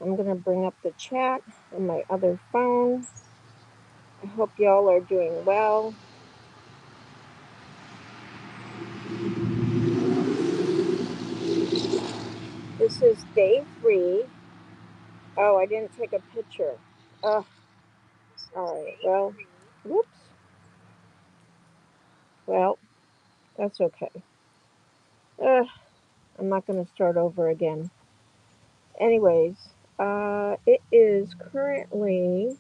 I'm going to bring up the chat on my other phone. I hope y'all are doing well. This is day 3. Oh, I didn't take a picture. All right, well, whoops. Well, that's okay. I'm not going to start over again. Anyways, it is currently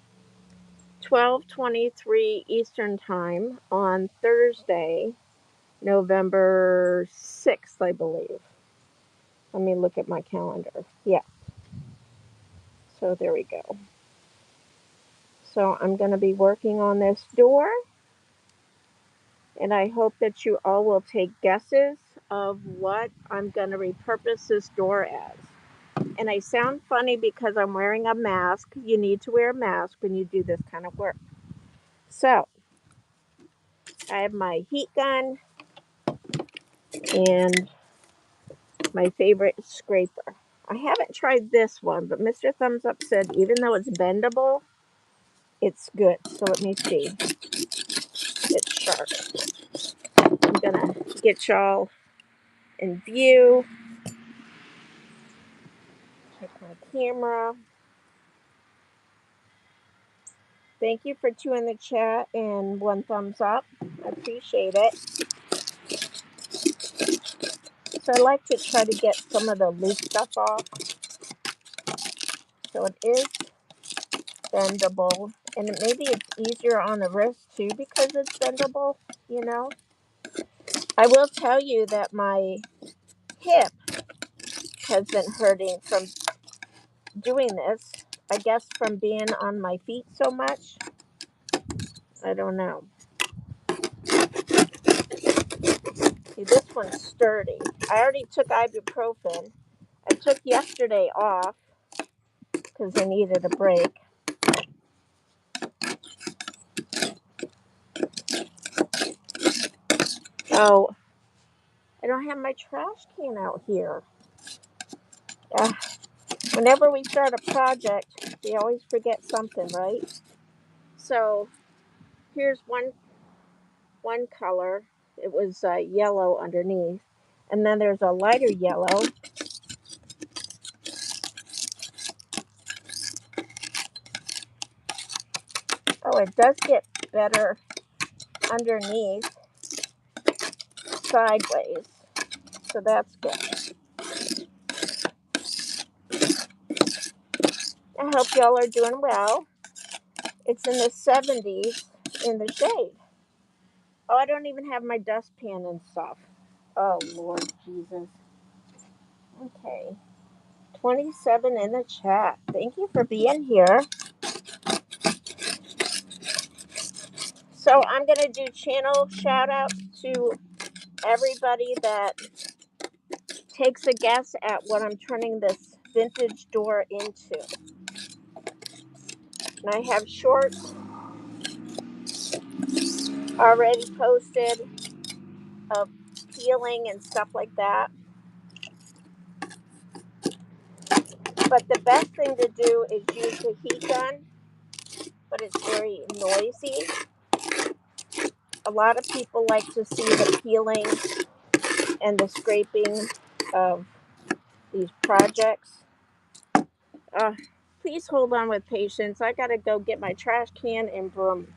12:23 Eastern Time on Thursday, November 6th, I believe. Let me look at my calendar. Yeah, so there we go. So I'm going to be working on this door, and I hope that you all will take guesses of what I'm going to repurpose this door as. And I sound funny because I'm wearing a mask. You need to wear a mask when you do this kind of work. So I have my heat gun and my favorite scraper. I haven't tried this one, but Mr. Thumbs Up said even though it's bendable, it's good. So let me see. It's sharp. I'm gonna get y'all in view. Check my camera. Thank you for 2 in the chat and 1 thumbs up. I appreciate it. So I like to try to get some of the loose stuff off. So it is bendable, and maybe it's easier on the wrist too because it's bendable, you know. I will tell you that my hip has been hurting from doing this. I guess from being on my feet so much. I don't know. See, this one's sturdy. I already took ibuprofen. I took yesterday off because I needed a break. Oh, I don't have my trash can out here. Whenever we start a project, we always forget something, right? So here's one color. It was yellow underneath, and then there's a lighter yellow. Oh, it does get better underneath, sideways, so that's good. I hope y'all are doing well. It's in the 70s in the shade. Oh, I don't even have my dustpan and stuff. Oh, Lord Jesus. Okay. 27 in the chat. Thank you for being here. So I'm going to do channel shout outs to everybody that takes a guess at what I'm turning this vintage door into. And I have shorts already posted of peeling and stuff like that. But the best thing to do is use the heat gun, but it's very noisy. A lot of people like to see the peeling and the scraping of these projects. Please hold on with patience. I gotta go get my trash can and broom.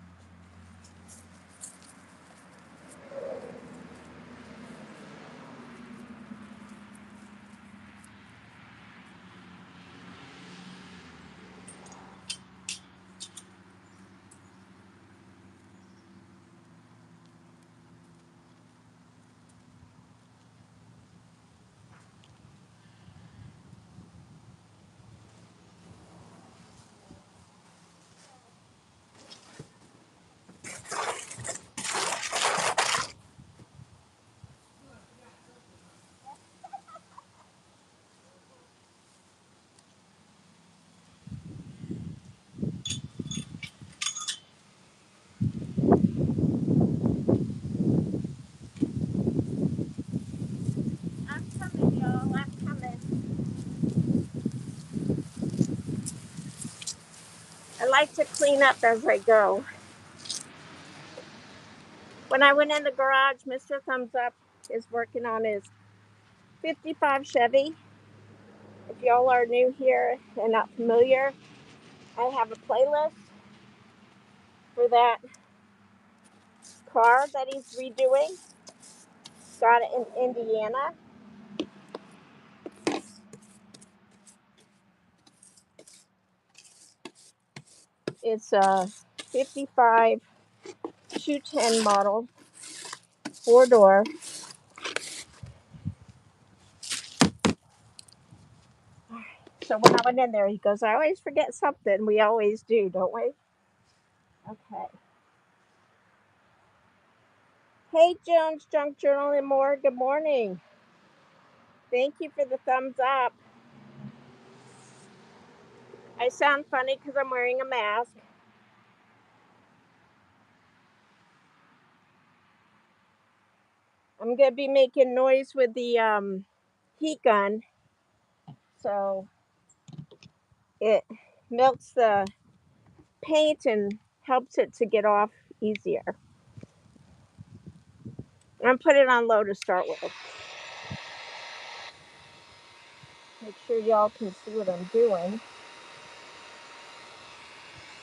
like to clean up as I go. When I went in the garage, Mr. Thumbs Up is working on his 55 Chevy. If y'all are new here and not familiar, I have a playlist for that car that he's redoing. Got it in Indiana. It's a 55 210 model, 4-door. So when I went in there, he goes, I always forget something. We always do, don't we? Okay. Hey, Jones, Junk Journal and more. Good morning. Thank you for the thumbs up. I sound funny because I'm wearing a mask. I'm going to be making noise with the heat gun. So it melts the paint and helps it to get off easier. I'm putting it on low to start with. Make sure y'all can see what I'm doing.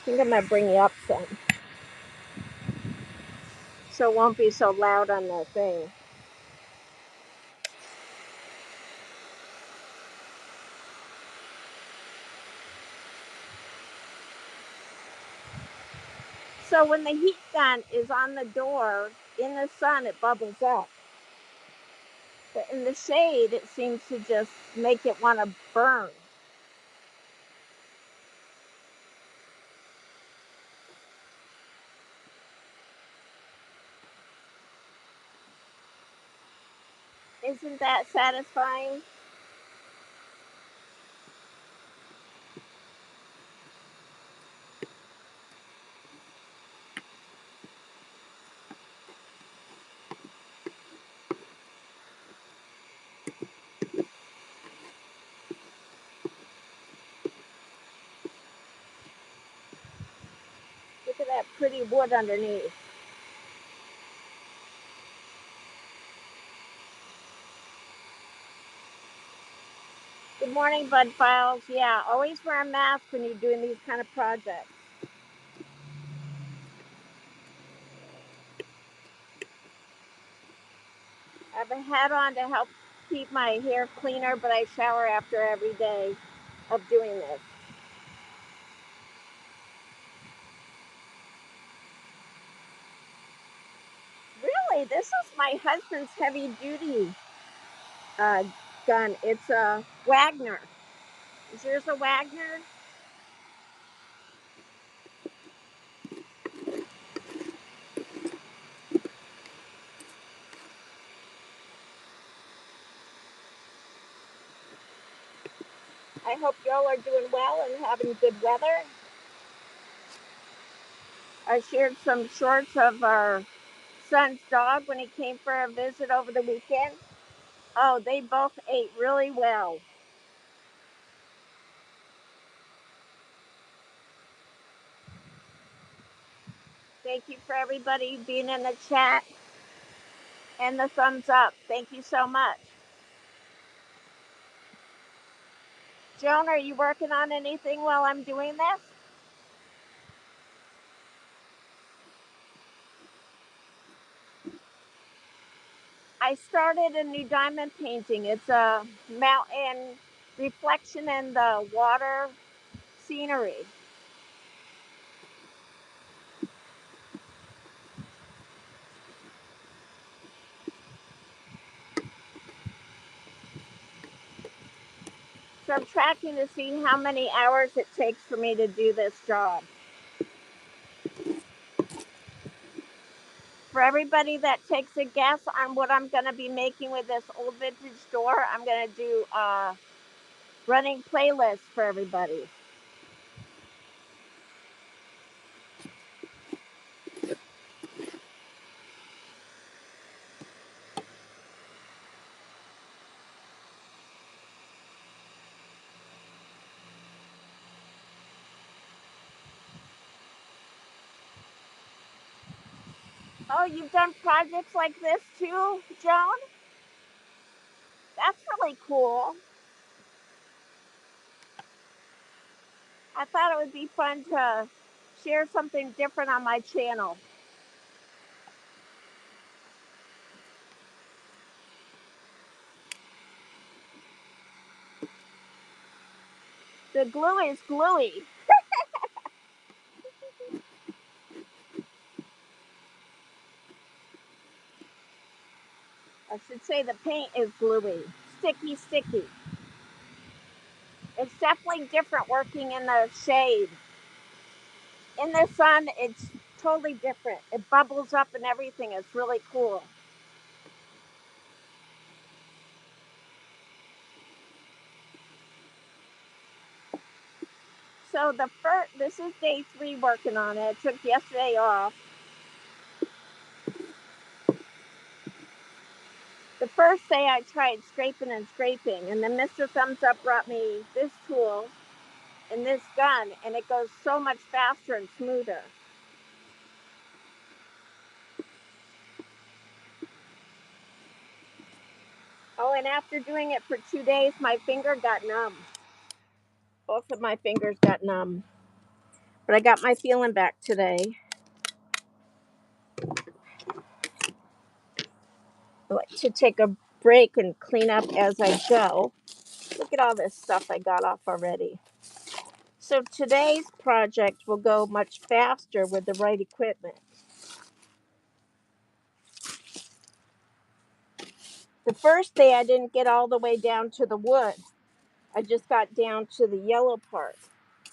I think I'm going to bring you up some, so it won't be so loud on the thing. So when the heat gun is on the door, in the sun, it bubbles up. But in the shade, it seems to just make it want to burn. Isn't that satisfying? Look at that pretty wood underneath. Good morning, Bud Files. Yeah, always wear a mask when you're doing these kind of projects. I have a hat on to help keep my hair cleaner, but I shower after every day of doing this. Really, this is my husband's heavy duty uh, gun. It's a Wagner. Is yours a Wagner? I hope y'all are doing well and having good weather. I shared some shorts of our son's dog when he came for a visit over the weekend. Oh, they both ate really well. Thank you for everybody being in the chat and the thumbs up. Thank you so much. Joan, are you working on anything while I'm doing this? I started a new diamond painting. It's a mountain reflection in the water scenery. So I'm tracking to see how many hours it takes for me to do this job. For everybody that takes a guess on what I'm going to be making with this old vintage door, I'm going to do a running playlist for everybody. Oh, you've done projects like this too, Joan? That's really cool. I thought it would be fun to share something different on my channel. The glue is gluey. I should say the paint is gluey. Sticky, sticky. It's definitely different working in the shade. In the sun, it's totally different. It bubbles up and everything. It's really cool. So this is day 3 working on it. I took yesterday off. The first day I tried scraping and scraping, and then Mr. Thumbs Up brought me this tool and this gun, and it goes so much faster and smoother. Oh, and after doing it for 2 days, my finger got numb. Both of my fingers got numb. But I got my feeling back today. I like to take a break and clean up as I go. Look at all this stuff I got off already. So today's project will go much faster with the right equipment. The first day I didn't get all the way down to the wood. I just got down to the yellow part,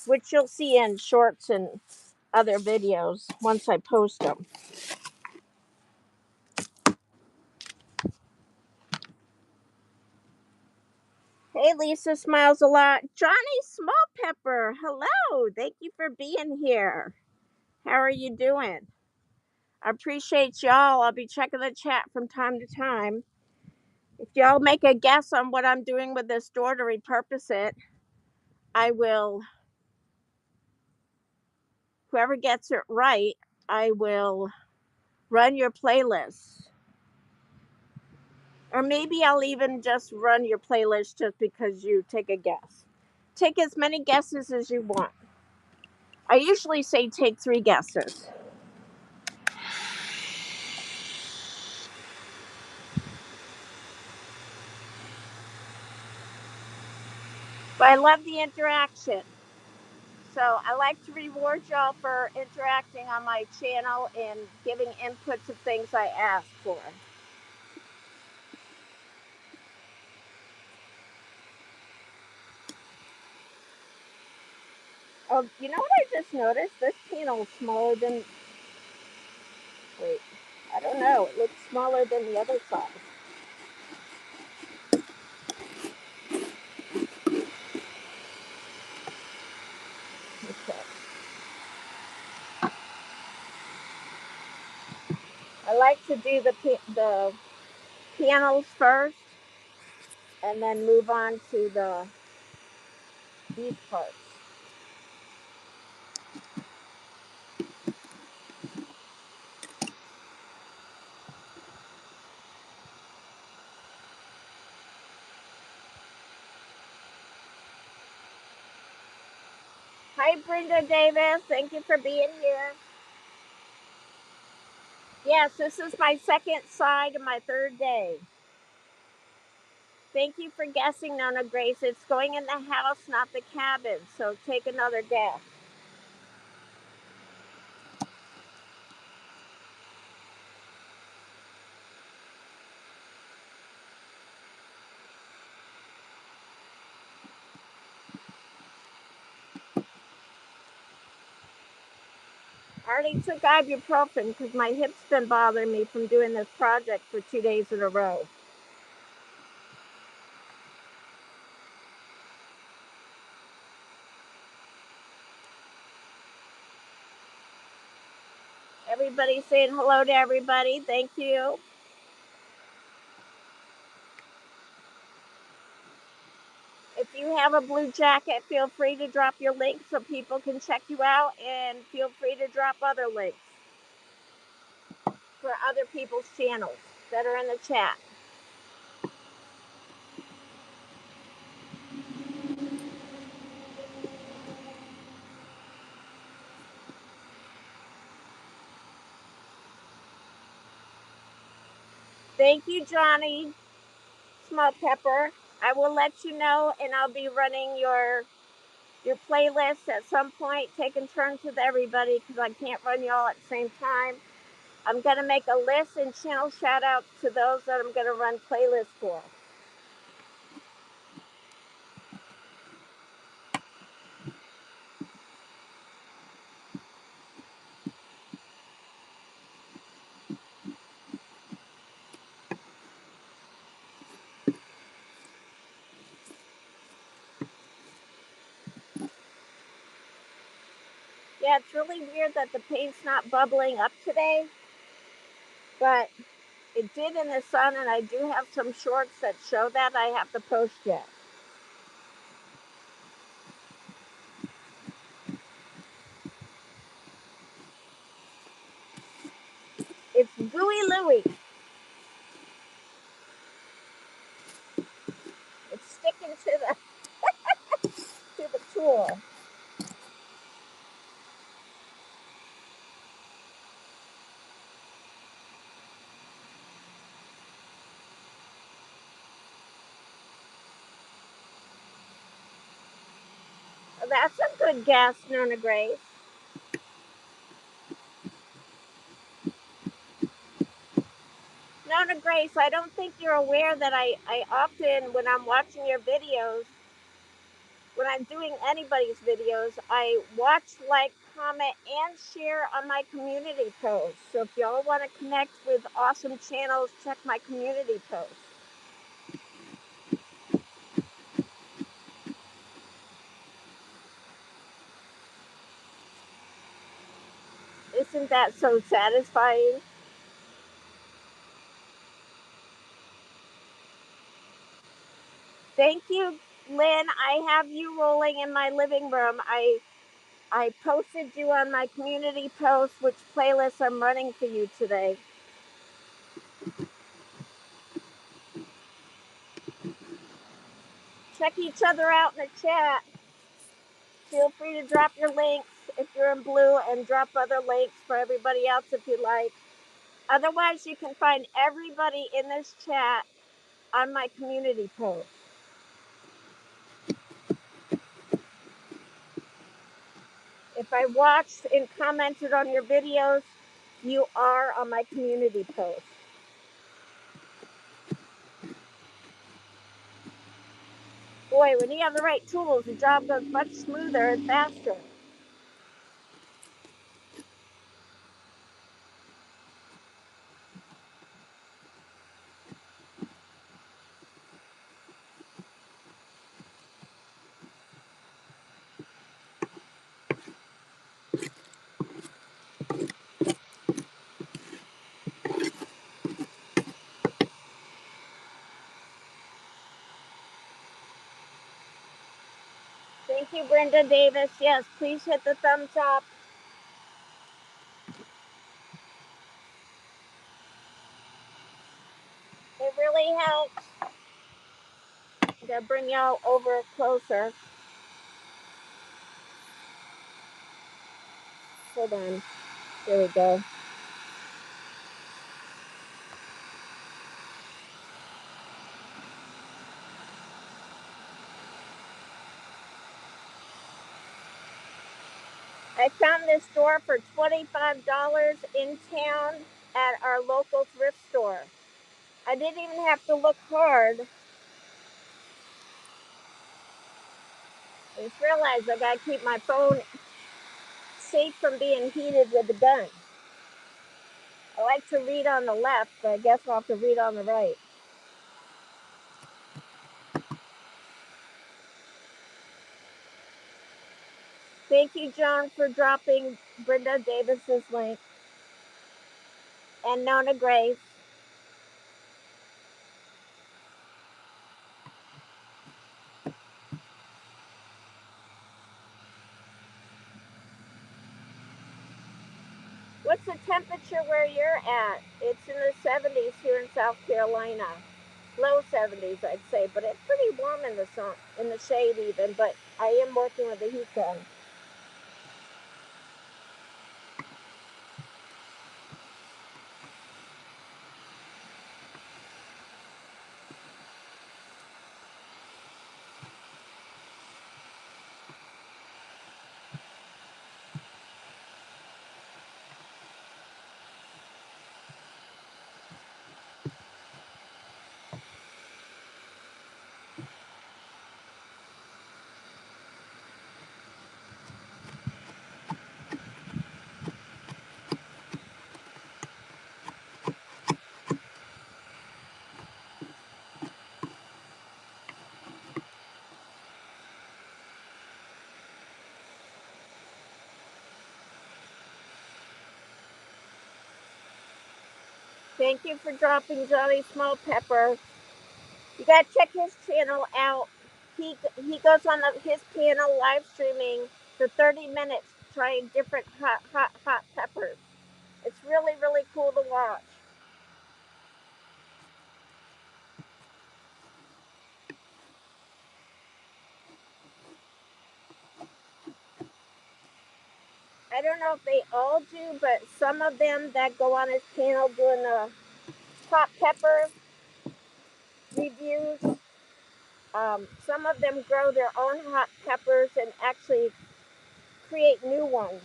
which you'll see in shorts and other videos once I post them. Hey, Lisa smiles a lot. Johnny Smallpepper, hello. Thank you for being here. How are you doing? I appreciate y'all. I'll be checking the chat from time to time. If y'all make a guess on what I'm doing with this door to repurpose it, I will, whoever gets it right, I will run your playlist. Or maybe I'll even just run your playlist just because you take a guess. Take as many guesses as you want. I usually say take 3 guesses. But I love the interaction. So I like to reward y'all for interacting on my channel and giving inputs of things I ask for. Oh, you know what I just noticed? This panel is smaller than, wait, I don't know. It looks smaller than the other side. Okay. I like to do the panels first and then move on to these parts. Hi, Brenda Davis. Thank you for being here. Yes, this is my second side of my 3rd day. Thank you for guessing, Nona Grace. It's going in the house, not the cabin. So take another guess. I already took ibuprofen because my hip's been bothering me from doing this project for 2 days in a row. Everybody's saying hello to everybody. Thank you. If you have a blue jacket, feel free to drop your link so people can check you out, and feel free to drop other links. for other people's channels that are in the chat. Thank you, Johnny Small Pepper. I will let you know, and I'll be running your playlist at some point, taking turns with everybody because I can't run you all at the same time. I'm going to make a list and channel shout outs to those that I'm going to run playlists for. Yeah, it's really weird that the paint's not bubbling up today, but it did in the sun, and I do have some shorts that show that I have to post yet. It's gooey Louie. It's sticking to the tool. That's a good guess, Nona Grace. Nona Grace, I don't think you're aware that I often, when I'm watching your videos, when I'm doing anybody's videos, I watch, like, comment, and share on my community posts. So if y'all want to connect with awesome channels, check my community posts. Isn't that so satisfying? Thank you, Lynn. I have you rolling in my living room. I posted you on my community post, which playlist I'm running for you today. Check each other out in the chat. Feel free to drop your links if you're in blue, and drop other links for everybody else if you like. Otherwise, you can find everybody in this chat on my community post. If I watched and commented on your videos, you are on my community post. Boy, when you have the right tools, the job goes much smoother and faster. Thank you, Brenda Davis. Yes, please hit the thumbs up. It really helps. I'm going to bring y'all over closer. Hold on. There we go. I found this door for $25 in town at our local thrift store. I didn't even have to look hard. I just realized I gotta keep my phone safe from being heated with the gun. I like to read on the left, but I guess I'll have to read on the right. Thank you, Joan, for dropping Brenda Davis's link. And Nona Grace. What's the temperature where you're at? It's in the 70s here in South Carolina. Low 70s, I'd say, but it's pretty warm in the sun, in the shade even. But I am working with a heat gun. Thank you for dropping Johnny Small Pepper. You gotta check his channel out. He goes on his channel live streaming for 30 minutes trying different hot peppers. It's really, really cool to watch. I don't know if they all do, but some of them that go on his channel doing the hot pepper reviews, some of them grow their own hot peppers and actually create new ones.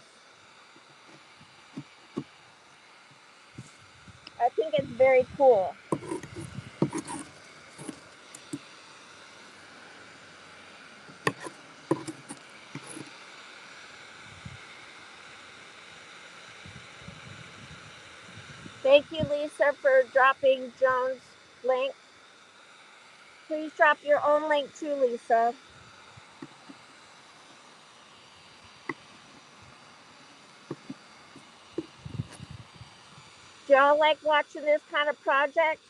I think it's very cool. Thank you, Lisa, for dropping Joan's link. Please drop your own link too, Lisa. Do y'all like watching this kind of project?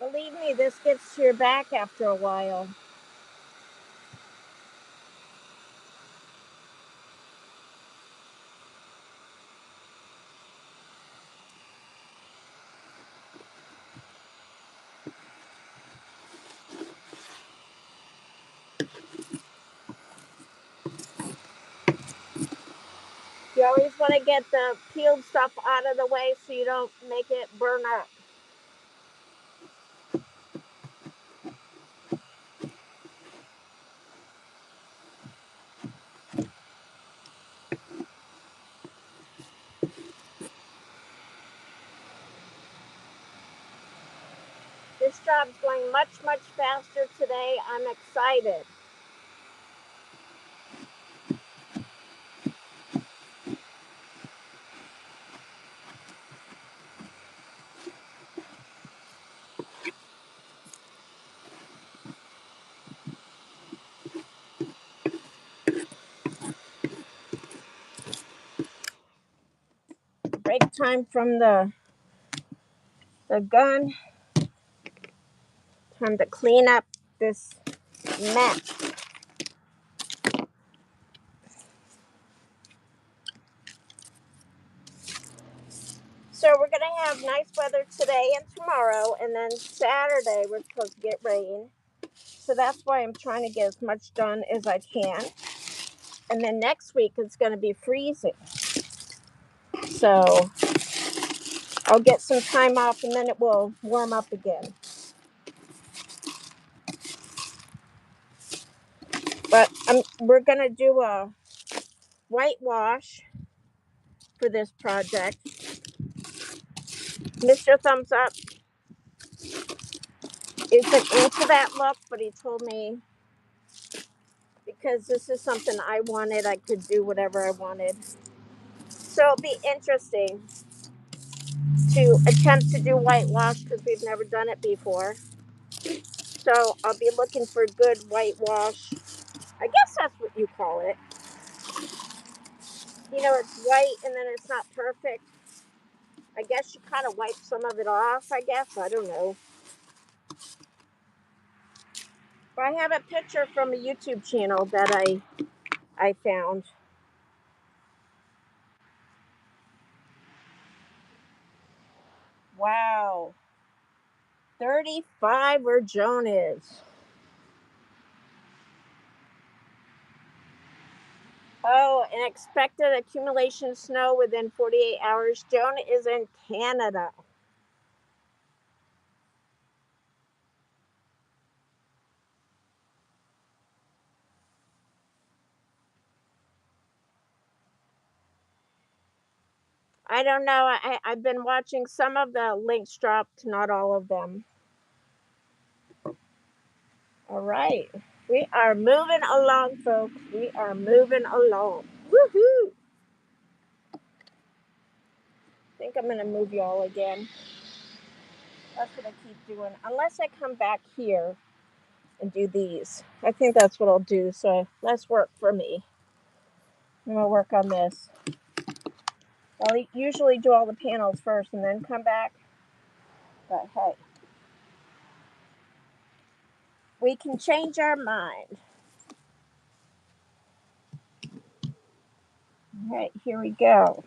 Believe me, this gets to your back after a while. You always want to get the peeled stuff out of the way so you don't make it burn up. This job's going much, much faster today. I'm excited. Break time from the gun. Time to clean up this mess. So we're going to have nice weather today and tomorrow, and then Saturday we're supposed to get rain. So that's why I'm trying to get as much done as I can. And then next week it's going to be freezing. So I'll get some time off and then it will warm up again. But we're going to do a whitewash for this project. Mr. Thumbs Up. isn't into that look, but he told me because this is something I wanted, I could do whatever I wanted. So it'll be interesting to attempt to do whitewash because we've never done it before. So I'll be looking for good whitewash. I guess that's what you call it. You know, it's white and then it's not perfect. I guess you kind of wipe some of it off, I guess. I don't know. But I have a picture from a YouTube channel that I found. Wow. 35 where Joan is. Oh, an expected accumulation of snow within 48 hours. Joan is in Canada. I don't know. I've been watching some of the links dropped, not all of them. All right. We are moving along, folks. We are moving along. Woohoo! I think I'm going to move y'all again. That's what I keep doing. Unless I come back here and do these. I think that's what I'll do. So let's work for me. I'm going to work on this. I'll usually do all the panels first and then come back. But hey, we can change our mind. All right, here we go.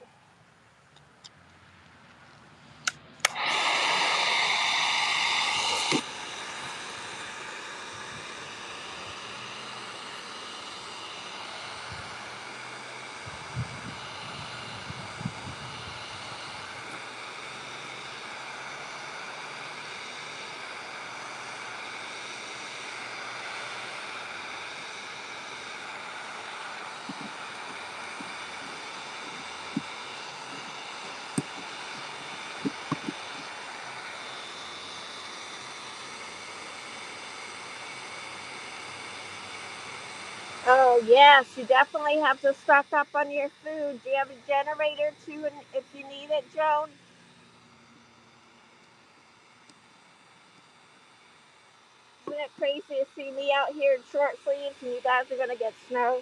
Oh, yes, you definitely have to stock up on your food. Do you have a generator too if you need it, Joan? Isn't it crazy to see me out here in short sleeves and you guys are going to get snow?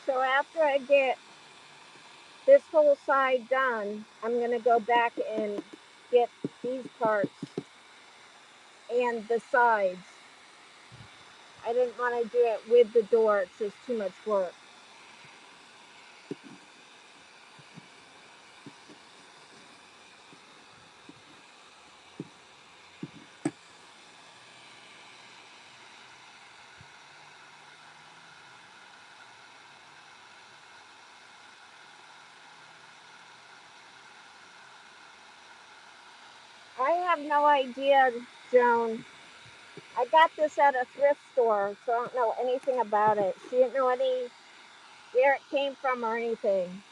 So after I get this whole side done, I'm going to go back and get these parts and the sides. I didn't want to do it with the door. It's just too much work. I have no idea, Joan. I got this at a thrift store, so I don't know anything about it. She didn't know where it came from or anything.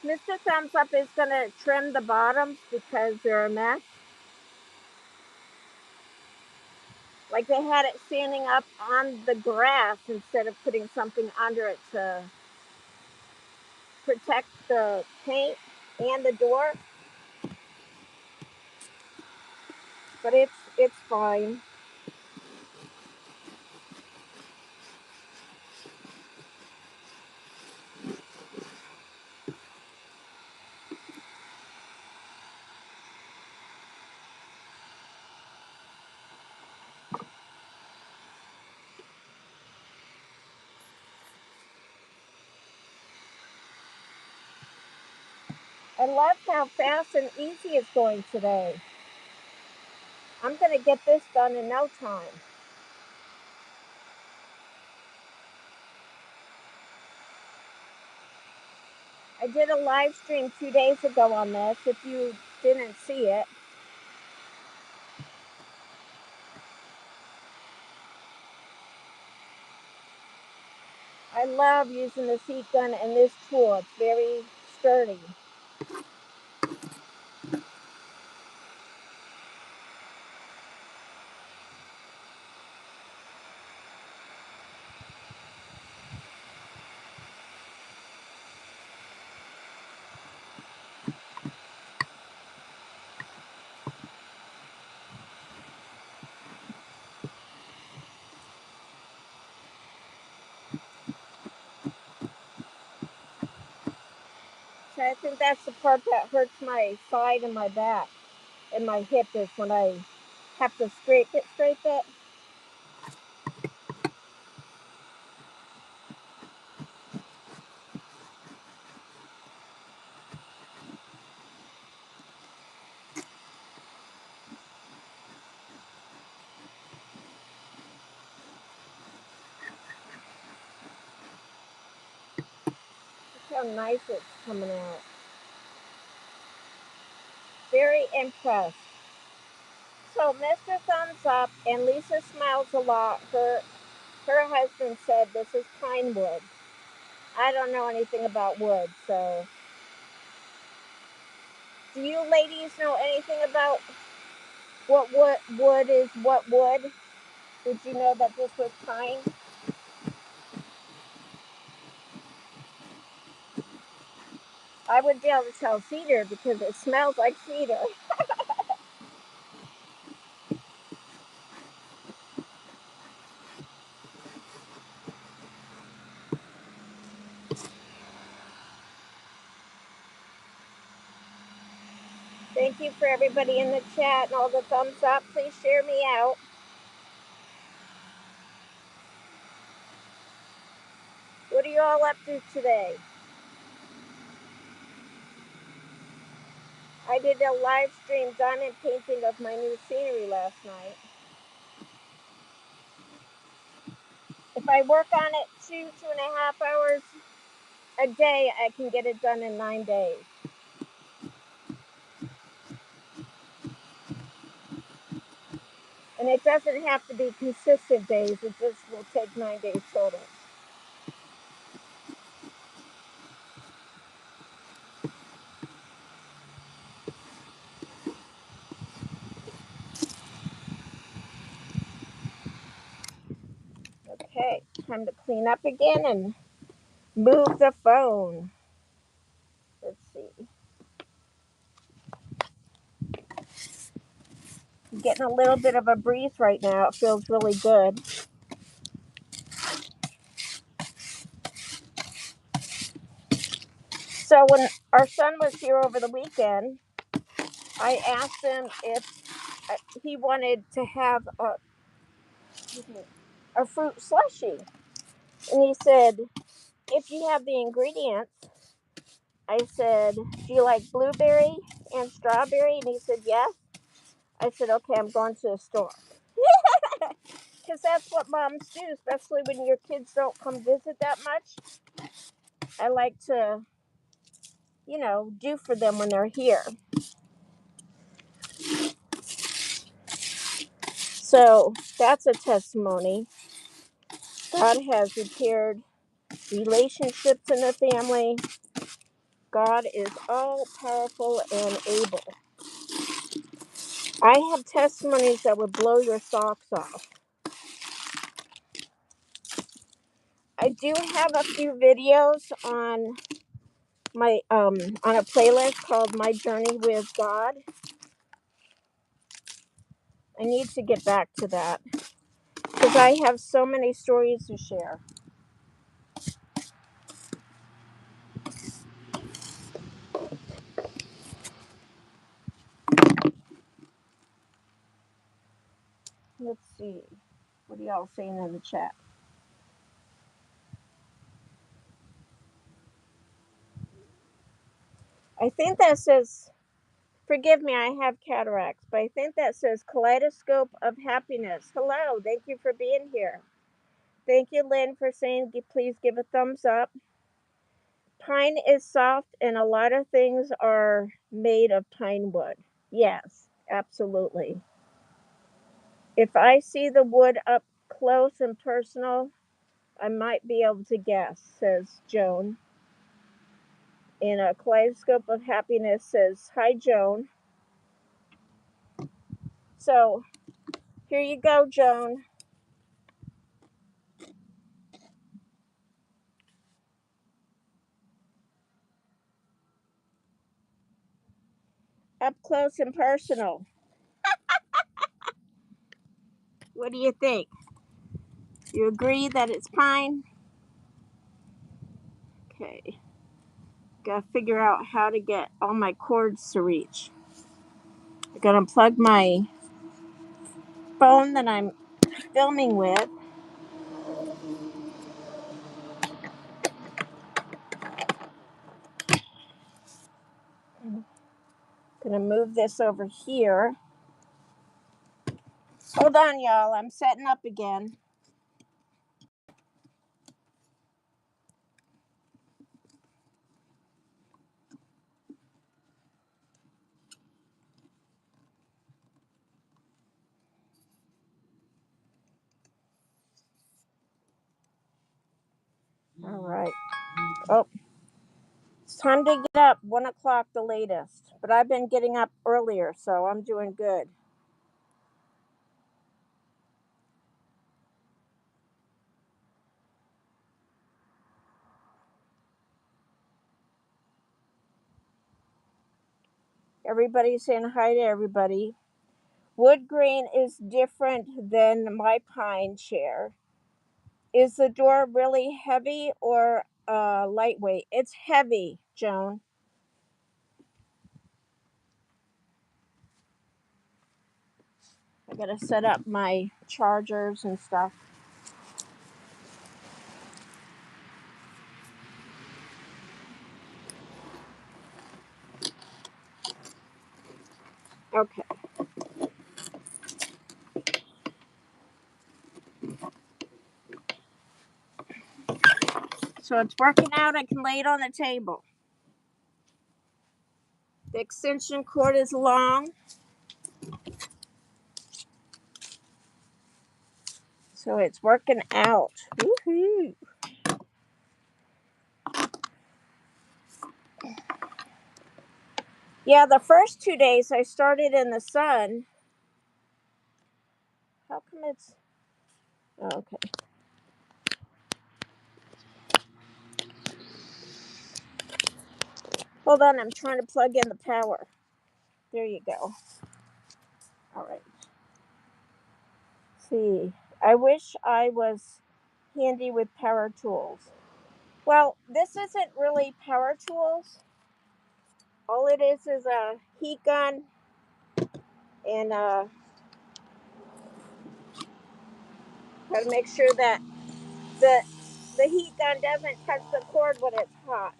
Mr. Thumbs Up is going to trim the bottoms because they're a mess. Like they had it standing up on the grass instead of putting something under it to protect the paint and the door. But it's fine. I love how fast and easy it's going today. I'm going to get this done in no time. I did a live stream 2 days ago on this. If you didn't see it, I love using this heat gun and this tool. It's very sturdy. So I think that's the part that hurts my side and my back and my hip is when I have to scrape it. Look how nice it's coming out. Very impressed. So Mr. Thumbs Up and Lisa Smiles a Lot, her husband said this is pine wood. I don't know anything about wood, so do you ladies know anything about what wood is what wood? Did you know that this was pine? I would be able to tell cedar because it smells like cedar. Thank you for everybody in the chat and all the thumbs up. Please share me out. What are you all up to today? I did a live stream diamond painting of my new scenery last night. If I work on it 2.5 hours a day, I can get it done in 9 days. And it doesn't have to be consistent days, it just will take 9 days total. Okay, time to clean up again and move the phone. Let's see. I'm getting a little bit of a breeze right now. It feels really good. So when our son was here over the weekend, I asked him if he wanted to have a fruit slushie. And he said, if you have the ingredients. I said, do you like blueberry and strawberry? And he said, yes. I said, okay, I'm going to the store. Because that's what moms do, especially when your kids don't come visit that much. I like to, do for them when they're here. So that's a testimony. God has repaired relationships in the family. God is all powerful and able. I have testimonies that would blow your socks off. I do have a few videos on my on a playlist called My Journey with God. I need to get back to that because I have so many stories to share. Let's see. What are y'all saying in the chat? I think that says, forgive me, I have cataracts, but I think that says kaleidoscope of happiness. Hello, thank you for being here. Thank you, Lynn, for saying please give a thumbs up. Pine is soft, and a lot of things are made of pine wood. Yes, absolutely. If I see the wood up close and personal, I might be able to guess, says Joan. And a kaleidoscope of happiness says, hi, Joan. So here you go, Joan. Up close and personal. What do you think? You agree that it's pine? Okay. Gotta figure out how to get all my cords to reach. I gotta unplug my phone that I'm filming with. I'm gonna move this over here. Hold on, y'all. I'm setting up again. All right. Oh, it's time to get up. 1 o'clock the latest. But I've been getting up earlier, so I'm doing good. Everybody's saying hi to everybody. Wood grain is different than my pine chair. Is the door really heavy or lightweight? It's heavy, Joan. I gotta set up my chargers and stuff. Okay. So it's working out. I can lay it on the table. The extension cord is long, so it's working out. Woohoo! Yeah, the first 2 days I started in the sun. How come it's. Oh, okay. Hold on, I'm trying to plug in the power. There you go. All right. See, I wish I was handy with power tools. Well, this isn't really power tools. All it is a heat gun and gotta make sure that the the heat gun doesn't touch the cord when it's hot.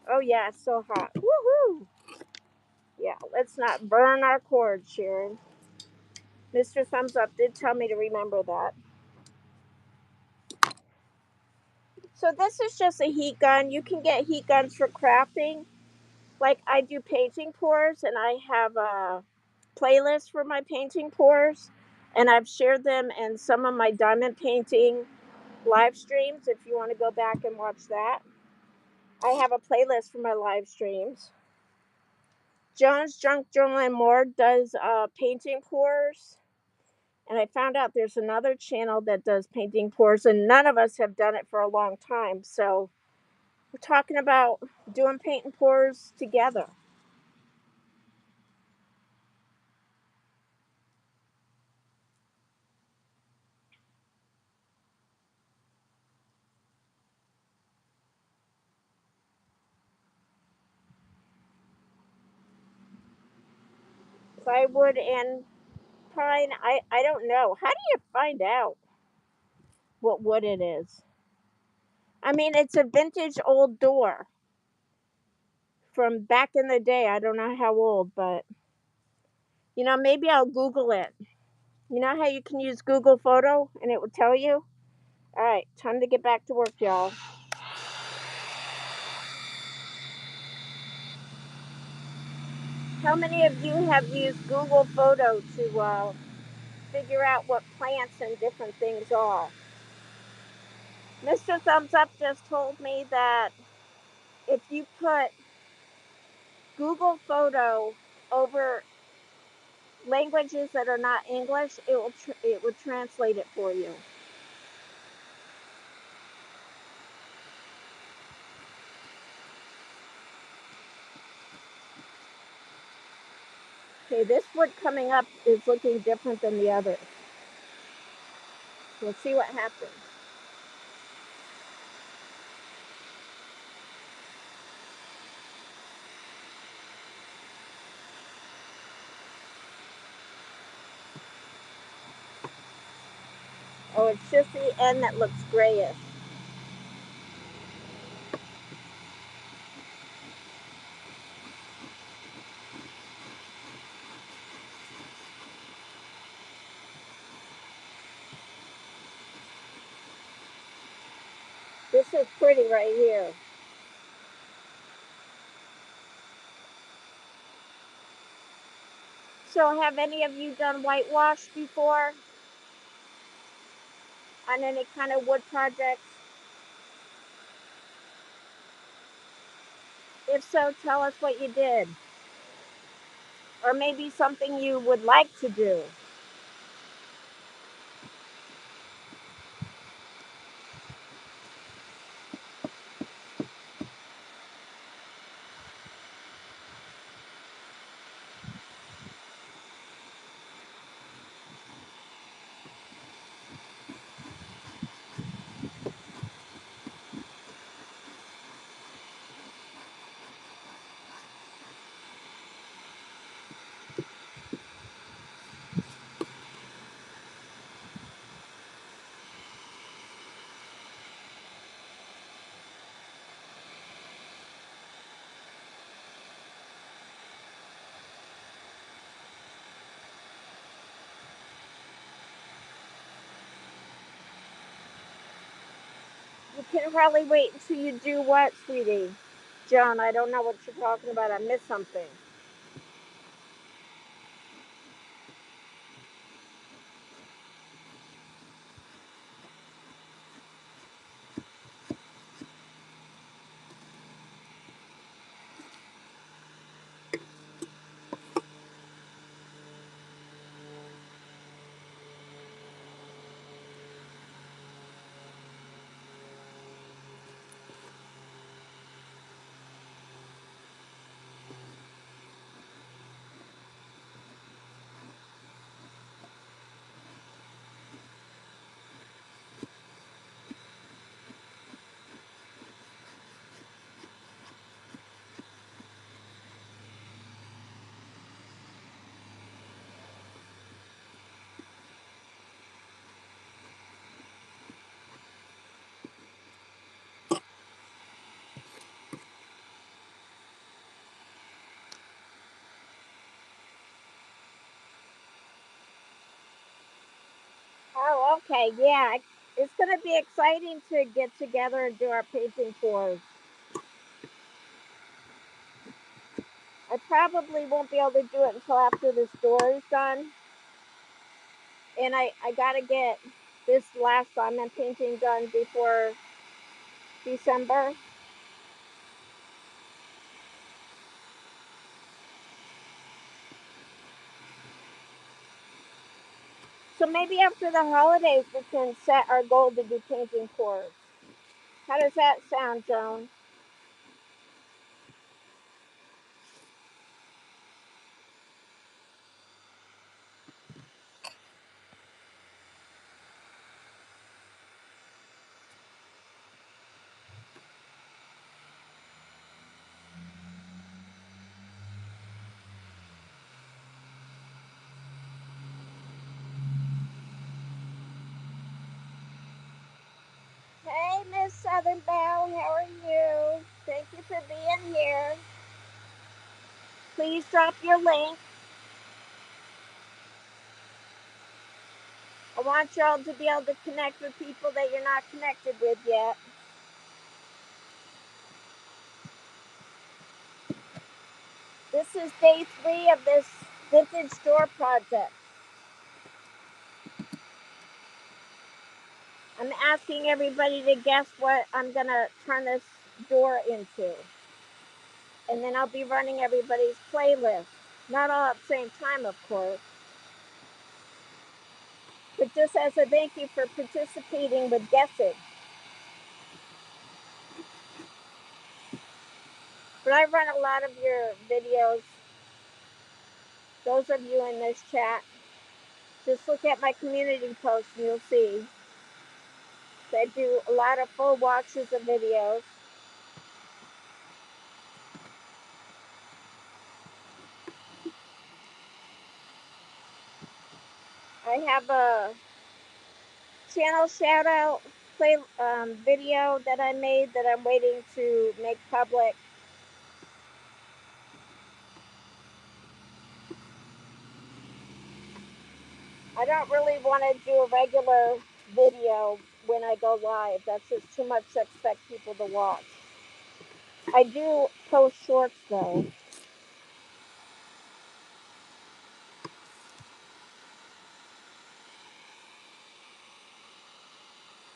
Oh yeah, it's so hot. Woohoo! Yeah, let's not burn our cord, Sharon. Mr. Thumbs Up did tell me to remember that. So this is just a heat gun. You can get heat guns for crafting. Like I do painting pours, and I have a playlist for my painting pours, and I've shared them in some of my diamond painting live streams. If you want to go back and watch that, I have a playlist for my live streams. Jones Junk Journal and More does painting pours, and I found out there's another channel that does painting pours, and none of us have done it for a long time. So we're talking about doing paint and pours together. Plywood and pine, I don't know. How do you find out what wood it is? I mean, it's a vintage old door. from back in the day. I don't know how old, but maybe I'll Google it. You know how you can use Google Photo and it will tell you? All right, time to get back to work, y'all. How many of you have used Google Photo to figure out what plants and different things are? Mr. Thumbs Up just told me that if you put Google Photo over languages that are not English, it will translate it for you. Okay, this wood coming up is looking different than the others. We'll see what happens. Oh, it's just the end that looks grayish. This is pretty right here. So have any of you done whitewash before on any kind of wood projects? If so, tell us what you did. Or maybe something you would like to do. You can probably wait until you do what, sweetie? Joan, I don't know what you're talking about. I missed something. Oh, okay. Yeah. It's going to be exciting to get together and do our painting tours. I probably won't be able to do it until after this door is done. And I got to get this last diamond painting done before December. So maybe after the holidays we can set our goal to do painting tours. How does that sound, Joan? Hey, Miss Southern Belle, how are you? Thank you for being here. Please drop your link. I want y'all to be able to connect with people that you're not connected with yet. This is day 3 of this vintage door project. I'm asking everybody to guess what I'm going to turn this door into. And then I'll be running everybody's playlist. Not all at the same time, of course. But just as a thank you for participating with guessing. But I run a lot of your videos. Those of you in this chat, just look at my community posts and you'll see. I do a lot of full watches of videos. I have a channel shout out play video that I made that I'm waiting to make public. I don't really want to do a regular video when I go live. That's just too much to expect people to watch. I do post shorts though.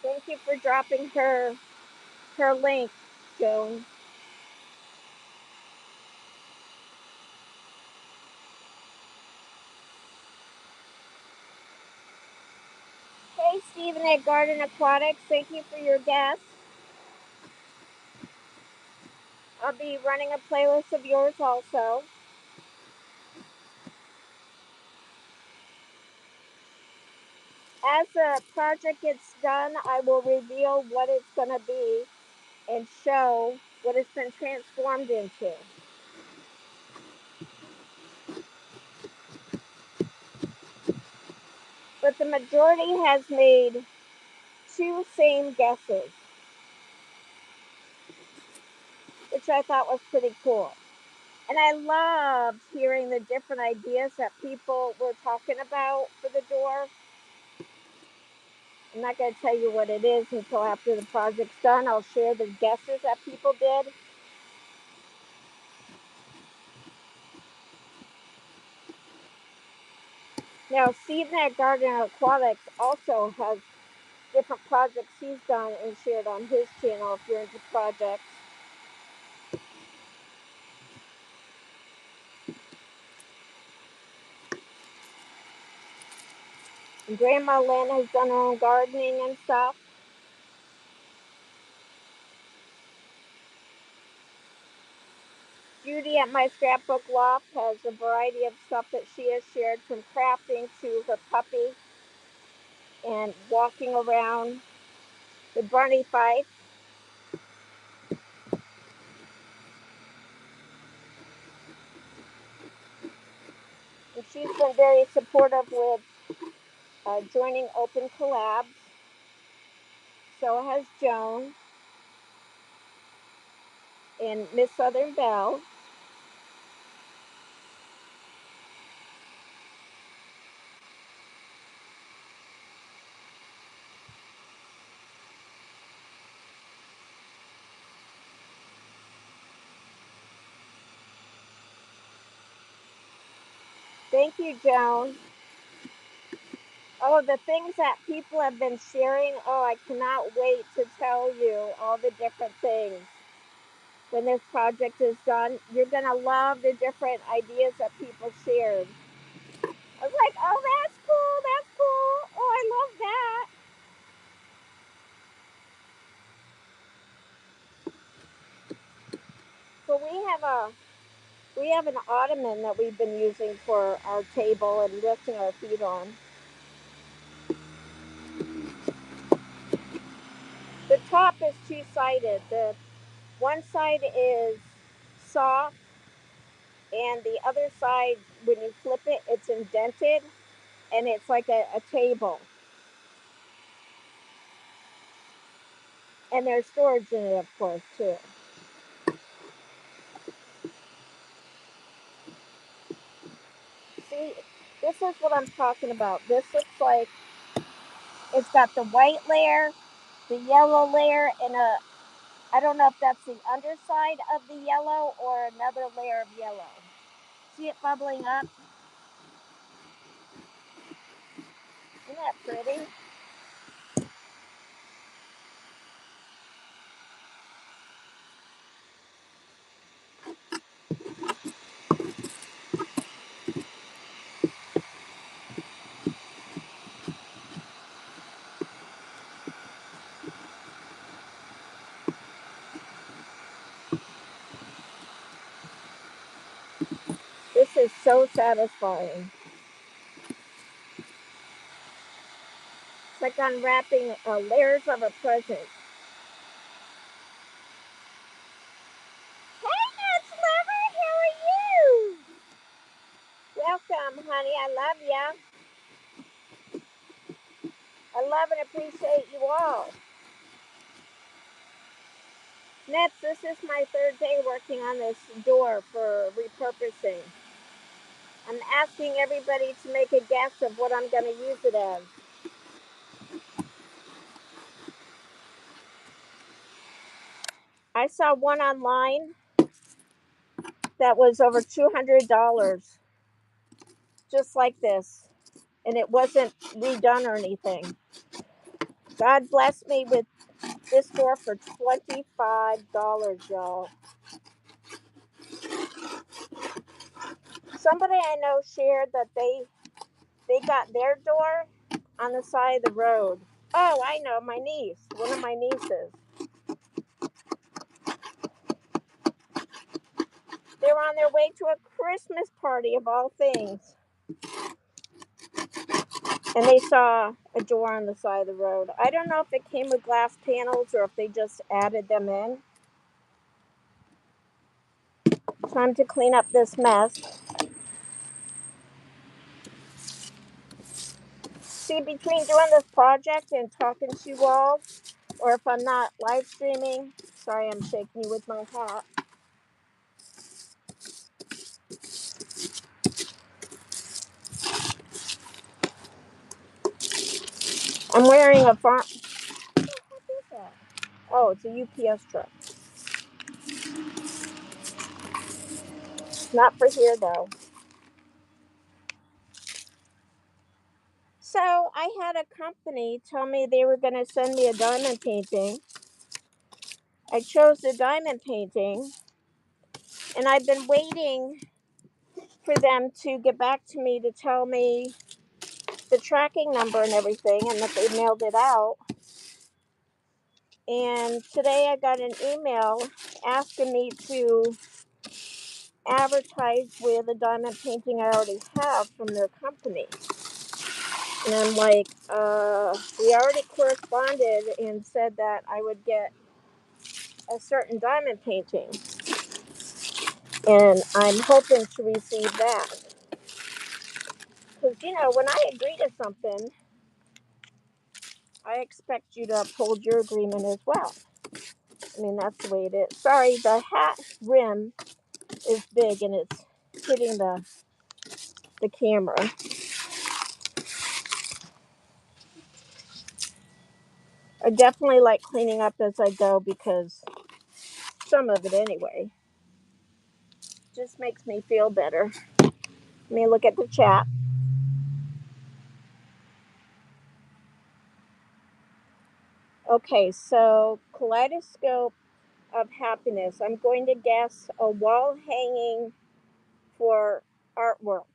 Thank you for dropping her link, Joan. Hey, Stephen at Garden Aquatics. Thank you for your guest. I'll be running a playlist of yours also. As the project gets done, I will reveal what it's going to be and show what it's been transformed into. But the majority has made 2 same guesses, which I thought was pretty cool. And I loved hearing the different ideas that people were talking about for the door. I'm not going to tell you what it is until after the project's done. I'll share the guesses that people did. Now, Stephen at Garden Aquatics also has different projects he's done and shared on his channel if you're into projects. And Grandma Lynn has done her own gardening and stuff. Judy at My Scrapbook Loft has a variety of stuff that she has shared, from crafting to her puppy and walking around the Barney Fife. And she's been very supportive with joining open collabs. So has Joan and Miss Southern Belle. Thank you, Joan. Oh, the things that people have been sharing. Oh, I cannot wait to tell you all the different things. When this project is done, you're going to love the different ideas that people shared. I was like, oh, that's cool. That's cool. Oh, I love that. So we have an ottoman that we've been using for our table and resting our feet on. The top is two-sided. The one side is soft, and the other side, when you flip it, it's indented, and it's like a table. And there's storage in it, of course, too. is what I'm talking about. This looks like it's got the white layer, the yellow layer, and I don't know if that's the underside of the yellow or another layer of yellow. See it bubbling up? Isn't that pretty? This is so satisfying. It's like unwrapping layers of a present. Hey, Nuts Lover, how are you? Welcome, honey. I love ya. I love and appreciate you all. Nets, this is my third day working on this door for repurposing. I'm asking everybody to make a guess of what I'm going to use it as. I saw one online that was over $200, just like this, and it wasn't redone or anything. God bless me with this door for $25, y'all. Somebody I know shared that they got their door on the side of the road. Oh, I know, my niece, one of my nieces. They were on their way to a Christmas party of all things. And they saw a door on the side of the road. I don't know if it came with glass panels or if they just added them in. Time to clean up this mess. See, between doing this project and talking to you all, or if I'm not live streaming, sorry I'm shaking you with my hat. I'm wearing a farm. What is that? Oh, it's a UPS truck. Not for here though. So I had a company tell me they were going to send me a diamond painting. I chose the diamond painting, and I've been waiting for them to get back to me to tell me the tracking number and everything, and that they mailed it out. And today I got an email asking me to advertise with a diamond painting I already have from their company. And I'm like, we already corresponded and said that I would get a certain diamond painting. And I'm hoping to receive that. Because, you know, when I agree to something, I expect you to uphold your agreement as well. I mean, that's the way it is. Sorry, the hat rim is big and it's hitting the camera. I definitely like cleaning up as I go because some of it anyway just makes me feel better. Let me look at the chat. Okay, so kaleidoscope of happiness. I'm going to guess a wall hanging for artwork.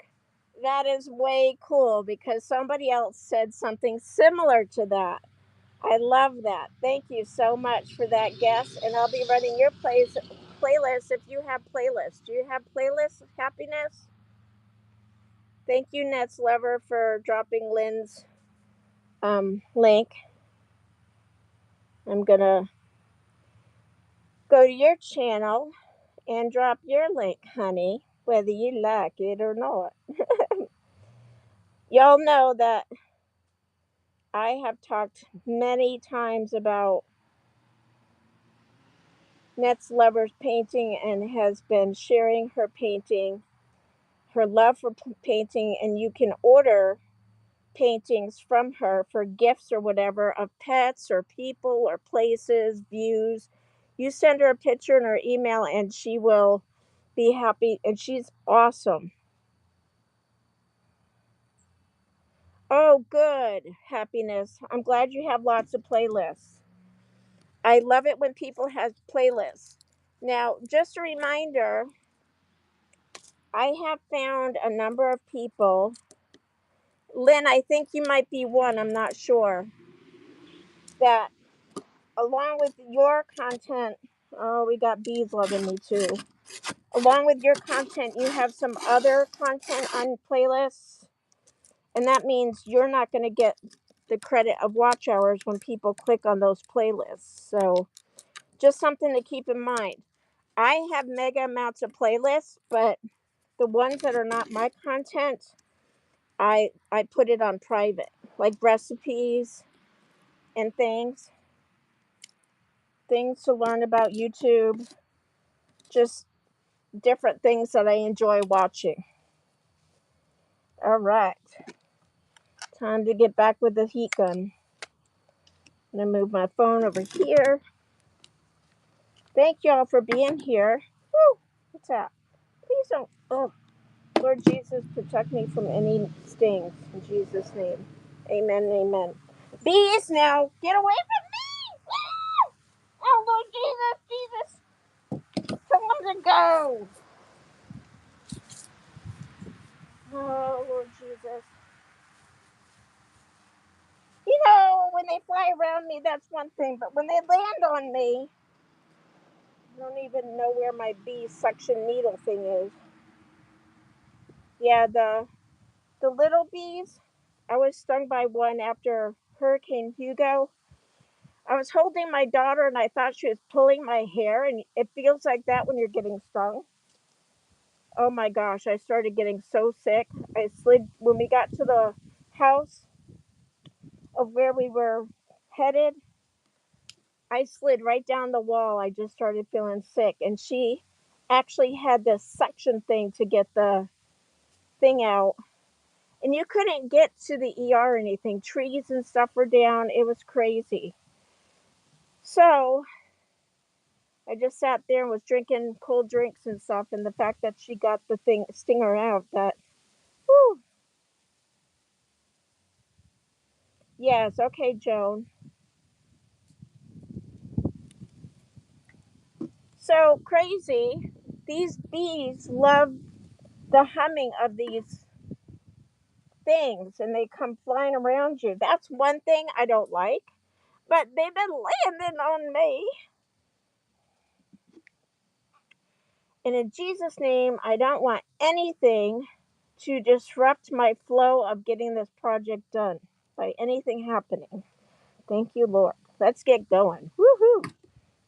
That is way cool because somebody else said something similar to that. I love that. Thank you so much for that guess. And I'll be running your playlist if you have playlists. Do you have playlists of happiness? Thank you, Nets Lover, for dropping Lynn's link. I'm going to go to your channel and drop your link, honey, whether you like it or not. Y'all know that I have talked many times about Nets Lover's painting and has been sharing her painting, her love for painting, and you can order paintings from her for gifts or whatever of pets or people or places, views. You send her a picture in her email and she will be happy, and she's awesome. Oh, good. Happiness. I'm glad you have lots of playlists. I love it when people have playlists. Now, just a reminder, I have found a number of people. Lynn, I think you might be one, I'm not sure, that along with your content, oh, we got bees loving me too. Along with your content, you have some other content on playlists, and that means you're not going to get the credit of watch hours when people click on those playlists. So, just something to keep in mind. I have mega amounts of playlists, but the ones that are not my content, I put it on private, like recipes and things to learn about YouTube, just different things that I enjoy watching. All right, time to get back with the heat gun. I'm gonna move my phone over here. Thank y'all for being here. Woo! What's that? Please don't. Oh, Lord Jesus, protect me from any stings in Jesus' name. Amen. Amen. Bees, now get away from me! Woo! Oh, Lord Jesus, Jesus, tell them to go. Oh, Lord Jesus. You know, when they fly around me, that's one thing, but when they land on me, I don't even know where my bee suction needle thing is. Yeah, the little bees. I was stung by one after Hurricane Hugo. I was holding my daughter and I thought she was pulling my hair, and it feels like that when you're getting stung. Oh my gosh, I started getting so sick. I slid when we got to the house of where we were headed. I slid right down the wall. I just started feeling sick, and she actually had this suction thing to get the thing out. And you couldn't get to the ER or anything. Trees and stuff were down. It was crazy. So I just sat there and was drinking cold drinks and stuff. And the fact that she got the thing stinger out, that, whew. Yes, okay, Joan. So crazy. These bees love the humming of these things, and they come flying around you. That's one thing I don't like. But they've been landing on me. And in Jesus' name, I don't want anything to disrupt my flow of getting this project done by anything happening. Thank you, Lord. Let's get going. Woohoo!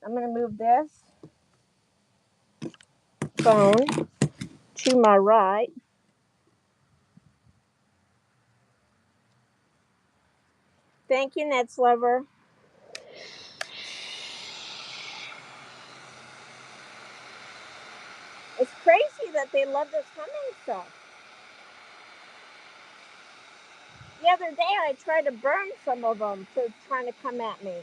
I'm going to move this phone to my right. Thank you, Nets Lover. It's crazy that they love this humming stuff. The other day, I tried to burn some of them to trying to come at me.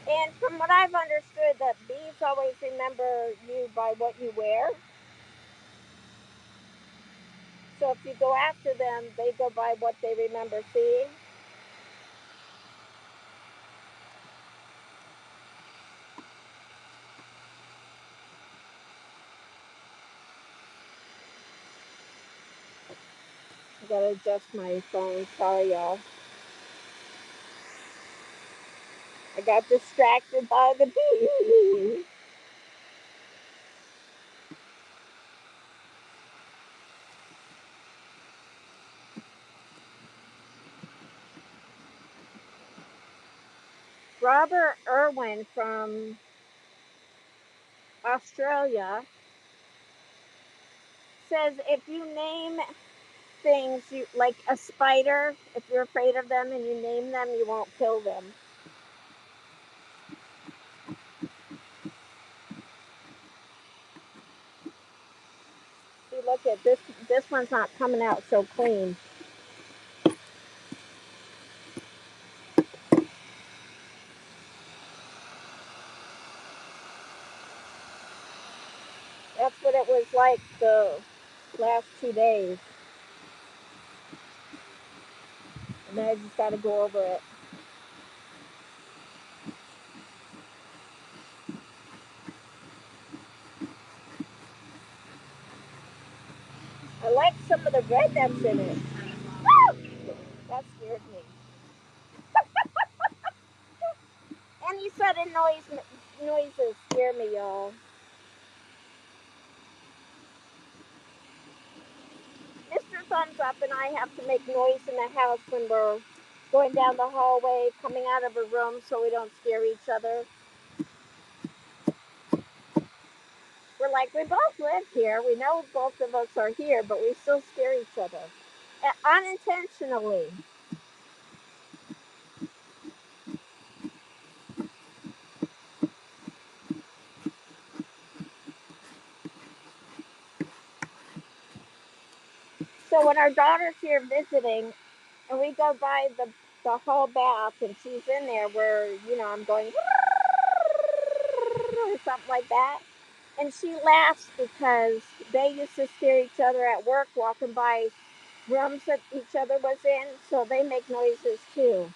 And from what I've understood, that bees always remember you by what you wear. So if you go after them, they go by what they remember seeing. I gotta adjust my phone. Sorry, y'all. I got distracted by the bee. Robert Irwin from Australia says if you name things you like a spider. If you're afraid of them and you name them, you won't kill them. See, look at this. This one's not coming out so clean. That's what it was like the last 2 days. And then I just got to go over it. I like some of the red that's in it. Woo! That scared me. Any sudden noises scare me, y'all. Mr. Thumbs Up and I have to make noise in the house when we're going down the hallway, coming out of a room so we don't scare each other. We're like, we both live here. We know both of us are here, but we still scare each other. Unintentionally. So when our daughter's here visiting and we go by the hall bath and she's in there where, I'm going or something like that. And she laughs because they used to scare each other at work walking by rooms that each other was in, so they make noises too.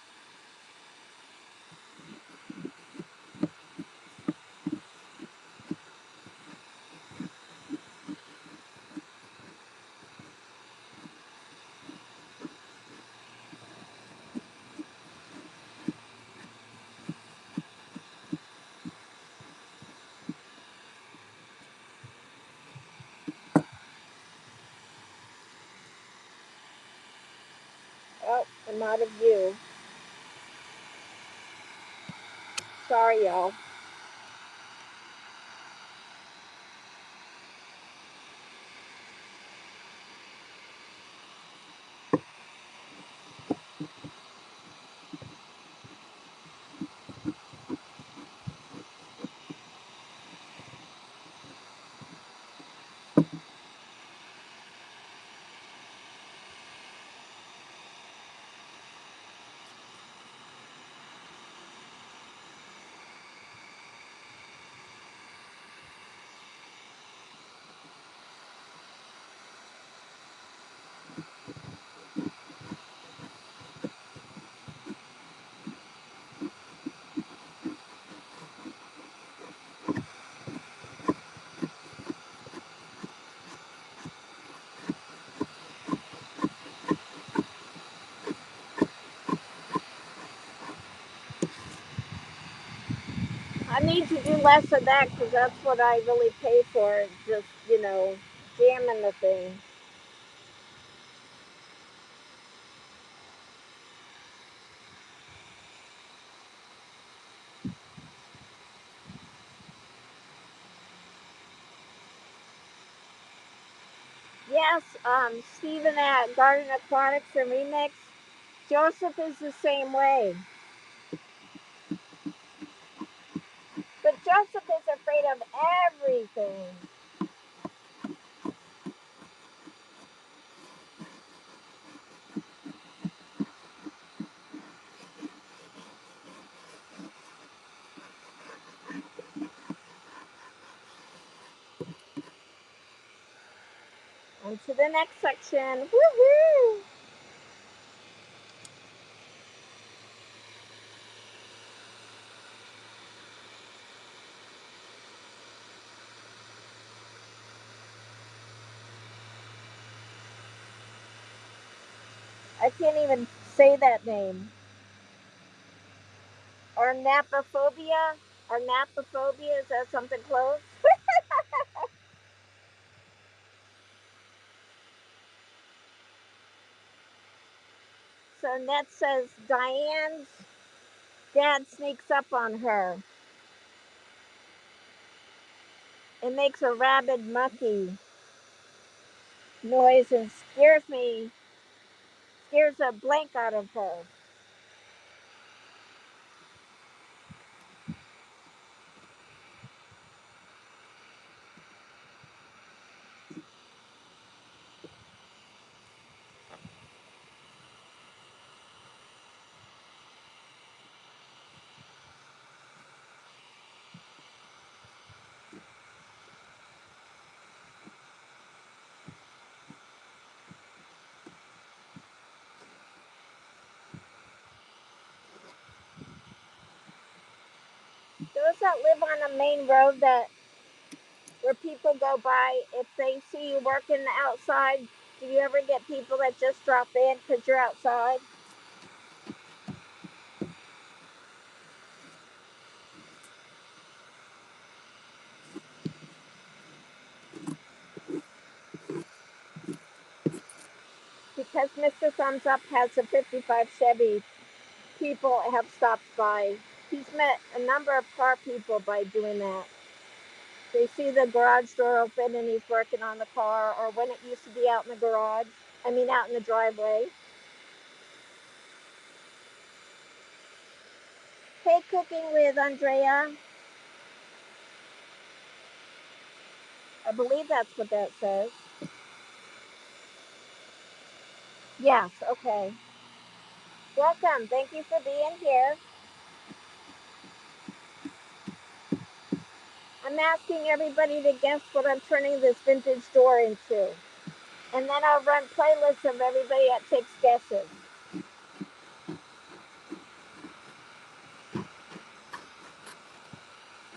Oh, I'm out of view. Sorry, y'all. I need to do less of that because that's what I really pay for. Just, jamming the thing. Yes, Stephen at Garden Aquatics and Remix. Joseph is the same way. But Joseph is afraid of everything. On to the next section. Woohoo! I can't even say that name. Ornapophobia? Ornapophobia? Is that something close? So Net says Diane's dad sneaks up on her and makes a rabid mucky. noise and scares a blank out of her. Those that live on a main road that where people go by, if they see you working outside, do you ever get people that just drop in because you're outside? Because Mr. Thumbs Up has a 55 Chevy, people have stopped by. He's met a number of car people by doing that. They see the garage door open and he's working on the car, or when it used to be out in the garage, out in the driveway. Hey, Cooking with Andrea. I believe that's what that says. Yes, okay. Welcome. Thank you for being here. I'm asking everybody to guess what I'm turning this vintage door into. And then I'll run playlists of everybody that takes guesses.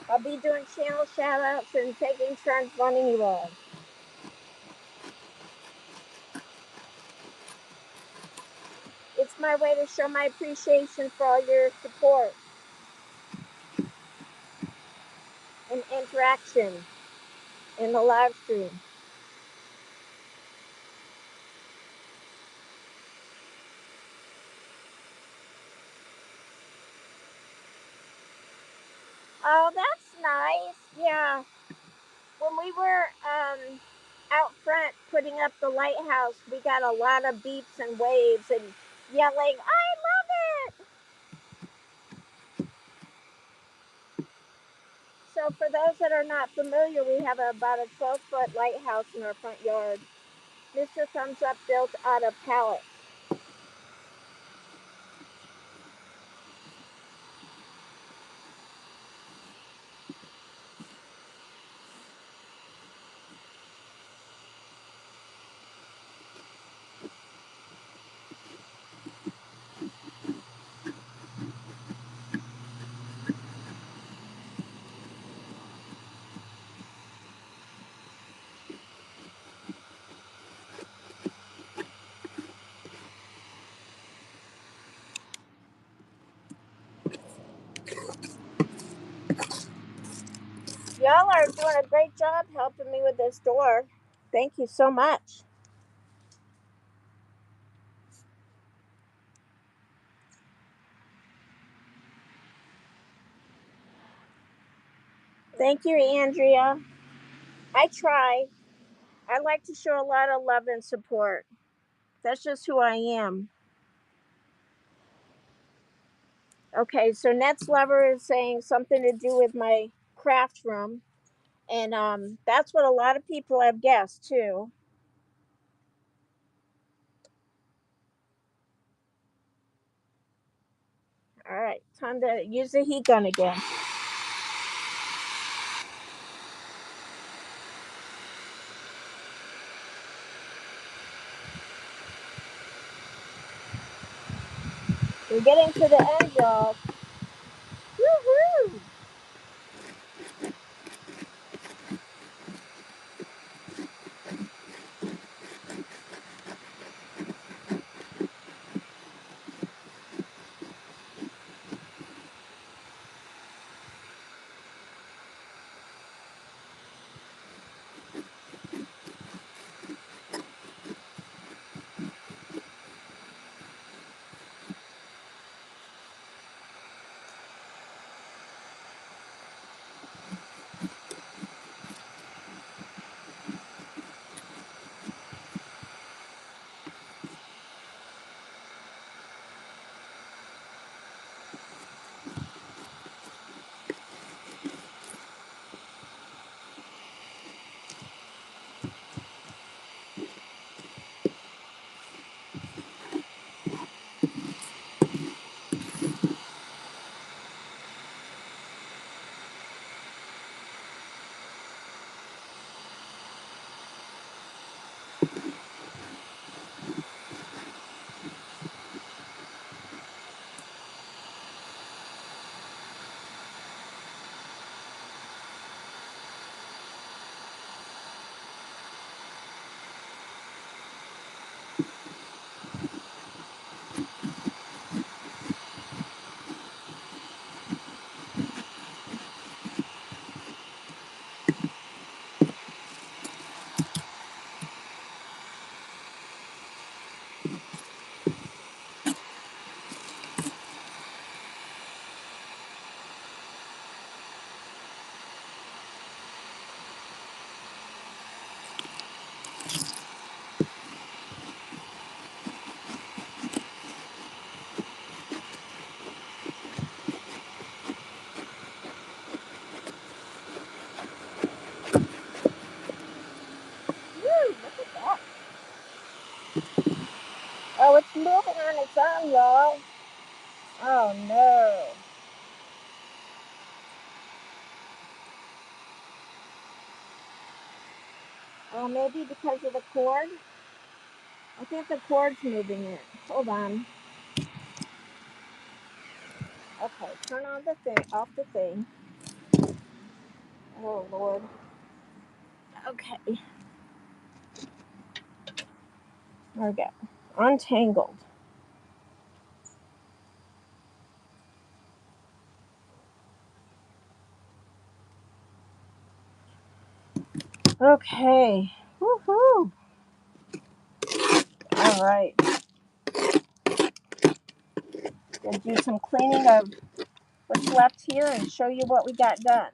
I'll be doing channel shout outs and taking turns running you all. It's my way to show my appreciation for all your support and interaction in the live stream. Oh, that's nice. Yeah. When we were out front putting up the lighthouse, we got a lot of beeps and waves and yelling, I love it! So for those that are not familiar, we have about a 12-foot lighthouse in our front yard. Mr. Thumbs Up built out of pallets. Y'all are doing a great job helping me with this door. Thank you so much. Thank you, Andrea. I try. I like to show a lot of love and support. That's just who I am. Okay, so Net's Lover is saying something to do with my craft room. And that's what a lot of people have guessed, too. All right, time to use the heat gun again. We're getting to the end, y'all. Woohoo! Woo, look at that. Oh, it's moving on its own, y'all. Oh no. Oh, maybe because of the cord? I think the cord's moving it. Hold on. Okay, turn on the thing, off the thing. Oh Lord. Okay, there we go. Untangled. Okay. Woohoo. All right. Gonna do some cleaning of what's left here and show you what we got done.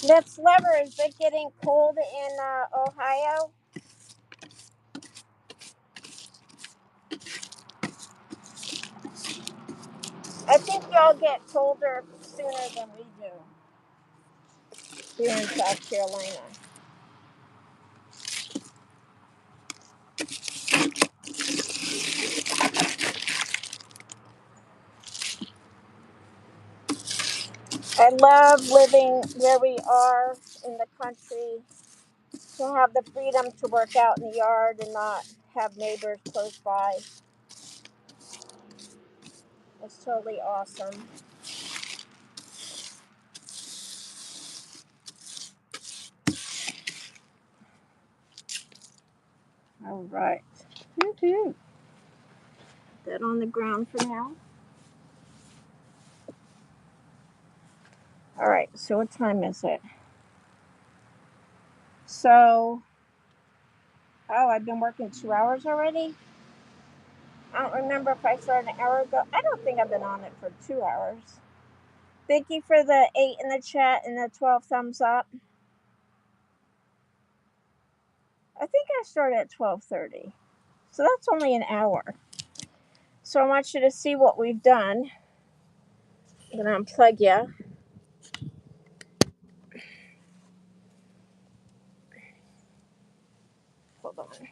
This lever, is it getting cold in Ohio? I think y'all get colder sooner than we do here in South Carolina. I love living where we are in the country, to have the freedom to work out in the yard and not have neighbors close by. It's totally awesome. All right. Put that on the ground for now. All right, so what time is it? So, oh, I've been working 2 hours already? I don't remember if I started an hour ago. I don't think I've been on it for 2 hours. Thank you for the 8 in the chat and the 12 thumbs up. I think I started at 12:30. So that's only an hour. So I want you to see what we've done. I'm going to unplug you. Hold on.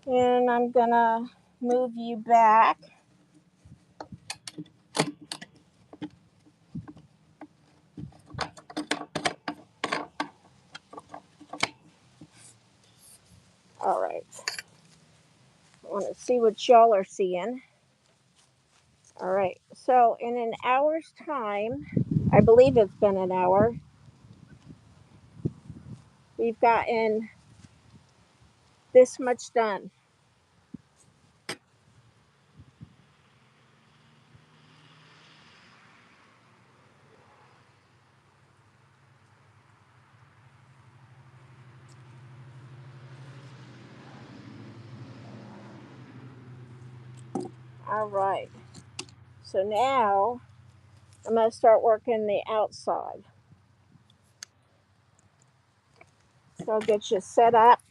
And I'm going to move you back. All right. I want to see what y'all are seeing. All right. So in an hour's time, I believe it's been an hour, we've gotten this much done. All right. So now I'm going to start working the outside. So I'll get you set up.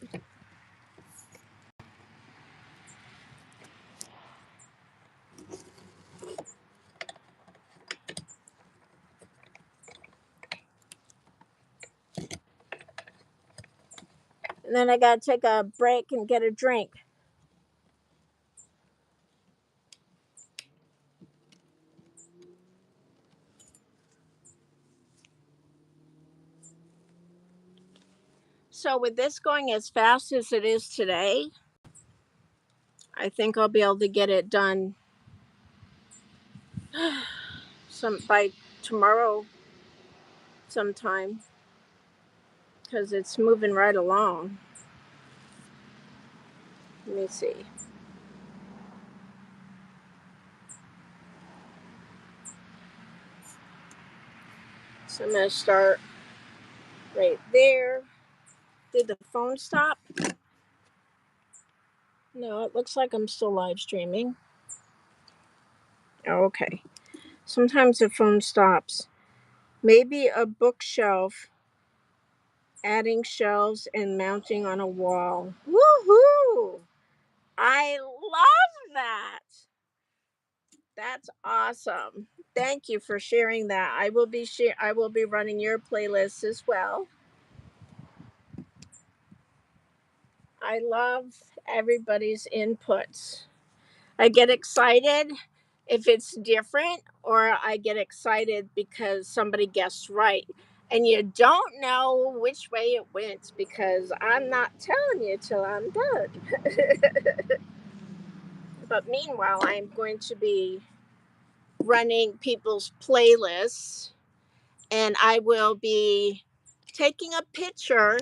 And then I got to take a break and get a drink. So with this going as fast as it is today, I think I'll be able to get it done by tomorrow sometime, because it's moving right along. Let me see. So I'm going to start right there. Did the phone stop? No, it looks like I'm still live streaming. Oh, okay. Sometimes the phone stops. Maybe a bookshelf, adding shelves and mounting on a wall. Woohoo! I love that. That's awesome. Thank you for sharing that. I will be running your playlist as well. I love everybody's inputs. I get excited if it's different, or I get excited because somebody guessed right. And you don't know which way it went because I'm not telling you till I'm done. But meanwhile, I'm going to be running people's playlists, and I will be taking a picture,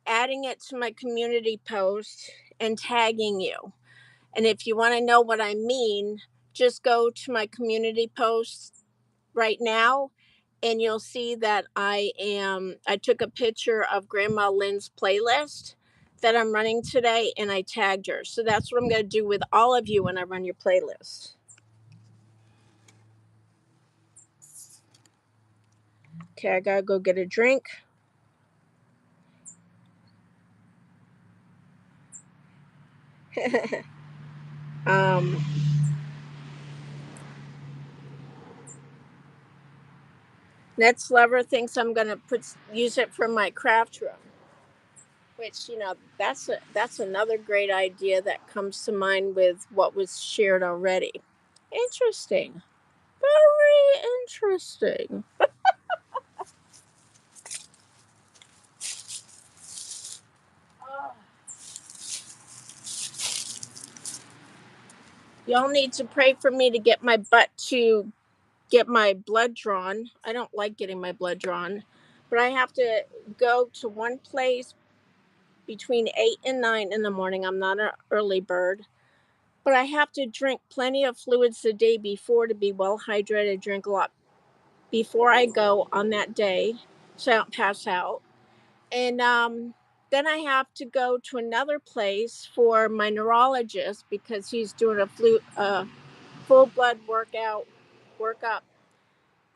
adding it to my community post, and tagging you. And if you want to know what I mean, just go to my community post right now, and you'll see that I took a picture of Grandma Lynn's playlist that I'm running today, and I tagged her. So that's what I'm going to do with all of you when I run your playlist. Okay, I got to go get a drink. um Next Lover thinks I'm going to use it for my craft room, which, that's another great idea that comes to mind with what was shared already. Interesting. Very interesting. Y'all need to pray for me to get my blood drawn. I don't like getting my blood drawn, but I have to go to one place between 8 and 9 in the morning. I'm not an early bird, but I have to drink plenty of fluids the day before to be well hydrated, drink a lot before I go on that day so I don't pass out. And then I have to go to another place for my neurologist because he's doing a full blood workup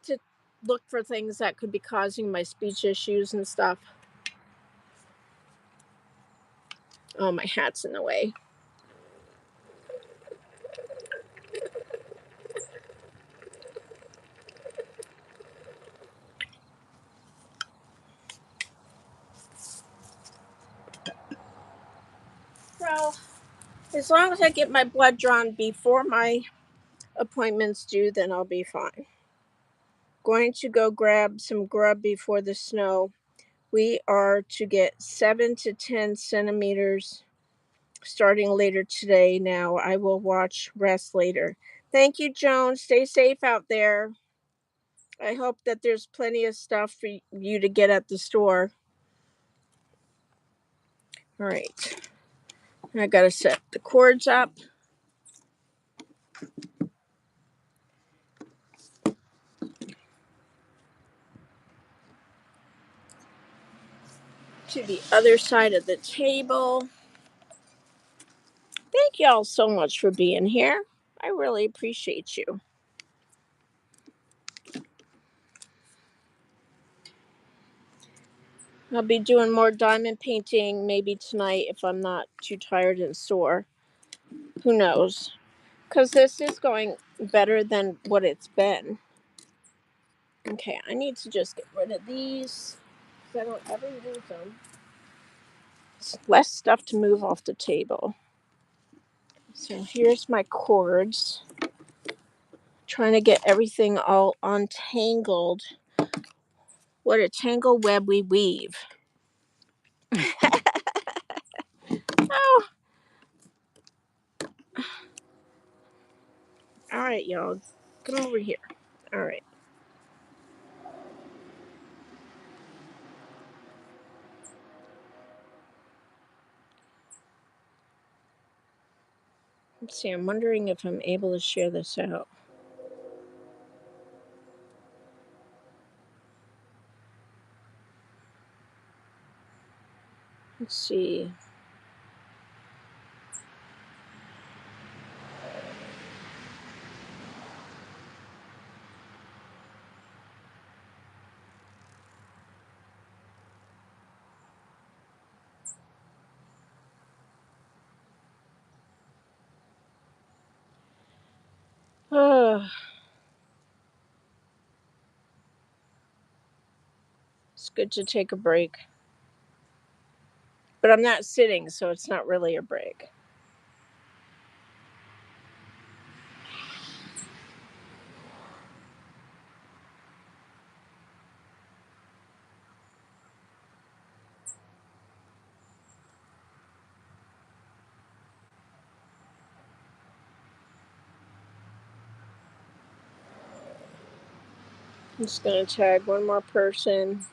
to look for things that could be causing my speech issues and stuff. Oh, my hat's in the way. Well, as long as I get my blood drawn before my appointments due, then I'll be fine. Going to go grab some grub before the snow. We are to get 7 to 10 centimeters starting later today. Now I will watch rest later. Thank you, Joan. Stay safe out there. I hope that there's plenty of stuff for you to get at the store. All right. I got to set the cords up. To the other side of the table. Thank y'all so much for being here. I really appreciate you. I'll be doing more diamond painting maybe tonight if I'm not too tired and sore. Who knows? Because this is going better than what it's been. Okay, I need to just get rid of these because I don't ever use them. It's less stuff to move off the table. So here's my cords. Trying to get everything all untangled What a tangled web we weave. Oh, all right, y'all. Come over here. All right. Let's see. I'm wondering if I'm able to share this out. Let's see. Oh, it's good to take a break. But I'm not sitting, so it's not really a break. I'm just going to tag one more person.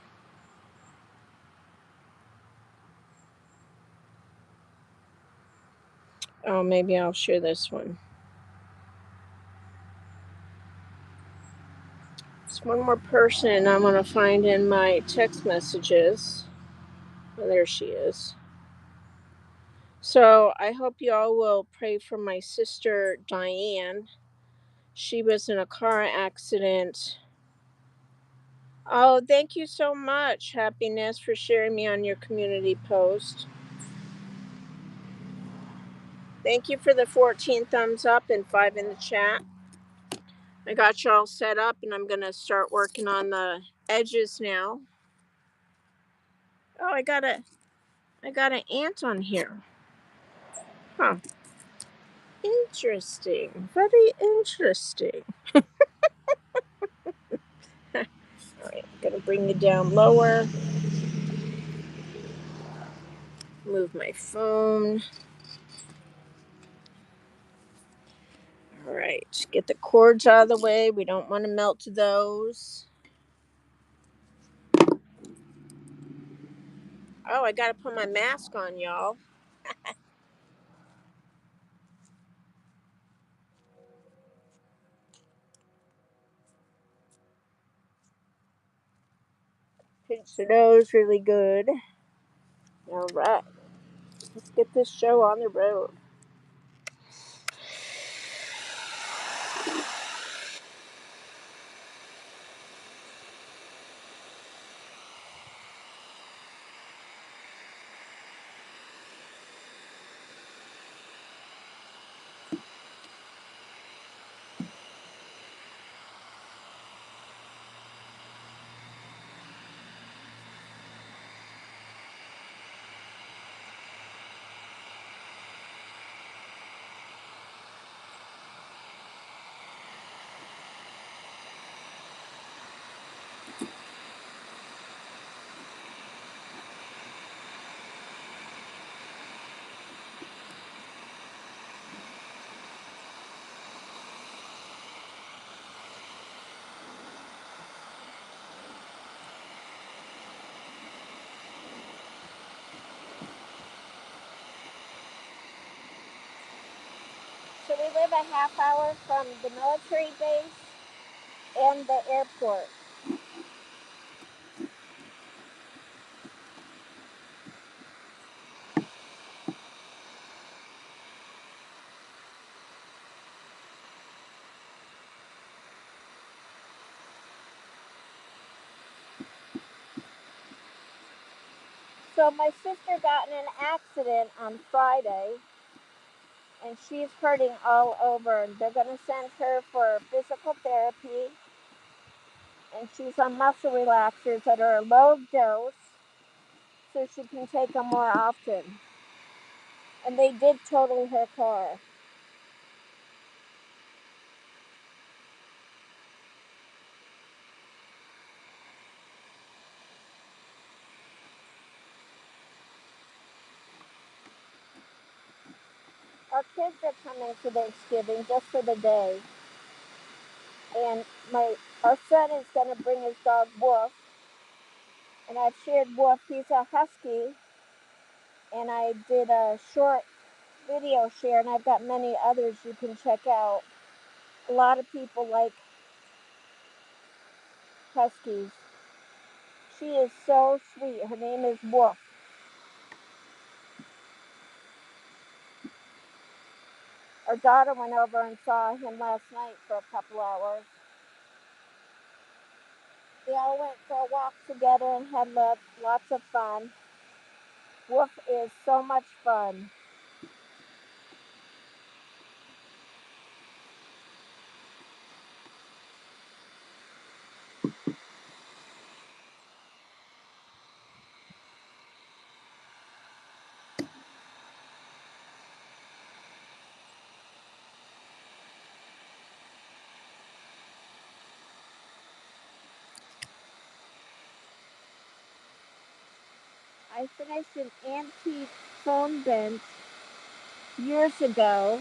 Oh, maybe I'll share this one. It's one more person I'm going to find in my text messages. Oh, there she is. So I hope you all will pray for my sister Diane. She was in a car accident. Oh, thank you so much, Happiness, for sharing me on your community post. Thank you for the 14 thumbs up and 5 in the chat. I got you all set up and I'm going to start working on the edges now. Oh, I got an ant on here. Huh. Interesting. Very interesting. All right, I'm going to bring it down lower. Move my phone. All right, get the cords out of the way. We don't want to melt those. Oh, I got to put my mask on, y'all. Pinch the nose really good. All right, let's get this show on the road. So we live a half hour from the military base and the airport. So my sister got in an accident on Friday, and she's hurting all over. And they're going to send her for physical therapy, and she's on muscle relaxers that are a low dose, so she can take them more often. And they did total her car. our kids are coming to Thanksgiving just for the day, and our son is going to bring his dog Wolf, and I've shared Wolf. He's a husky, and I did a short video share, and I've got many others you can check out. A lot of people like huskies. She is so sweet. Her name is Wolf. Our daughter went over and saw him last night for a couple hours. They all went for a walk together and had lots of fun. Wolf is so much fun. I finished an antique phone bench years ago.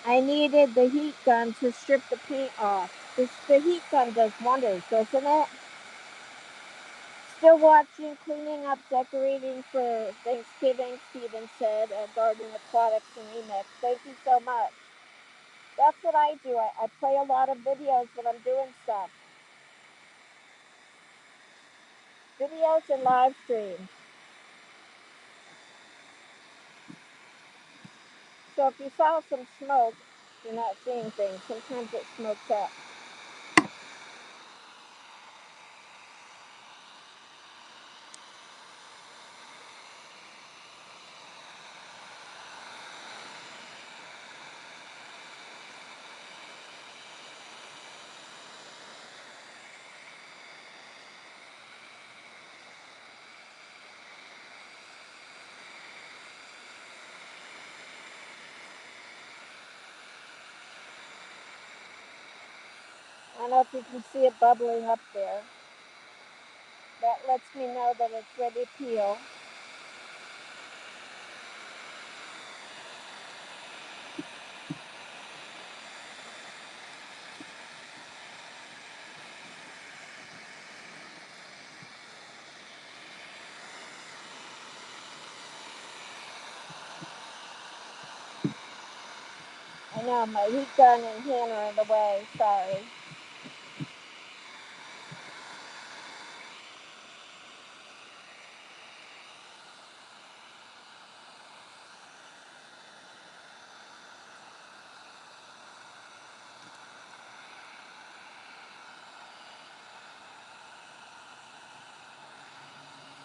I needed the heat gun to strip the paint off. The heat gun does wonders, doesn't it? Still watching, cleaning up, decorating for Thanksgiving, Steven said, Garden Aquatics and Remix. Thank you so much. That's what I do. I play a lot of videos when I'm doing stuff. Videos and live streams. So if you saw some smoke, you're not seeing things. Sometimes it smokes up. I don't know if you can see it bubbling up there. That lets me know that it's ready to peel. I know my heat gun and hand are in the way. Sorry.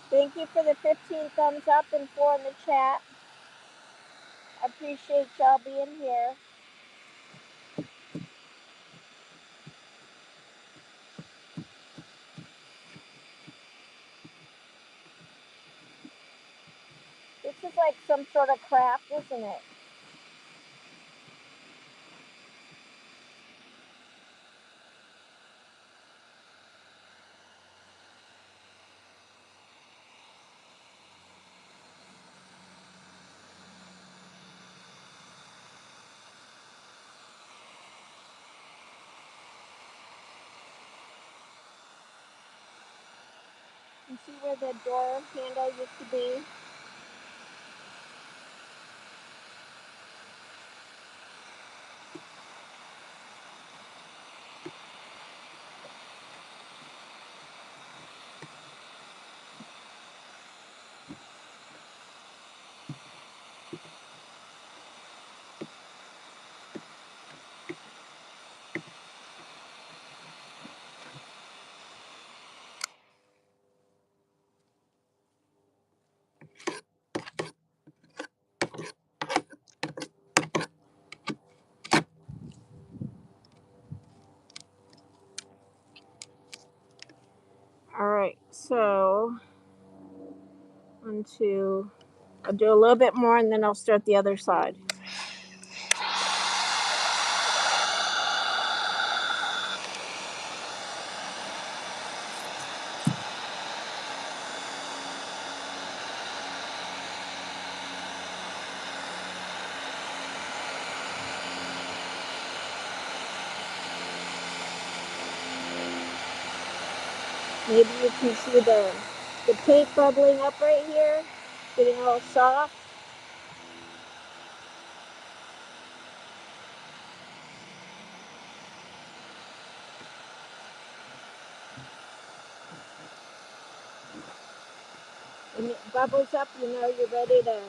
Thank you for the 15 thumbs up and 4 in the chat. I appreciate y'all being here. This is like some sort of craft, isn't it? You see where the door handle used to be? All right, so I'll do a little bit more and then I'll start the other side. Maybe you can see the paint bubbling up right here, getting all soft. When it bubbles up, you know you're ready to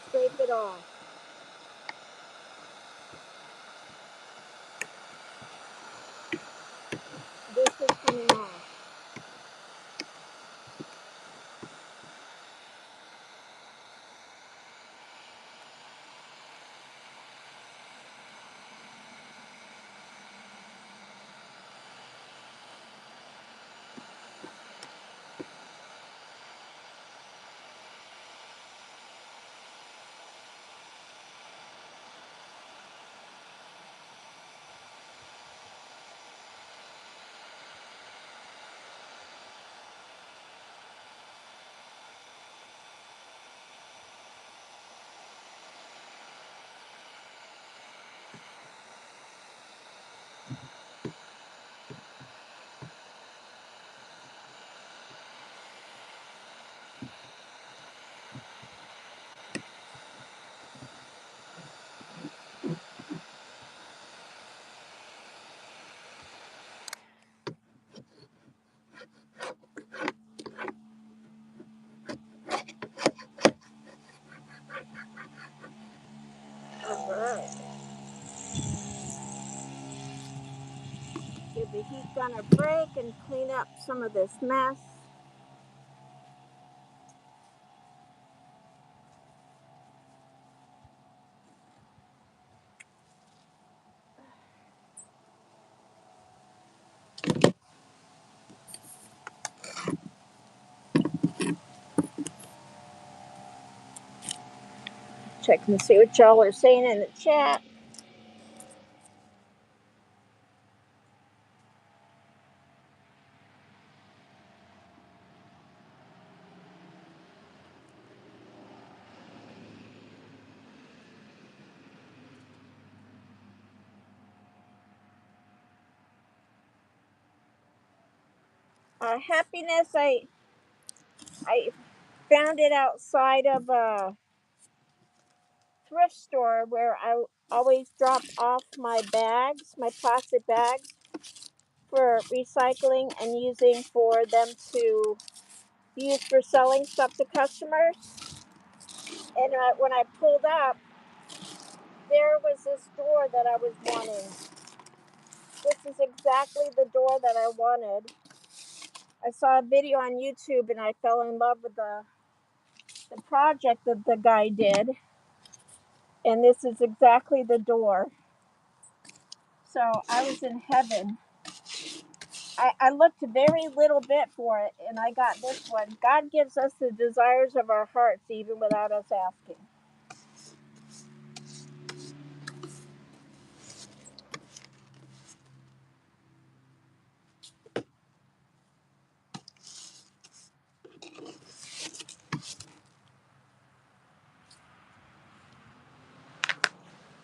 scrape it off. This is coming off. All right. Give the heat gun a break and clean up some of this mess. Check and see what y'all are saying in the chat. Happiness, I found it outside of a thrift store where I always drop off my bags, my plastic bags, for recycling and using for them to use for selling stuff to customers. And when I pulled up, there was this door that I was wanting. This is exactly the door that I wanted. I saw a video on YouTube and I fell in love with the project that the guy did. And this is exactly the door. So I was in heaven. I looked a very little bit for it and I got this one. God gives us the desires of our hearts even without us asking.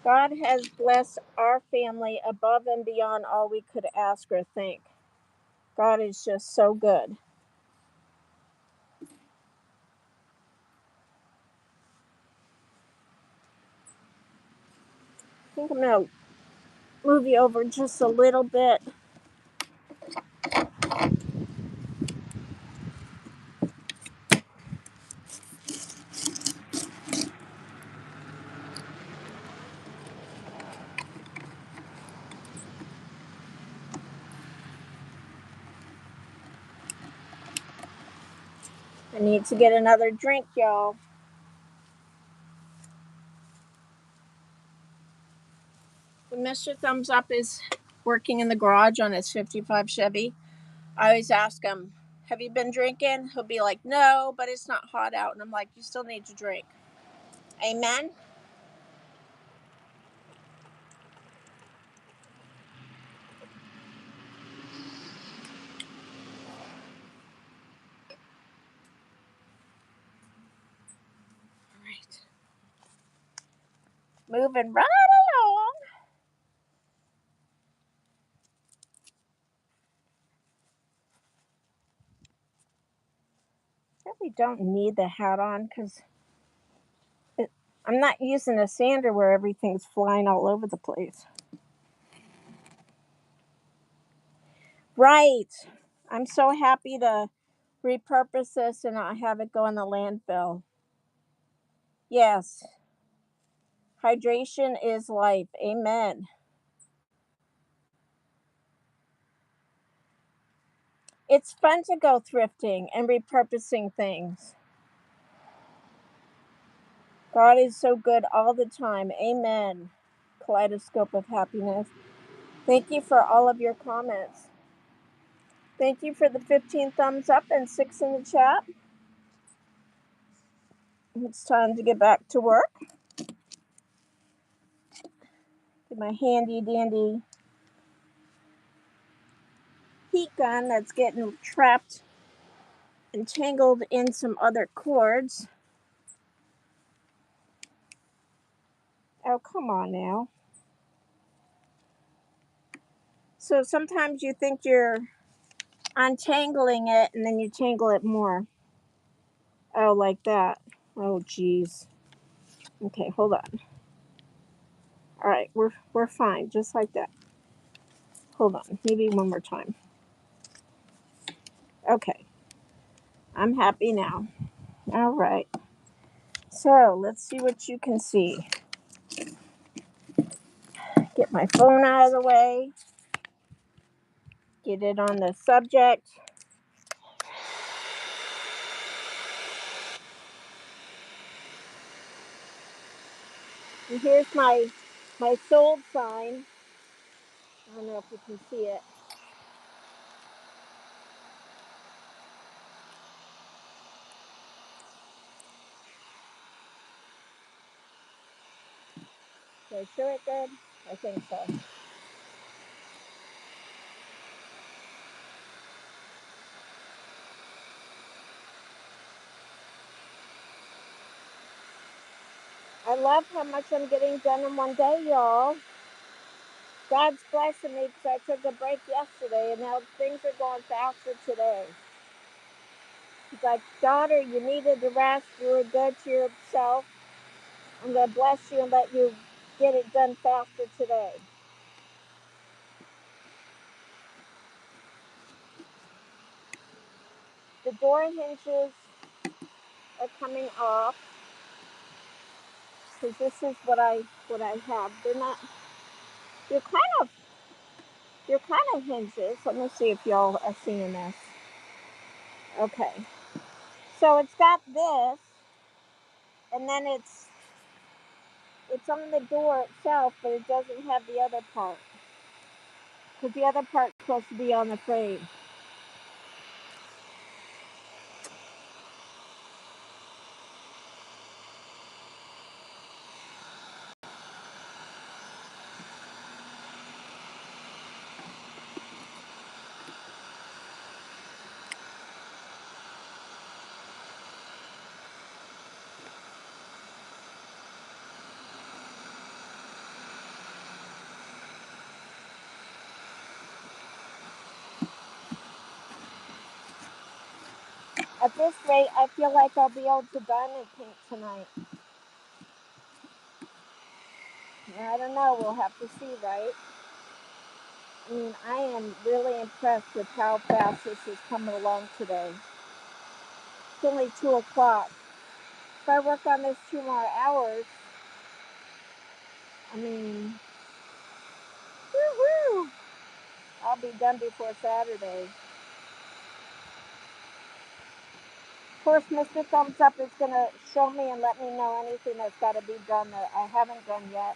God has blessed our family above and beyond all we could ask or think. God is just so good. I think I'm going to move you over just a little bit. I need to get another drink, y'all. When Mr. Thumbs Up is working in the garage on his 55 Chevy, I always ask him, have you been drinking? He'll be like, no, but it's not hot out. And I'm like, you still need to drink. Amen? All right. Moving right along. really don't need the hat on because I'm not using a sander where everything's flying all over the place. Right. I'm so happy to repurpose this and not have it go in the landfill. Yes. Hydration is life. Amen. It's fun to go thrifting and repurposing things. God is so good all the time. Amen. Kaleidoscope of happiness. Thank you for all of your comments. Thank you for the 15 thumbs up and 6 in the chat. It's time to get back to work. Get my handy dandy heat gun that's getting trapped and tangled in some other cords. Oh, come on now. So sometimes you think you're untangling it and then you tangle it more. Oh, like that. Oh, geez. Okay, hold on. All right, we're fine, just like that. Hold on, maybe one more time. Okay, I'm happy now. All right. So let's see what you can see. Get my phone out of the way. Get it on the subject. And here's my sold sign. I don't know if you can see it. Did I show it good? I think so. I love how much I'm getting done in one day, y'all. God's blessing me because I took a break yesterday and now things are going faster today. He's like, daughter, you needed to rest. You were good to yourself. I'm going to bless you and let you get it done faster today. The door hinges are coming off because this is what I have. They're not. They're kind of hinges. Let me see if y'all are seeing this. Okay. So it's got this, and then it's on the door itself, but it doesn't have the other part because the other part's supposed to be on the frame. At this rate, I feel like I'll be able to diamond paint tonight. I don't know. We'll have to see, right? I mean, I am really impressed with how fast this is coming along today. It's only 2 o'clock. If I work on this 2 more hours, I mean, woo-hoo, I'll be done before Saturday. Of course, Mr. Thumbs Up is going to show me and let me know anything that's got to be done that I haven't done yet.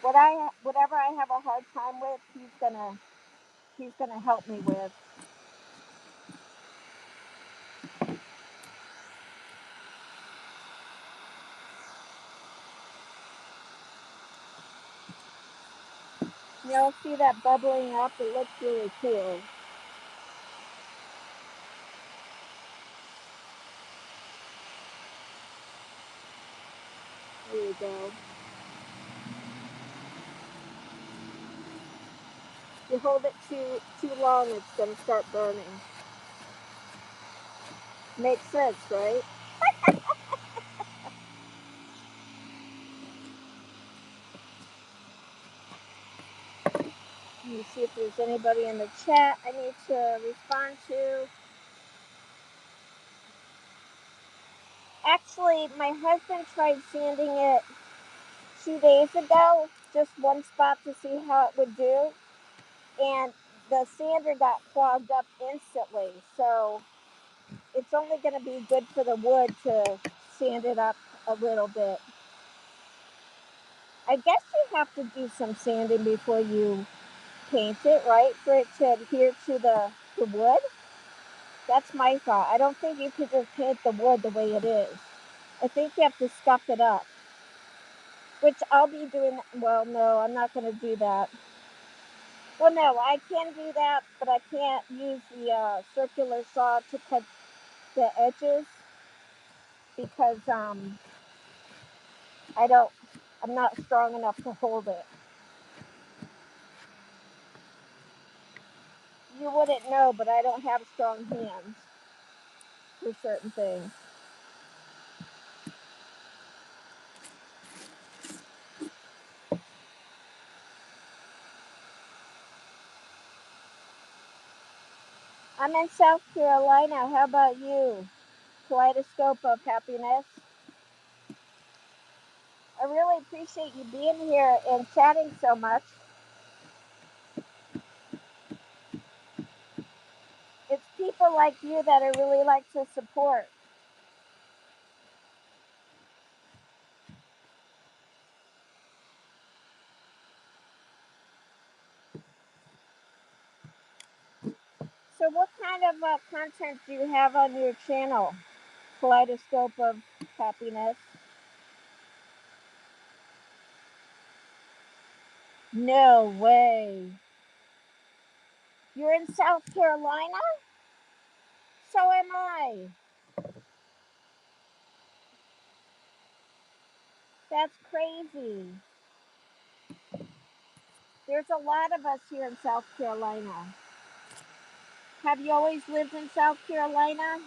Whatever I have a hard time with, he's gonna help me with. You'll see that bubbling up. It looks really cool. There you go. If you hold it too long, it's gonna start burning. Makes sense, right? Let me see if there's anybody in the chat I need to respond to. Actually, my husband tried sanding it 2 days ago, just one spot to see how it would do, and the sander got clogged up instantly. So it's only going to be good for the wood to sand it up a little bit. I guess you have to do some sanding before you paint it, right? For it to adhere to the wood. That's my thought. I don't think you could just paint the wood the way it is. I think you have to scuff it up, which I'll be doing. Well, no, I'm not going to do that. Well, no, I can do that, but I can't use the circular saw to cut the edges because I don't. I'm not strong enough to hold it. You wouldn't know, but I don't have strong hands for certain things. I'm in South Carolina. How about you? Kaleidoscope of happiness. I really appreciate you being here and chatting so much. It's people like you that I really like to support. So what kind of content do you have on your channel? Kaleidoscope of happiness. No way. You're in South Carolina? So am I. That's crazy. There's a lot of us here in South Carolina. Have you always lived in South Carolina?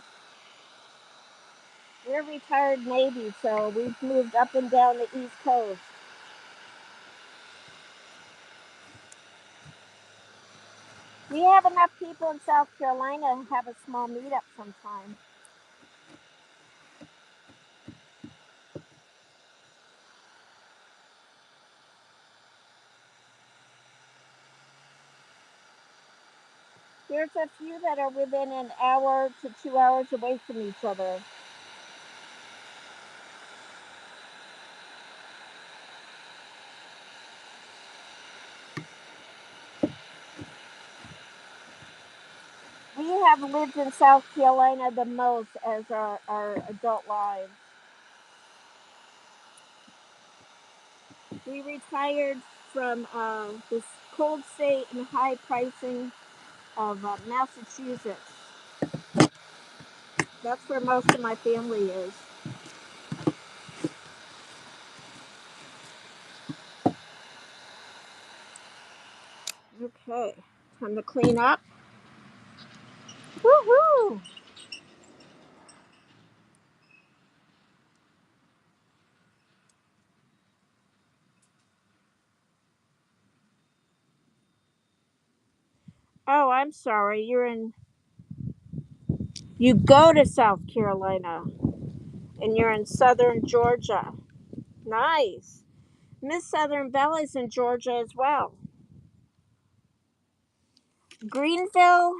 We're retired Navy, so we've moved up and down the East Coast. We have enough people in South Carolina to have a small meetup sometime. There's a few that are within an hour to 2 hours away from each other. We have lived in South Carolina the most as our adult lives. We retired from this cold state and high pricing of Massachusetts. That's where most of my family is. Okay, time to clean up. Woohoo! Oh, I'm sorry. You go to South Carolina and you're in southern Georgia. Nice. Miss Southern Belle is in Georgia as well. Greenville.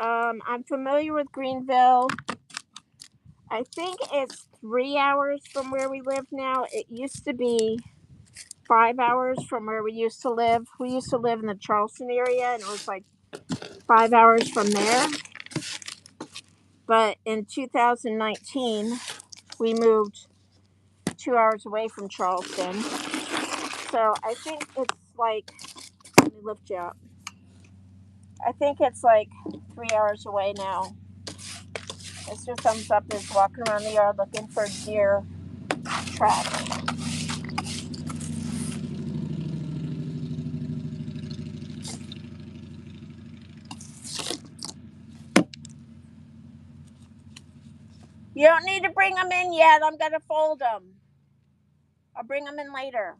I'm familiar with Greenville. I think it's 3 hours from where we live now. It used to be 5 hours from where we used to live. We used to live in the Charleston area, and it was like 5 hours from there. But in 2019, we moved 2 hours away from Charleston. So I think it's like, let me lift you up. I think it's like 3 hours away now. Mr. Thumbs Up is walking around the yard looking for deer tracks. You don't need to bring them in yet. I'm going to fold them. I'll bring them in later.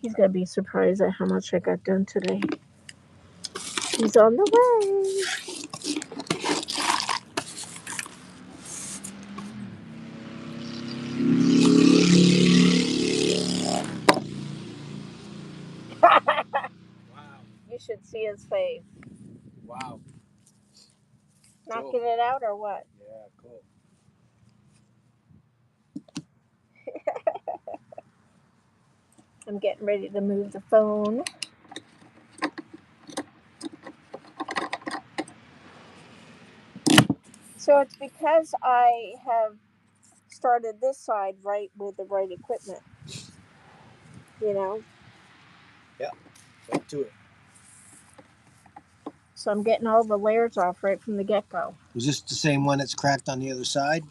He's going to be surprised at how much I got done today. He's on the way. Wow. You should see his face. Wow. Knocking it out or what? Yeah, cool. I'm getting ready to move the phone. So it's because I have started this side right with the right equipment. You know? Yeah. Right to it. So I'm getting all the layers off right from the get-go. Was this the same one that's cracked on the other side?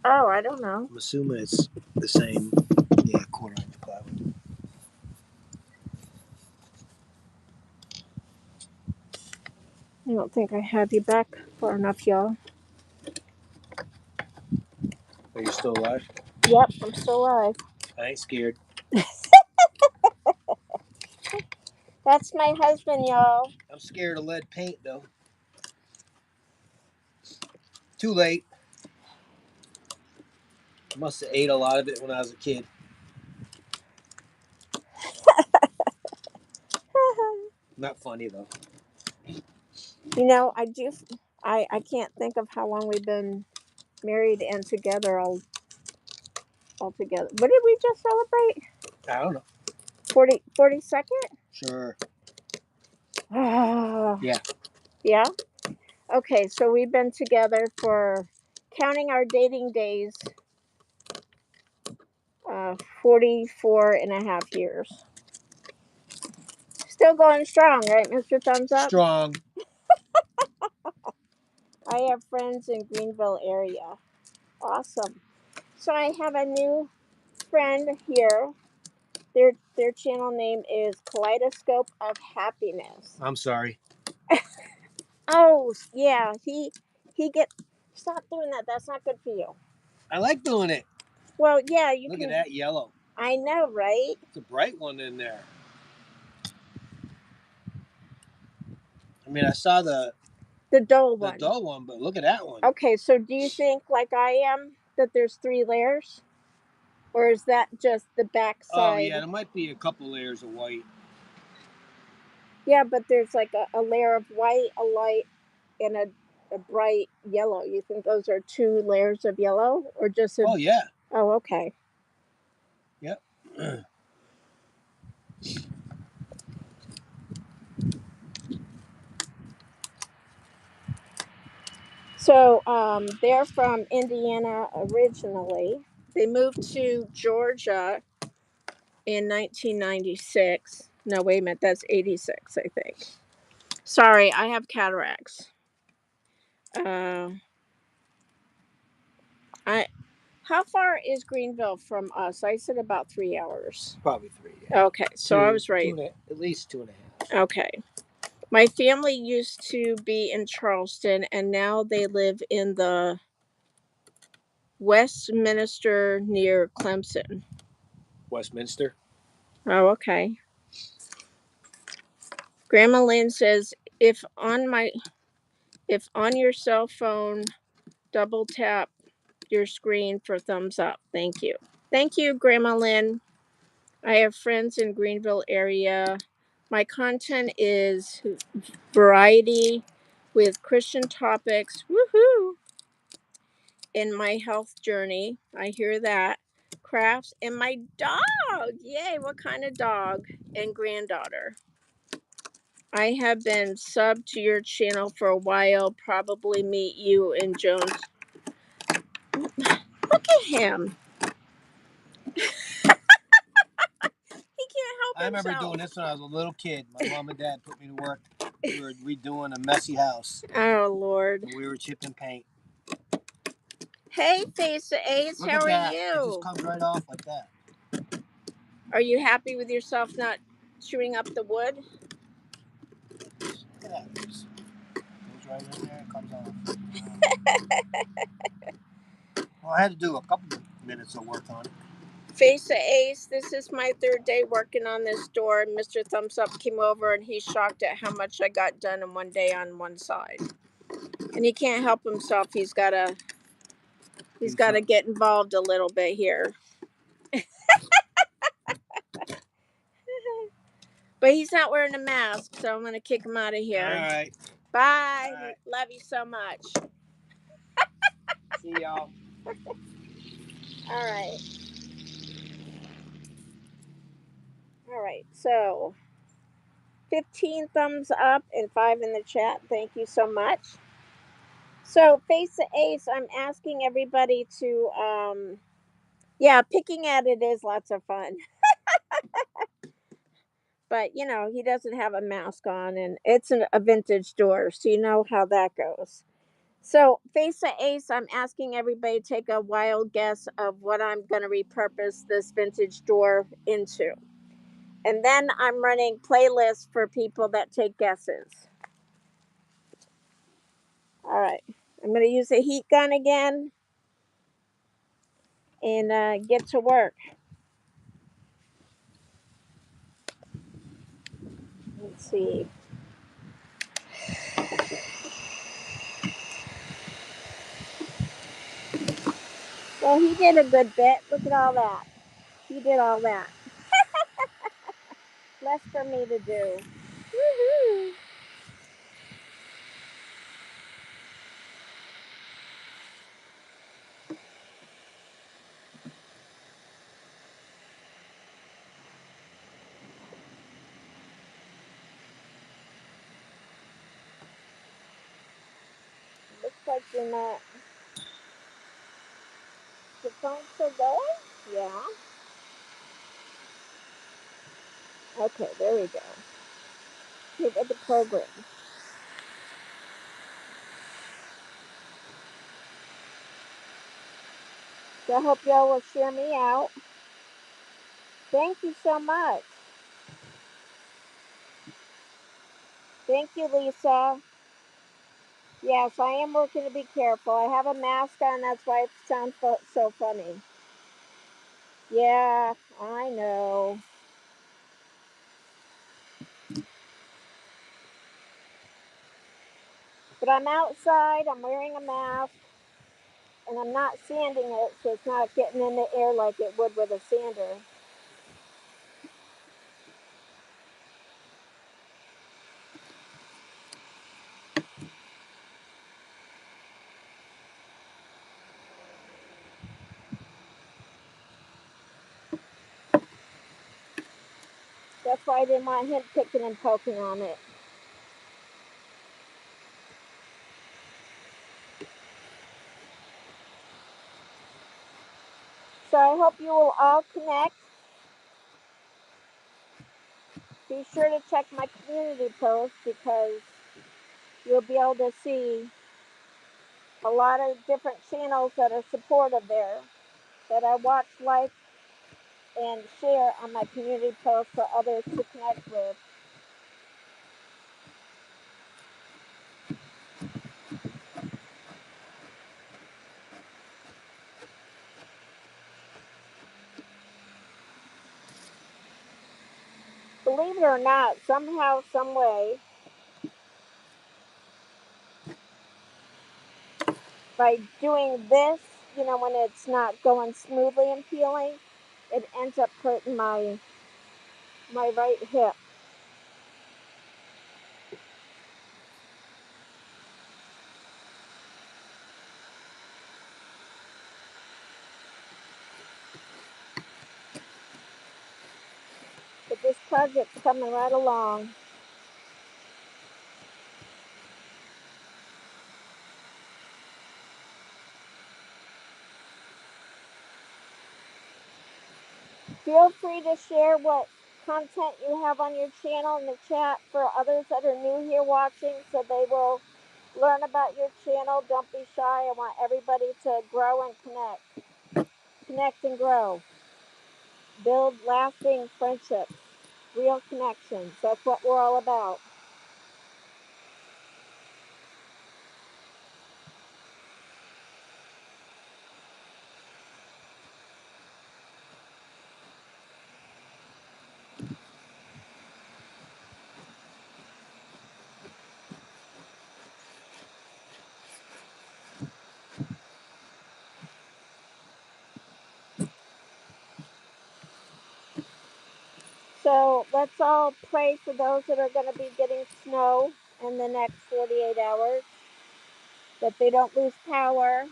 Oh, I don't know. I'm assuming it's the same. Yeah, 1/4 inch plywood. I don't think I have you back far enough, y'all. Are you still alive? Yep, I'm still alive. I ain't scared. That's my husband, y'all. I'm scared of lead paint, though. Too late. I must have ate a lot of it when I was a kid. Not funny, though. You know, I can't think of how long we've been married and together all together. What did we just celebrate? I don't know. 42nd? Sure. Yeah. Yeah. Okay, so we've been together for, counting our dating days, 44 and a half years. Still going strong, right, Mr. Thumbs Up? Strong. I have friends in Greenville area. Awesome. So I have a new friend here. Their channel name is Kaleidoscope of Happiness. I'm sorry. Oh, yeah. He get stop doing that. That's not good for you. I like doing it. Well, yeah, you Look can. at that yellow. I know, right? It's a bright one in there. I mean, I saw the dull one. The dull one, but look at that one. Okay, so do you think, like I am, that there's 3 layers? Or is that just the back side? Oh, yeah, there might be a couple layers of white. Yeah, but there's like a layer of white, a light, and a bright yellow. You think those are 2 layers of yellow? Or just a... Oh, yeah. Oh, okay. Yep. So they're from Indiana originally. They moved to Georgia in 1996. No, wait a minute. That's 86, I think. Sorry, I have cataracts. How far is Greenville from us? I said about 3 hours. Probably 3, yeah. Okay, so I was right. At least 2.5. Okay. My family used to be in Charleston, and now they live in the Westminster near Clemson. Westminster? Oh, okay. Grandma Lynn says, if on your cell phone, double tap your screen for thumbs up. Thank you. Thank you, Grandma Lynn. I have friends in Greenville area. My content is variety with Christian topics. Woohoo! In my health journey, I hear that. Crafts and my dog. Yay! What kind of dog? And granddaughter. I have been subbed to your channel for a while. Probably meet you in Jones. Look at him. He can't help himself. I remember doing this when I was a little kid. My mom and dad put me to work. We were redoing a messy house. Oh, Lord. And we were chipping paint. Hey, Face of Ace, Look how at are that. you? It just comes right off like that. Are you happy with yourself not chewing up the wood? Look at that. Just goes right in there and comes off. Well, I had to do a couple minutes of work on it. Face of Ace, this is my third day working on this door. Mr. Thumbs Up came over and he's shocked at how much I got done in one day on one side. And he can't help himself. He's got to get involved a little bit here. But he's not wearing a mask, so I'm going to kick him out of here. All right. Bye. All right. Love you so much. See y'all. All right. All right. So 15 thumbs up and 5 in the chat. Thank you so much. So Face the Ace, I'm asking everybody to picking at it is lots of fun. But he doesn't have a mask on and it's a vintage door, so you know how that goes. So Face the Ace, I'm asking everybody to take a wild guess of what I'm going to repurpose this vintage door into. And then I'm running playlists for people that take guesses. All right. I'm going to use a heat gun again and get to work. Let's see. Well, he did a good bit. Look at all that. He did all that. Less for me to do. Woohoo! Looks like you're not. The phone's still going? Yeah. Okay, there we go. Hit the program. So I hope y'all will share me out. Thank you so much. Thank you, Lisa. Yes, I am working to be careful. I have a mask on, that's why it sounds so funny. Yeah, I know. But I'm outside, I'm wearing a mask, and I'm not sanding it, so it's not getting in the air like it would with a sander. That's why I didn't want him picking and poking on it. So I hope you will all connect. Be sure to check my community post because you'll be able to see a lot of different channels that are supportive there that I watch, like, and share on my community post for others to connect with. Believe it or not, somehow, some way, by doing this, when it's not going smoothly and peeling, it ends up hurting my right hip. But this project's coming right along. Feel free to share what content you have on your channel in the chat for others that are new here watching so they will learn about your channel. Don't be shy. I want everybody to grow and connect. Connect and grow. Build lasting friendships. Real connections. That's what we're all about. So let's all pray for those that are going to be getting snow in the next 48 hours, that they don't lose power.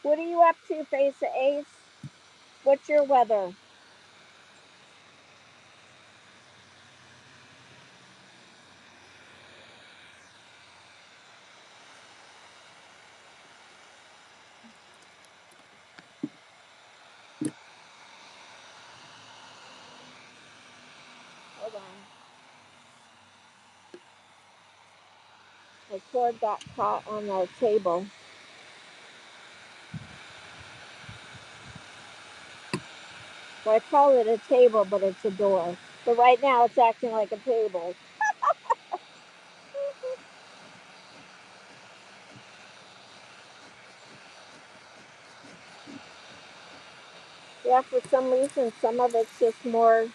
What are you up to, Face of Ace? What's your weather? Hold on. The cord got caught on the table. Well, I call it a table, but it's a door. But right now it's acting like a table. Yeah, for some reason, some of it's just more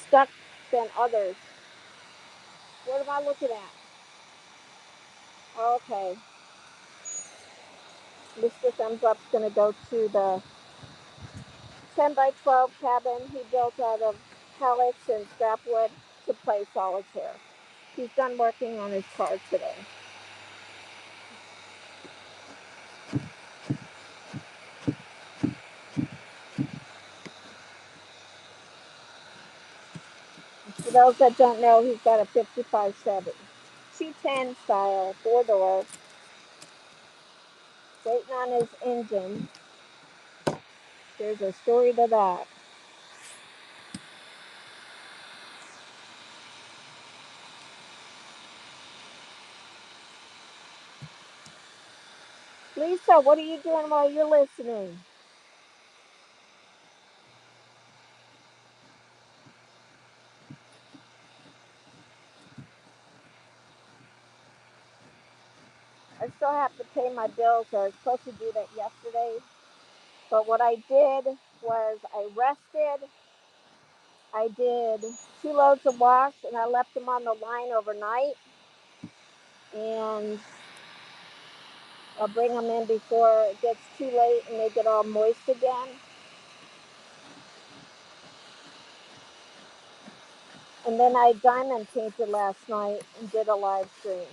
stuck than others. What am I looking at? Okay. Mr. Thumbs Up's going to go to the 10 by 12 cabin he built out of pallets and scrap wood to play solitaire. He's done working on his car today. For those that don't know, he's got a 55 Chevy. C10 style, four-door, waiting on his engine. There's a story to that. Lisa, what are you doing while you're listening? I still have to pay my bills. I was supposed to do that yesterday. But what I did was I rested. I did 2 loads of wash and I left them on the line overnight. And I'll bring them in before it gets too late and they get all moist again. And then I diamond painted last night and did a live stream.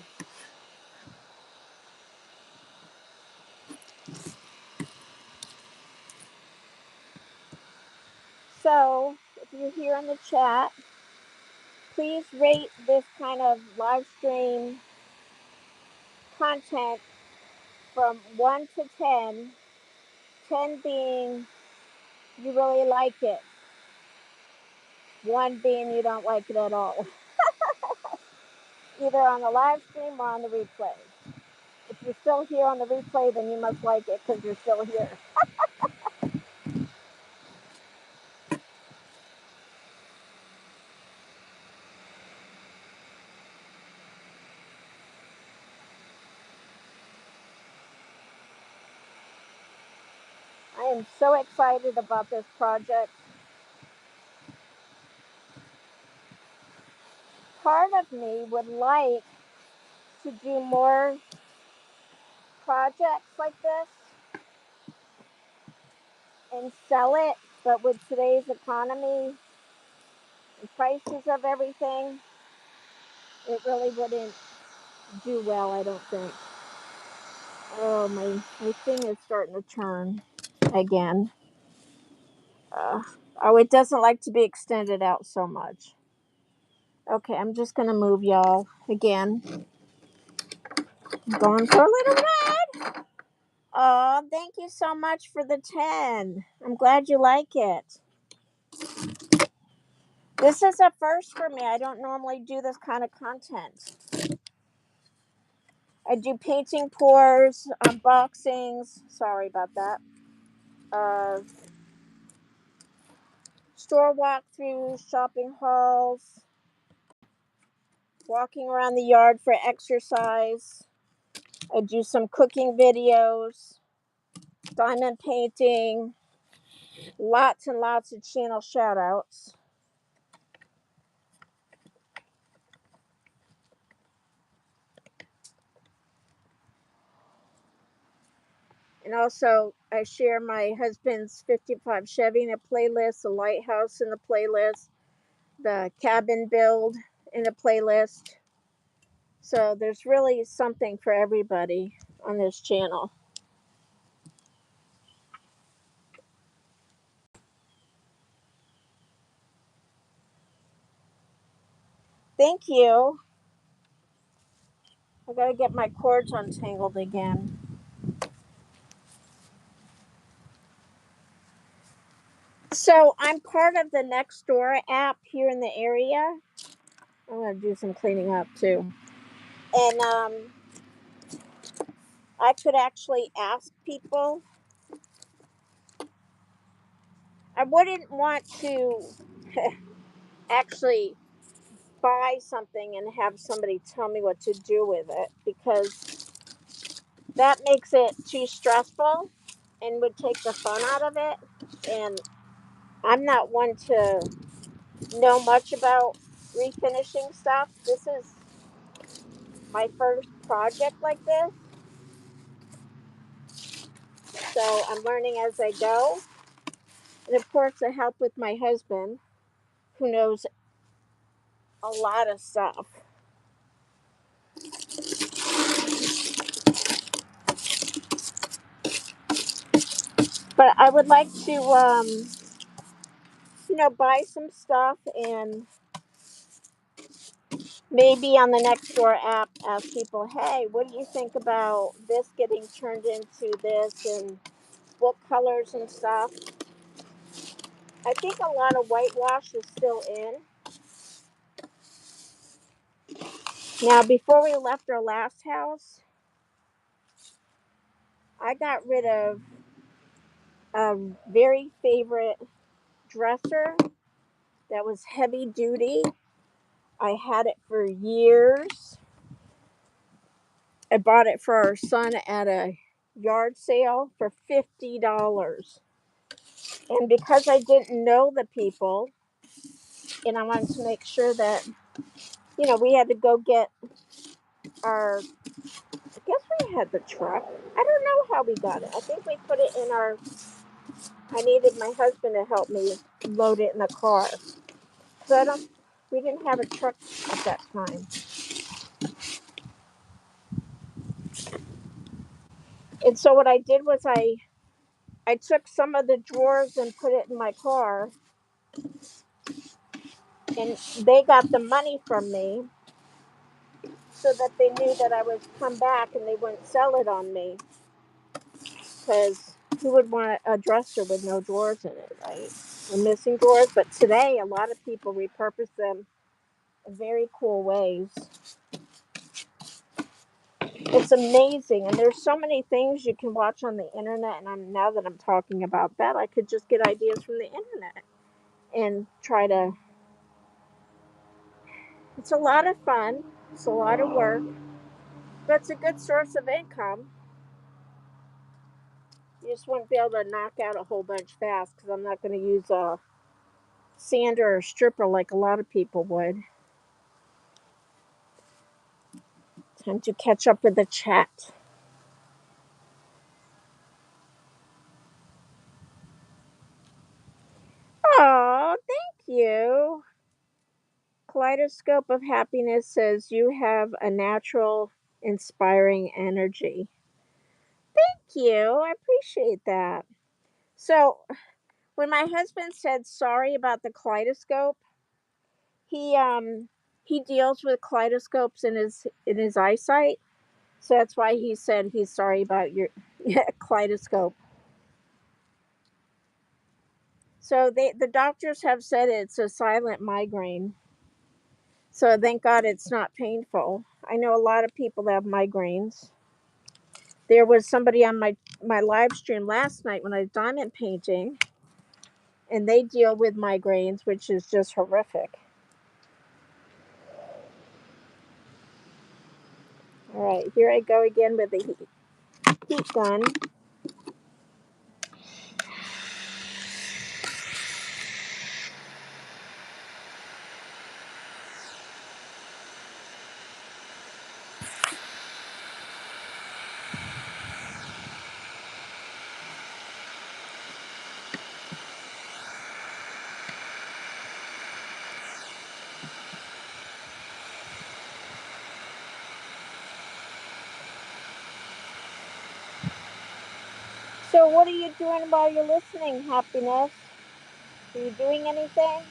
So if you're here in the chat, please rate this kind of live stream content from 1 to 10, 10 being you really like it, 1 being you don't like it at all, either on the live stream or on the replay. If you're still here on the replay, then you must like it because you're still here. I am so excited about this project. Part of me would like to do more projects like this and sell it, but with today's economy and prices of everything, it really wouldn't do well, I don't think. Oh, my thing is starting to turn again. Oh, it doesn't like to be extended out so much. Okay, I'm just going to move y'all again. I'm going for a little ride. Oh, thank you so much for the 10. I'm glad you like it. This is a first for me. I don't normally do this kind of content. I do painting pours, unboxings. Sorry about that. Uh, Store walkthroughs, shopping hauls, walking around the yard for exercise. I do some cooking videos, diamond painting, lots and lots of channel shout outs. And also, I share my husband's 55 Chevy in a playlist, the lighthouse in the playlist, the cabin build in a playlist. So there's really something for everybody on this channel. Thank you. I gotta get my cords untangled again. So I'm part of the Nextdoor app here in the area. I'm gonna do some cleaning up too. And I could actually ask people. I wouldn't want to actually buy something and have somebody tell me what to do with it because that makes it too stressful and would take the fun out of it. And I'm not one to know much about refinishing stuff. This is my first project like this, so I'm learning as I go. And of course, I help with my husband, who knows a lot of stuff. But I would like to, buy some stuff and maybe on the Nextdoor app ask people, hey, what do you think about this getting turned into this and what colors and stuff? I think a lot of whitewash is still in. Now, before we left our last house, I got rid of a very favorite dresser that was heavy duty. I had it for years. I bought it for our son at a yard sale for $50. And because I didn't know the people, and I wanted to make sure that, we had to go get our, I guess we had the truck. I don't know how we got it. I think we put it in our, I needed my husband to help me load it in the car. So we didn't have a truck at that time. And so what I did was I took some of the drawers and put it in my car, and they got the money from me so that they knew that I would come back and they wouldn't sell it on me, because who would want a dresser with no drawers in it, right? Or missing drawers. But today, a lot of people repurpose them in very cool ways. It's amazing, and there's so many things you can watch on the internet. And now that I'm talking about that, I could just get ideas from the internet and try to. It's a lot of fun. It's a lot of work, but it's a good source of income. You just wouldn't be able to knock out a whole bunch fast because I'm not going to use a sander or stripper like a lot of people would. Time to catch up with the chat. Oh, thank you. Kaleidoscope of Happiness says you have a natural, inspiring energy. Thank you. I appreciate that. So, when my husband said sorry about the kaleidoscope, he he deals with kaleidoscopes in his eyesight. So that's why he said he's sorry about your kaleidoscope. So the doctors have said it's a silent migraine. So thank God it's not painful. I know a lot of people that have migraines. There was somebody on my live stream last night when I was diamond painting, and they deal with migraines, which is just horrific. All right, here I go again with the heat gun. So what are you doing while you're listening, Happiness? Are you doing anything?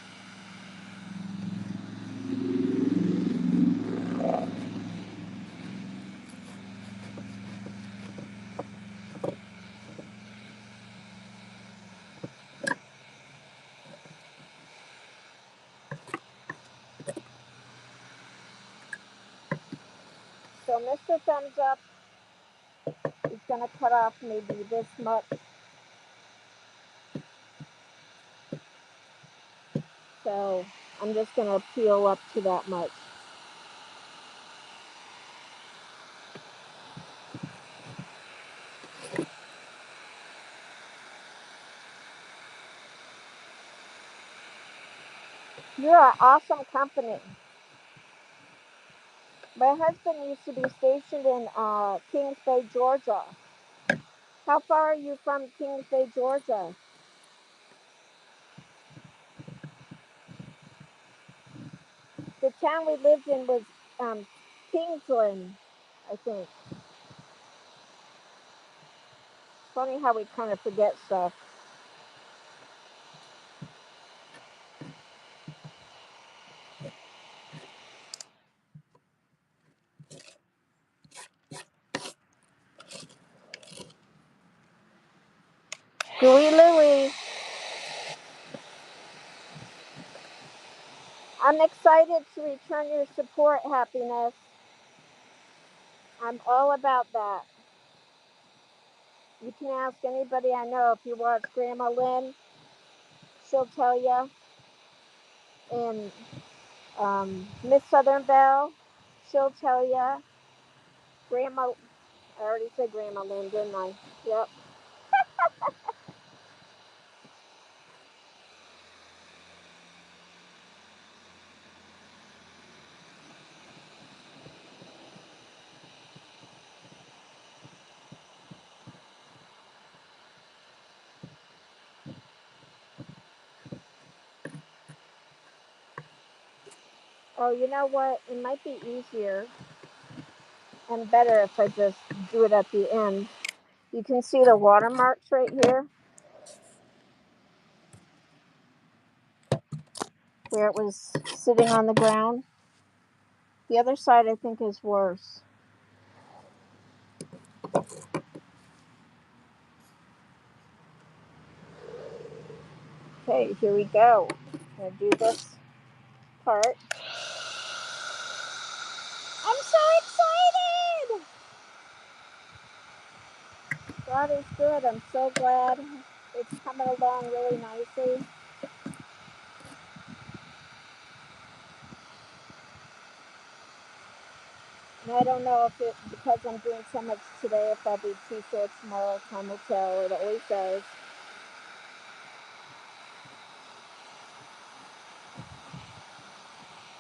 So Mr. Thumbs Up is going to cut off maybe this much. So I'm just going to peel up to that much. You're an awesome company. My husband used to be stationed in Kings Bay, Georgia. How far are you from Kings Bay, Georgia? The town we lived in was Kingsland, I think. Funny how we kind of forget stuff. Louie Louie, I'm excited to return your support, Happiness. I'm all about that. You can ask anybody I know if you watch Grandma Lynn, she'll tell you. And Miss Southern Belle, she'll tell you. Grandma, I already said Grandma Lynn, didn't I? Yep. Oh, you know what? It might be easier and better if I just do it at the end. You can see the watermarks right here where it was sitting on the ground. The other side I think is worse. Okay, here we go. I'm gonna do this part. I'm so excited! God is good. I'm so glad it's coming along really nicely. And I don't know if it, because I'm doing so much today, if I'll be too short tomorrow. Time will tell. It always does.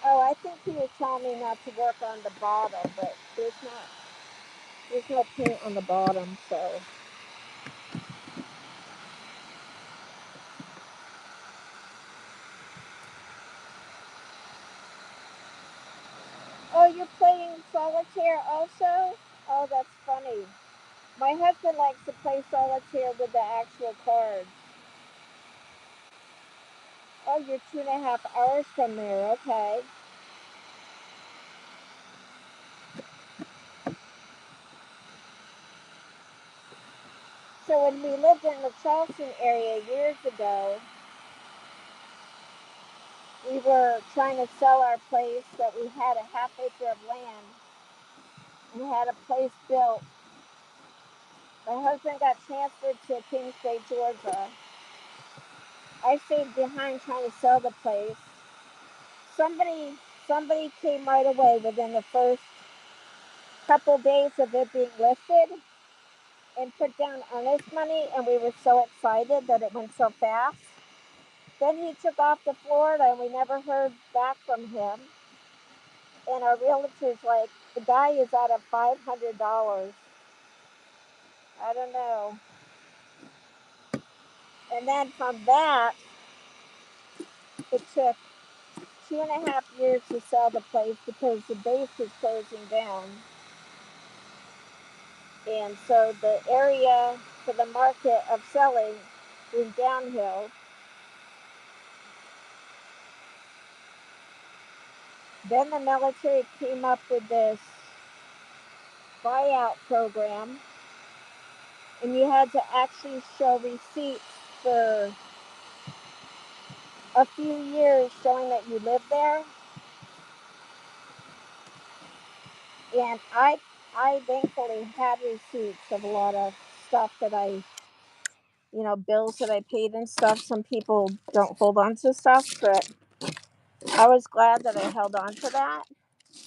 Oh, I think he was telling me not to work on the bottom, but there's no paint on the bottom, so. Oh, you're playing solitaire also? Oh, that's funny. My husband likes to play solitaire with the actual cards. Oh, you're 2.5 hours from there. Okay. So when we lived in the Charleston area years ago, we were trying to sell our place, that we had a half acre of land and had a place built. My husband got transferred to Kings Bay, Georgia. I stayed behind trying to sell the place. Somebody somebody came right away within the first couple days of it being listed and put down earnest money, and we were so excited that it went so fast. Then he took off to Florida and we never heard back from him. And our realtor's like, the guy is out of $500. I don't know. And then from that, it took 2.5 years to sell the place because the base is closing down. And so the area for the market of selling went downhill. Then the military came up with this buyout program, and you had to actually show receipts for a few years showing that you lived there. And I thankfully had receipts of a lot of stuff that bills that I paid and stuff. Some people don't hold on to stuff, but I was glad that I held on to that.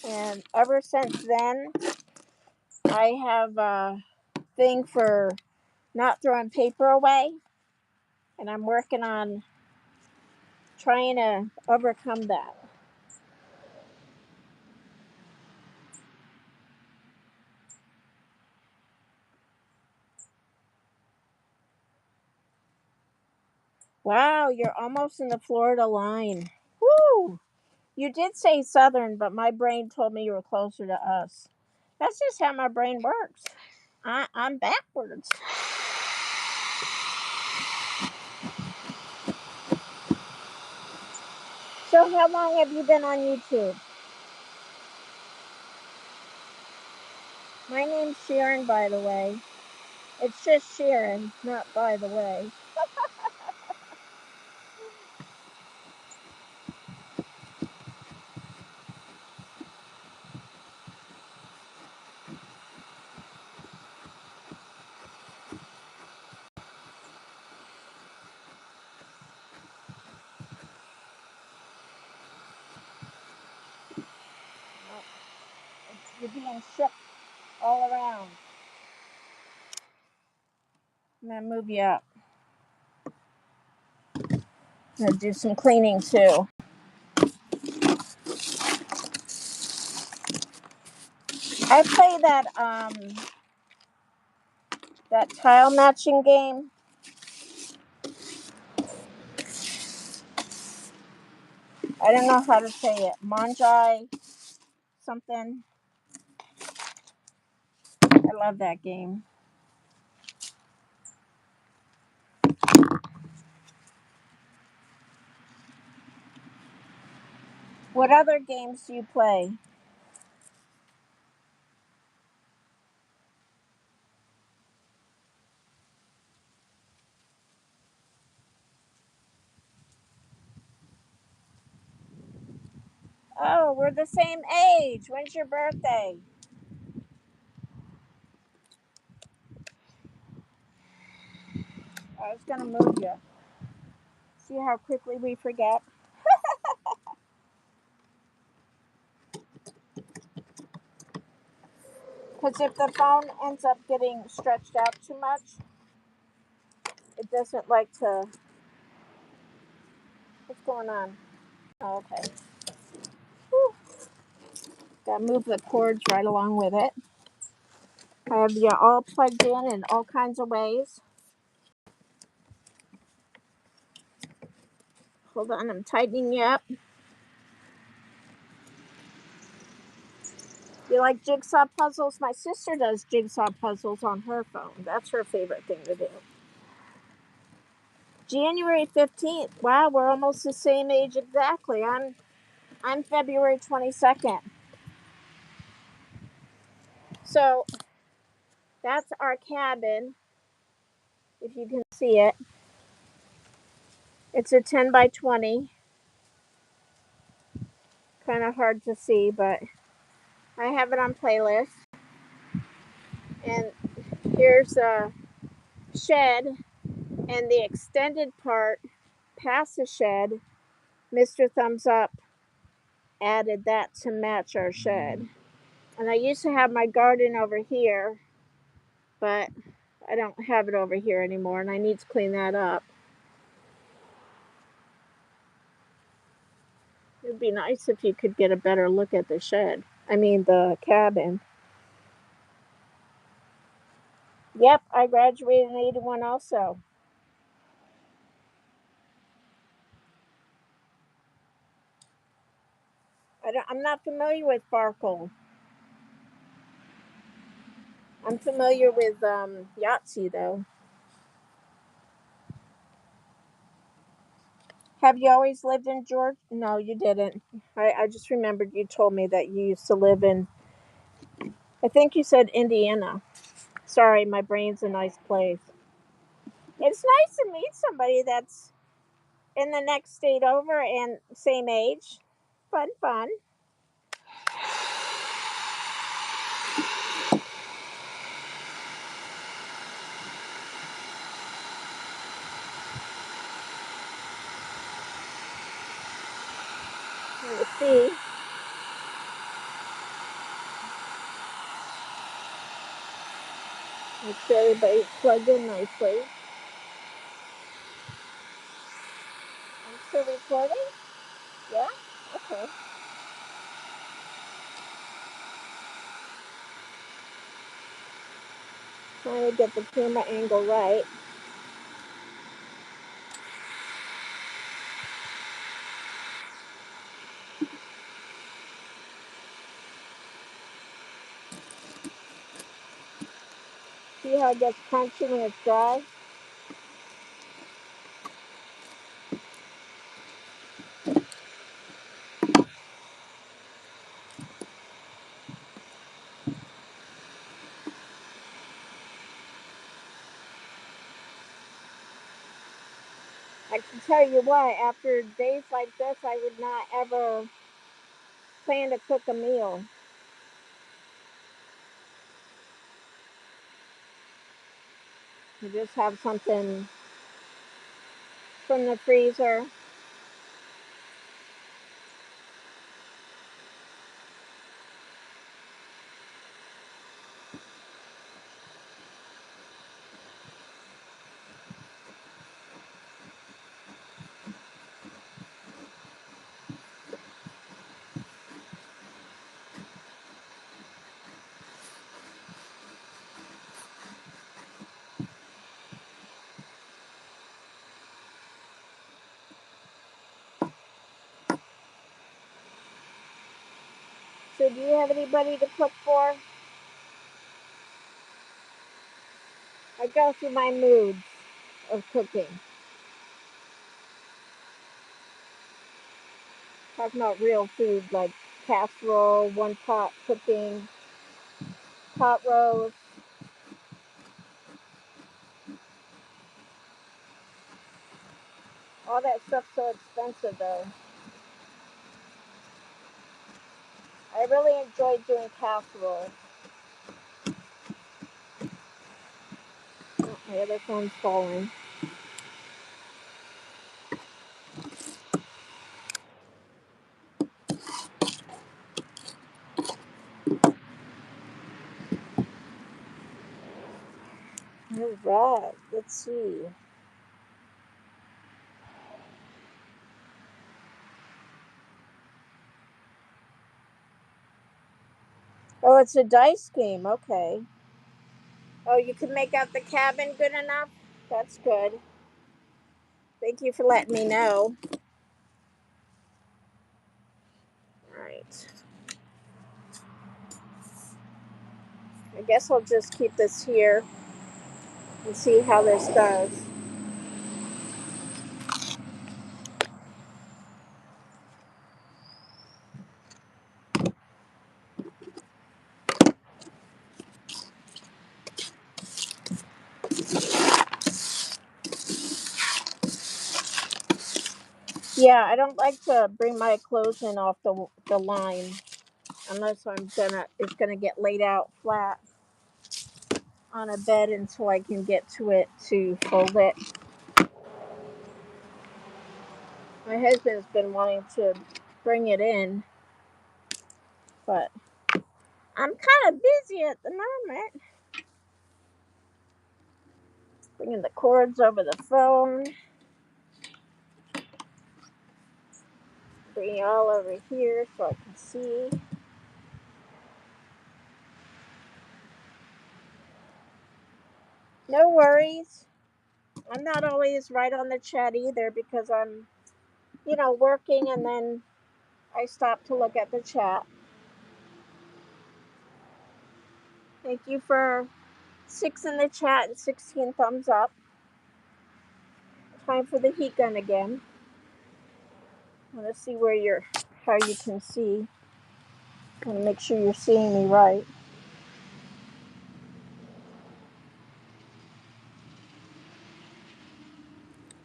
And ever since then, I have a thing for not throwing paper away, and I'm working on trying to overcome that. Wow, you're almost in the Florida line. Woo! You did say southern, but my brain told me you were closer to us. That's just how my brain works. I'm backwards. So, how long have you been on YouTube? My name's Sharon, by the way. It's just Sharon, not by the way. You're being shook all around. I'm gonna move you up. I'm gonna do some cleaning too. I play that tile matching game. I don't know how to say it. Manjai something. I love that game. What other games do you play? Oh, we're the same age. When's your birthday? I was gonna move you. See how quickly we forget? Because if the phone ends up getting stretched out too much, it doesn't like to. What's going on? Oh, okay. Whew. Gotta move the cords right along with it. I have you all plugged in all kinds of ways. Hold on, I'm tightening you up. You like jigsaw puzzles? My sister does jigsaw puzzles on her phone. That's her favorite thing to do. January 15th. Wow, we're almost the same age exactly. I'm February 22nd. So that's our cabin, if you can see it. It's a 10 by 20. Kind of hard to see, but I have it on playlist. And here's a shed, and the extended part past the shed. Mr. Thumbs Up added that to match our shed. And I used to have my garden over here, but I don't have it over here anymore, and I need to clean that up. It'd be nice if you could get a better look at the shed. I mean, the cabin. Yep, I graduated in 81 also. I'm not familiar with Farkle. I'm familiar with Yahtzee, though. Have you always lived in Georgia? No, you didn't. I just remembered you told me that you used to live in, I think you said Indiana. Sorry, my brain's a nice place. It's nice to meet somebody that's in the next state over and same age. Fun, fun. Let me see. Make sure everybody's plugged in nicely. I'm still recording? Yeah? Okay. Trying to get the camera angle right. See how it gets crunchy when it's dry? I can tell you what, after days like this, I would not ever plan to cook a meal. You just have something from the freezer. So, do you have anybody to cook for? I go through my moods of cooking. Talking about real food like casserole, one pot cooking, pot roast. All that stuff's so expensive though. I really enjoy doing casserole. Oh, my other phone's falling. All right, let's see. Oh, it's a dice game. Okay. Oh, you can make out the cabin good enough? That's good. Thank you for letting me know. All right. I guess I'll just keep this here and see how this goes. Yeah, I don't like to bring my clothes in off the line unless it's gonna get laid out flat on a bed until I can get to it to fold it. My husband's been wanting to bring it in, but I'm kind of busy at the moment. Bringing the cords over the phone. Bring it all over here so I can see. No worries. I'm not always right on the chat either because I'm, working and then I stop to look at the chat. Thank you for 6 in the chat and 16 thumbs up. Time for the heat gun again. I want to see how you can see. I want to make sure you're seeing me right.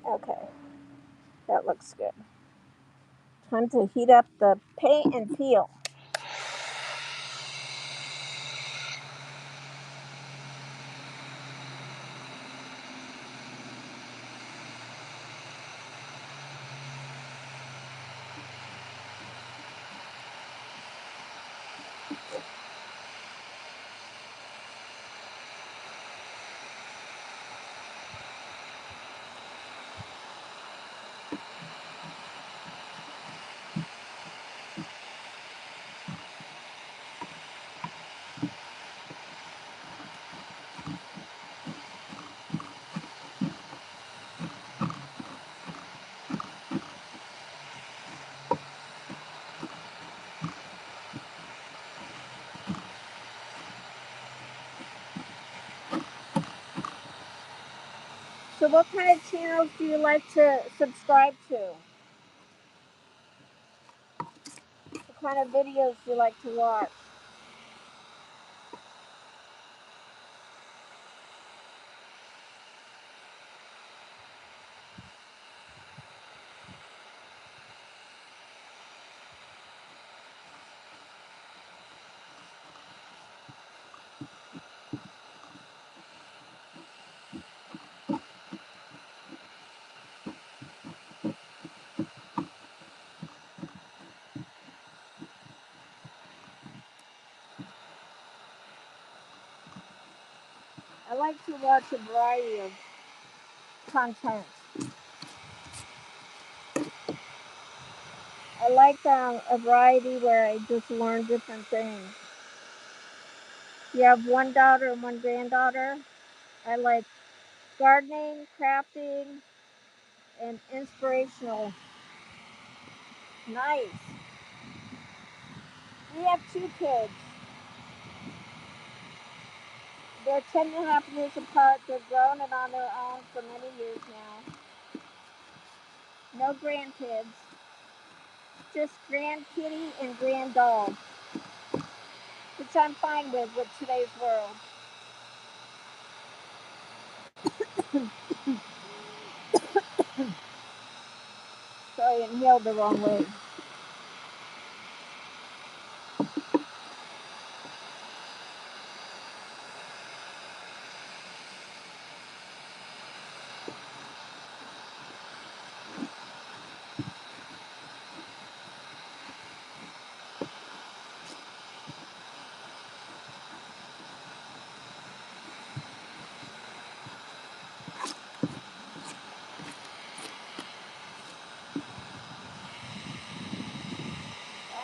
Okay, that looks good. Time to heat up the paint and peel. So what kind of channels do you like to subscribe to? What kind of videos do you like to watch? I like to watch a variety of content. I like a variety where I just learn different things. You have one daughter and one granddaughter. I like gardening, crafting, and inspirational. Nice. We have two kids. They're 10.5 years apart. They're grown and on their own for many years now. No grandkids. Just grand kitty and grand dog, which I'm fine with today's world. Sorry, I inhaled the wrong way.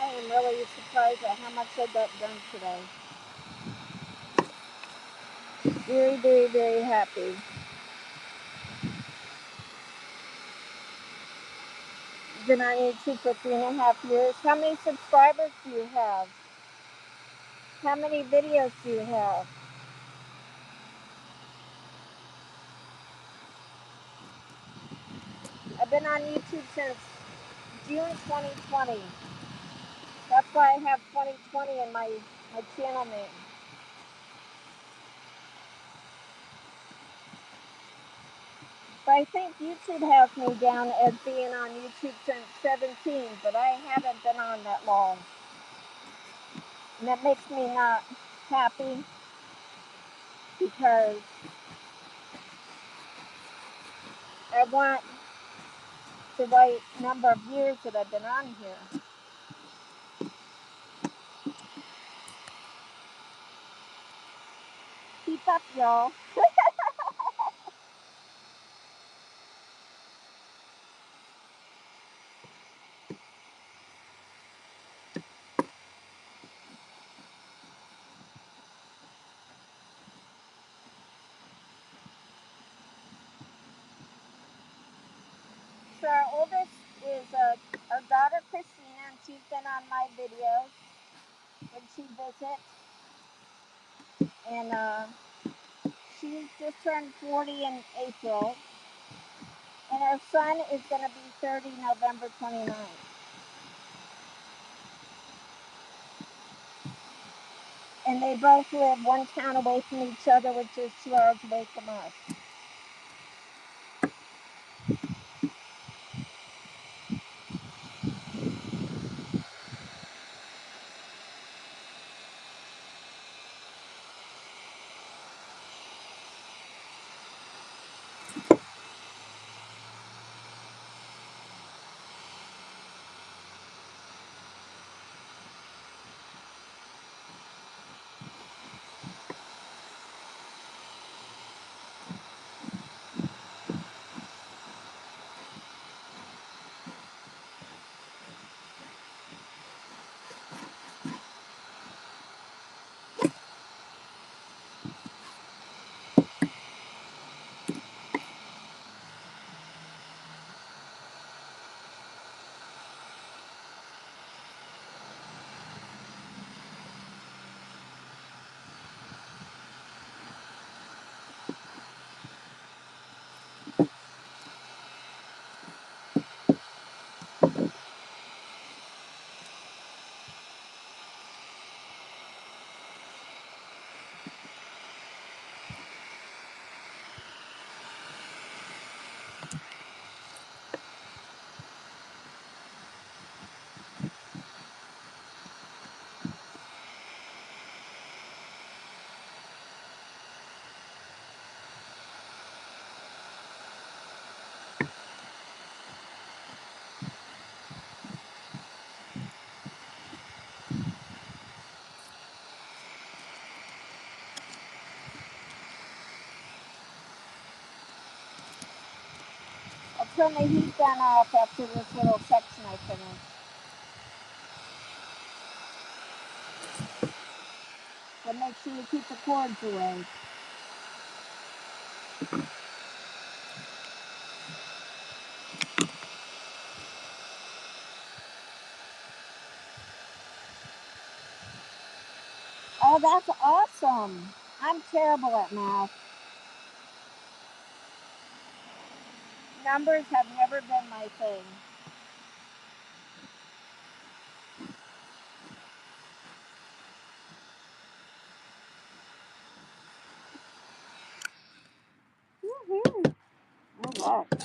I am really surprised at how much I got done today. Very, very, very happy. Been on YouTube for 3.5 years. How many subscribers do you have? How many videos do you have? I've been on YouTube since June 2020. That's why I have 2020 in my channel name. But I think YouTube has me down as being on YouTube since 17, but I haven't been on that long. And that makes me not happy because I want the right number of years that I've been on here. Keep up, y'all. So our oldest is our daughter Christina, and she's been on my videos when she visits. And she just turned 40 in April. And our son is going to be 30 November 29th. And they both live one town away from each other, which is 2 hours away from us. I'll turn the heat gun off after this little section I finish. But make sure you keep the cords away. Oh, that's awesome. I'm terrible at math. Numbers have never been my thing. Woohoo! All right.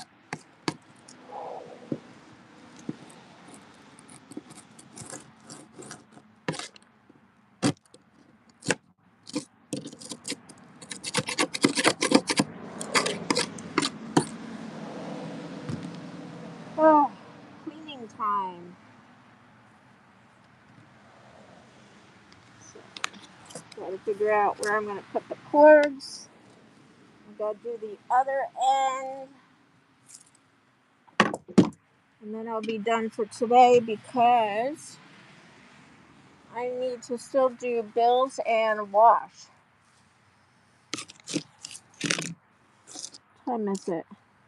Oh, cleaning time. So, gotta figure out where I'm gonna put the cords. I gotta do the other end. And then I'll be done for today because I need to still do bills and wash. What time is it?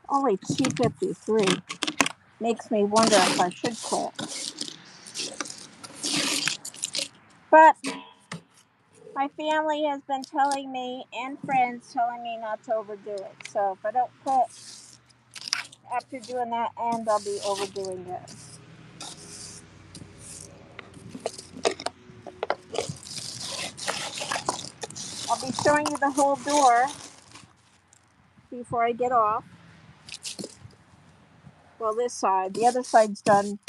Only 2:53. Makes me wonder if I should quit. But my family has been telling me, and friends telling me not to overdo it. So if I don't quit after doing that end, I'll be overdoing it. I'll be showing you the whole door before I get off. Well, this side. The other side's done.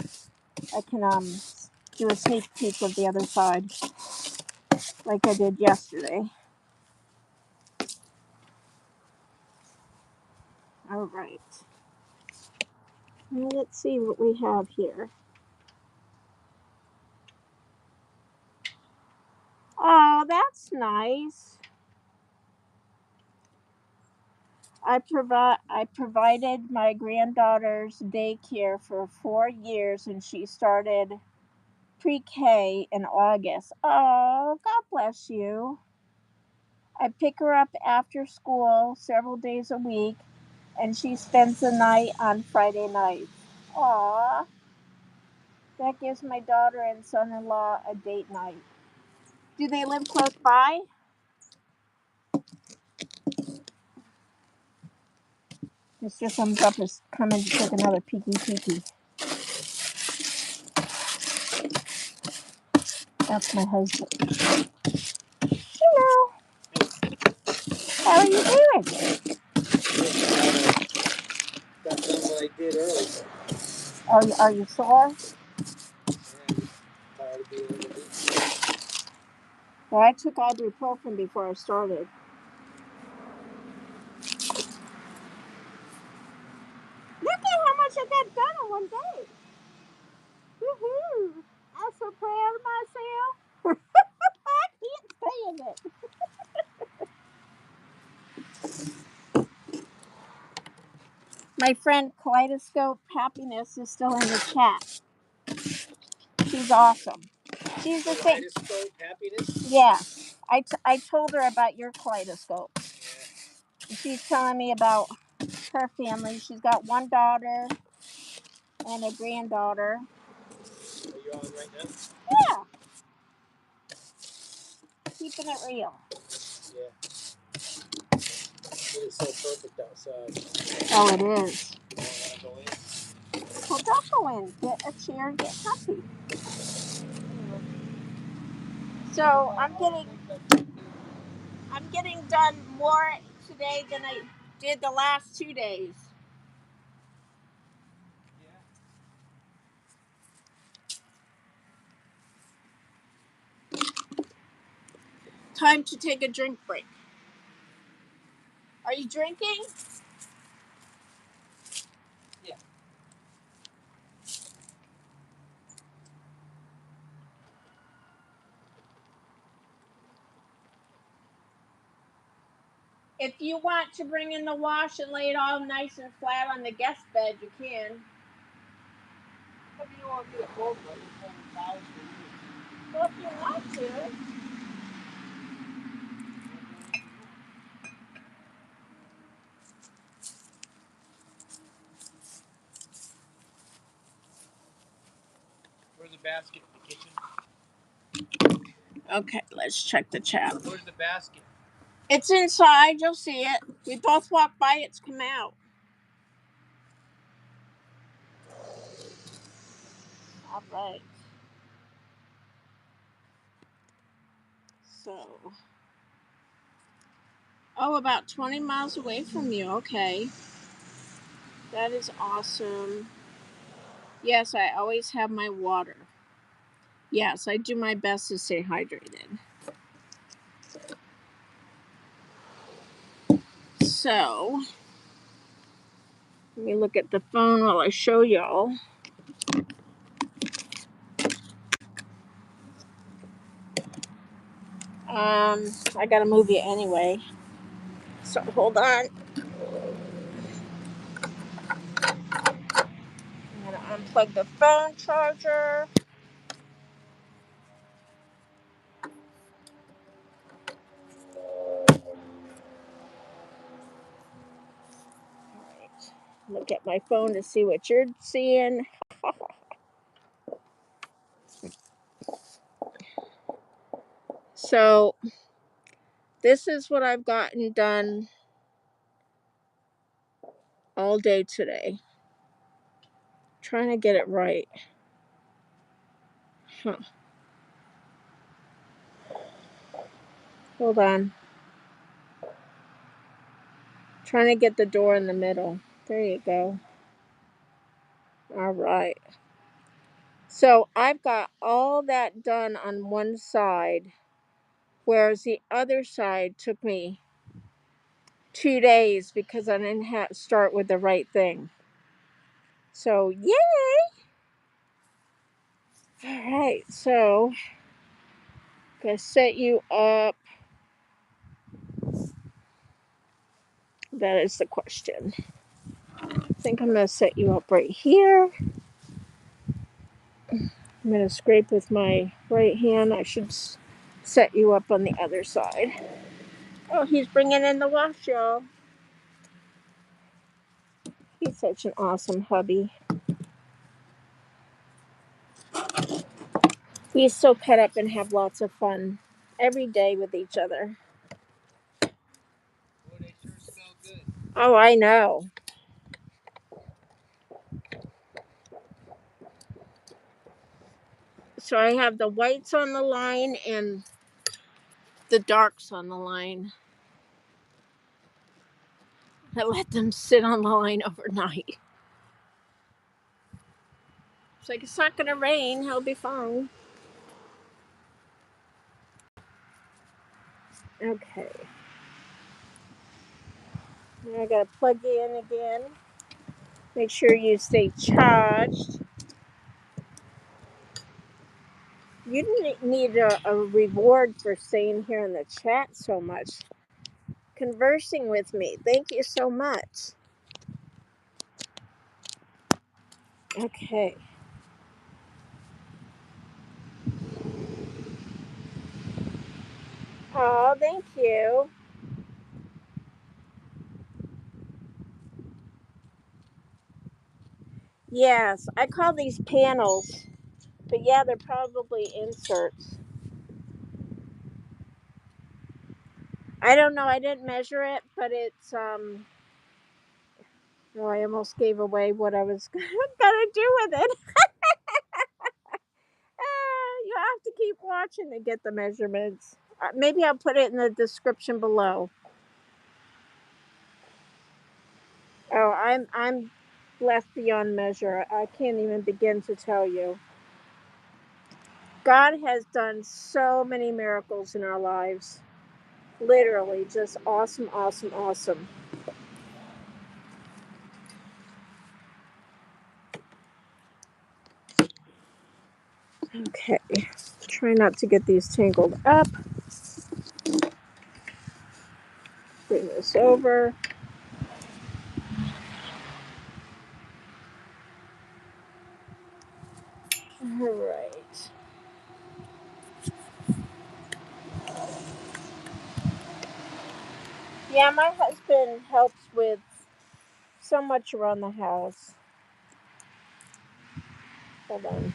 I can do a sneak peek of the other side like I did yesterday. All right. Now let's see what we have here. Oh, that's nice. I provided my granddaughter's daycare for 4 years, and she started pre-K in August. Oh, God bless you. I pick her up after school several days a week, and she spends the night on Friday nights. Aw, that gives my daughter and son-in-law a date night. Do they live close by? Mr. Thumbs Up is coming to take another peeky. That's my husband. How are you doing? Got done what I did early. Are you sore? Tired of being in the Doot. Well, I took ibuprofen before I started. Look at how much I got done in one day. Woohoo! I'm so proud of myself. I can't stand it. My friend Kaleidoscope Happiness is still in the chat. She's awesome. She's the same. Kaleidoscope Happiness? Yeah. I told her about your kaleidoscope. Yeah. She's telling me about her family. She's got one daughter and a granddaughter. Are you on right now? Yeah. Keeping it real. Yeah. It is so perfect outside. Oh, it is. You don't want to go in? Well, don't go in. Get a chair and get comfy. So I'm getting done more today than I did the last 2 days. Time to take a drink break. Are you drinking? Yeah. If you want to bring in the wash and lay it all nice and flat on the guest bed, you can. What do you want me to hold? Right? Well, if you want to. Where's the basket in the kitchen? Okay, let's check the chat. Where's the basket? It's inside. You'll see it. We both walked by. It's come out. All right. So, about 20 miles away from you. Okay. That is awesome. Yes, I always have my water. Yes, I do my best to stay hydrated. So, let me look at the phone while I show y'all. I gotta move you anyway. So hold on. I'm gonna unplug the phone charger. Alright. Look at my phone to see what you're seeing. So this is what I've gotten done all day today. Trying to get it right. Huh. Hold on. Trying to get the door in the middle. There you go. All right. So I've got all that done on one side, whereas the other side took me 2 days because I didn't have start with the right thing. So yay! All right. So I'm gonna set you up. That is the question. I think I'm gonna set you up right here. I'm gonna scrape with my right hand. I should set you up on the other side. Oh, he's bringing in the wash, y'all. He's such an awesome hubby. We so cut up and have lots of fun every day with each other. Boy, they sure smell good. Oh, I know. So I have the whites on the line and the darks on the line. I let them sit on the line overnight. It's like, it's not going to rain. He'll be fine. Okay. Now I got to plug you in again. Make sure you stay charged. You didn't need a reward for staying here in the chat so much, conversing with me. Thank you so much. Okay. Oh, thank you. Yes, I call these panels, but yeah, they're probably inserts. I don't know. I didn't measure it, but it's Oh, I almost gave away what I was gonna do with it. You have to keep watching to get the measurements. Maybe I'll put it in the description below. Oh, I'm blessed beyond measure. I can't even begin to tell you. God has done so many miracles in our lives. Literally, just awesome, awesome, awesome. Okay, try not to get these tangled up. Bring this over. All right. Yeah, my husband helps with so much around the house. Hold on.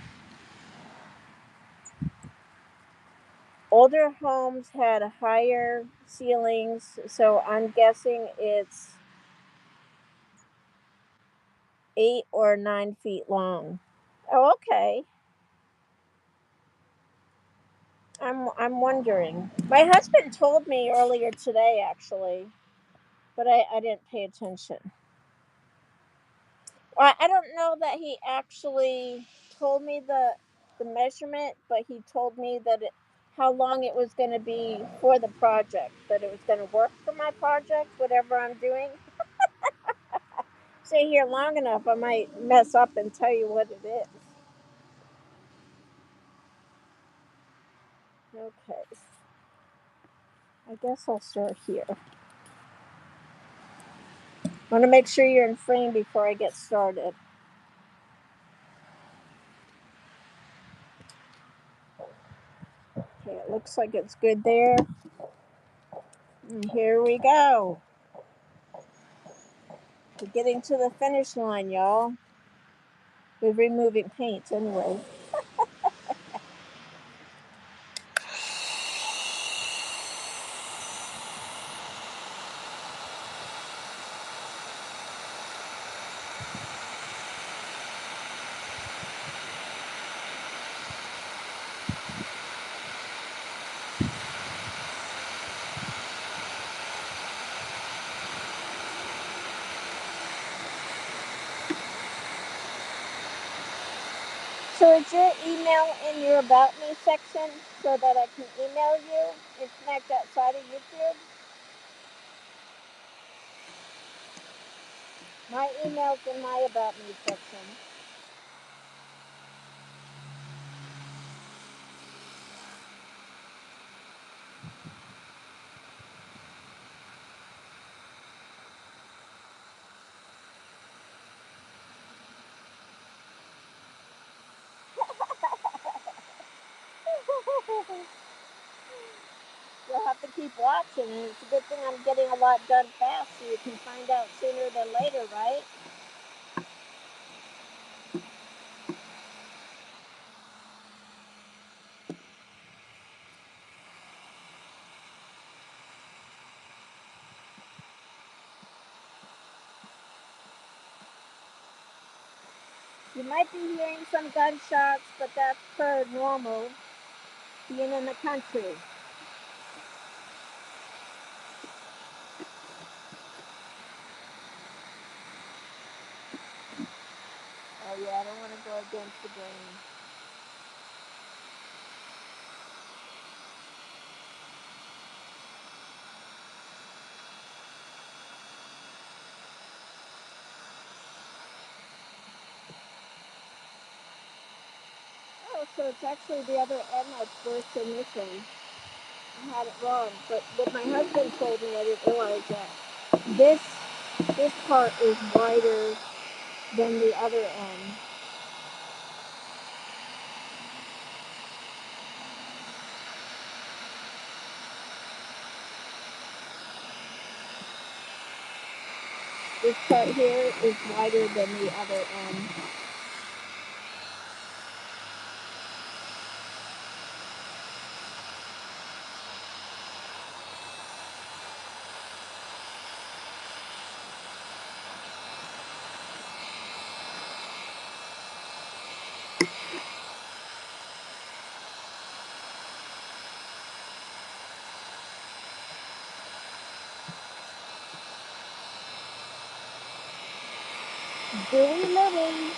Older homes had higher ceilings, so I'm guessing it's 8 or 9 feet long. Oh, okay. I'm wondering. My husband told me earlier today, actually, but I didn't pay attention. I don't know that he actually told me the measurement, but he told me that how long it was going to be for the project, that it was going to work for my project, whatever I'm doing. Stay here long enough, I might mess up and tell you what it is. Okay. I guess I'll start here. I want to make sure you're in frame before I get started. Okay, it looks like it's good there. And here we go. We're getting to the finish line, y'all. With removing paint, anyway. So is your email in your About Me section so that I can email you and connect outside of YouTube? My email's in my About Me section. You'll have to keep watching, and it's a good thing I'm getting a lot done fast so you can find out sooner than later, right? You might be hearing some gunshots, but that's per normal, being in the country. go against the grain. Oh, so it's actually the other end that's worse than this one. I had it wrong, but what my husband told me, I didn't realize that this part is wider than the other end. This part here is wider than the other end. Gooey living.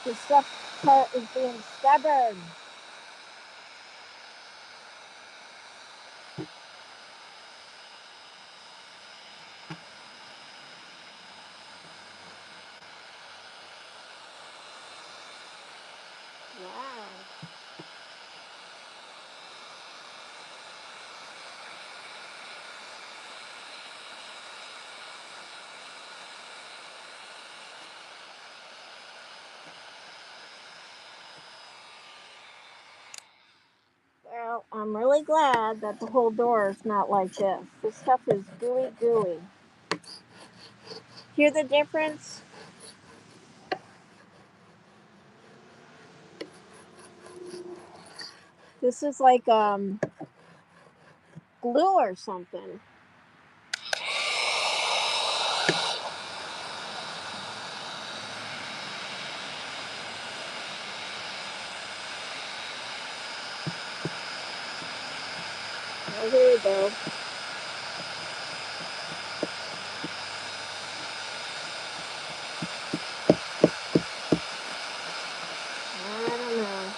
The stuff part is being stubborn. Wow. Well, I'm really glad that the whole door is not like this. This stuff is gooey gooey. Hear the difference? This is like glue or something. Oh, here you go. I don't know.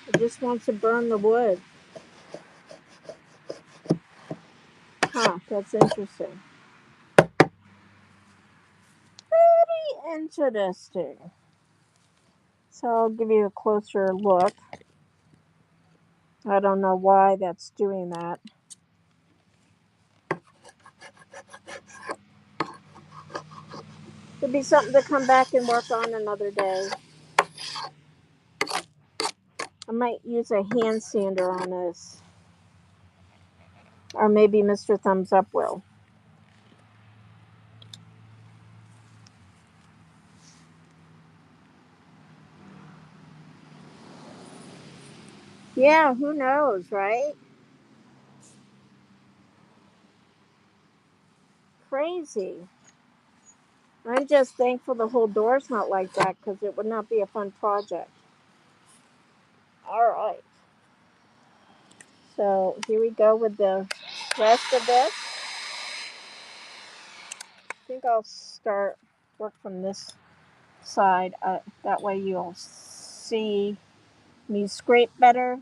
It just wants to burn the wood. Huh, that's interesting. Very interesting. So I'll give you a closer look. I don't know why that's doing that. Could be something to come back and work on another day. I might use a hand sander on this. Or maybe Mr. Thumbs Up will. Yeah, who knows, right? Crazy. I'm just thankful the whole door's not like that because it would not be a fun project. All right. So here we go with the rest of this. I think I'll start work from this side. That way you'll see me scrape better.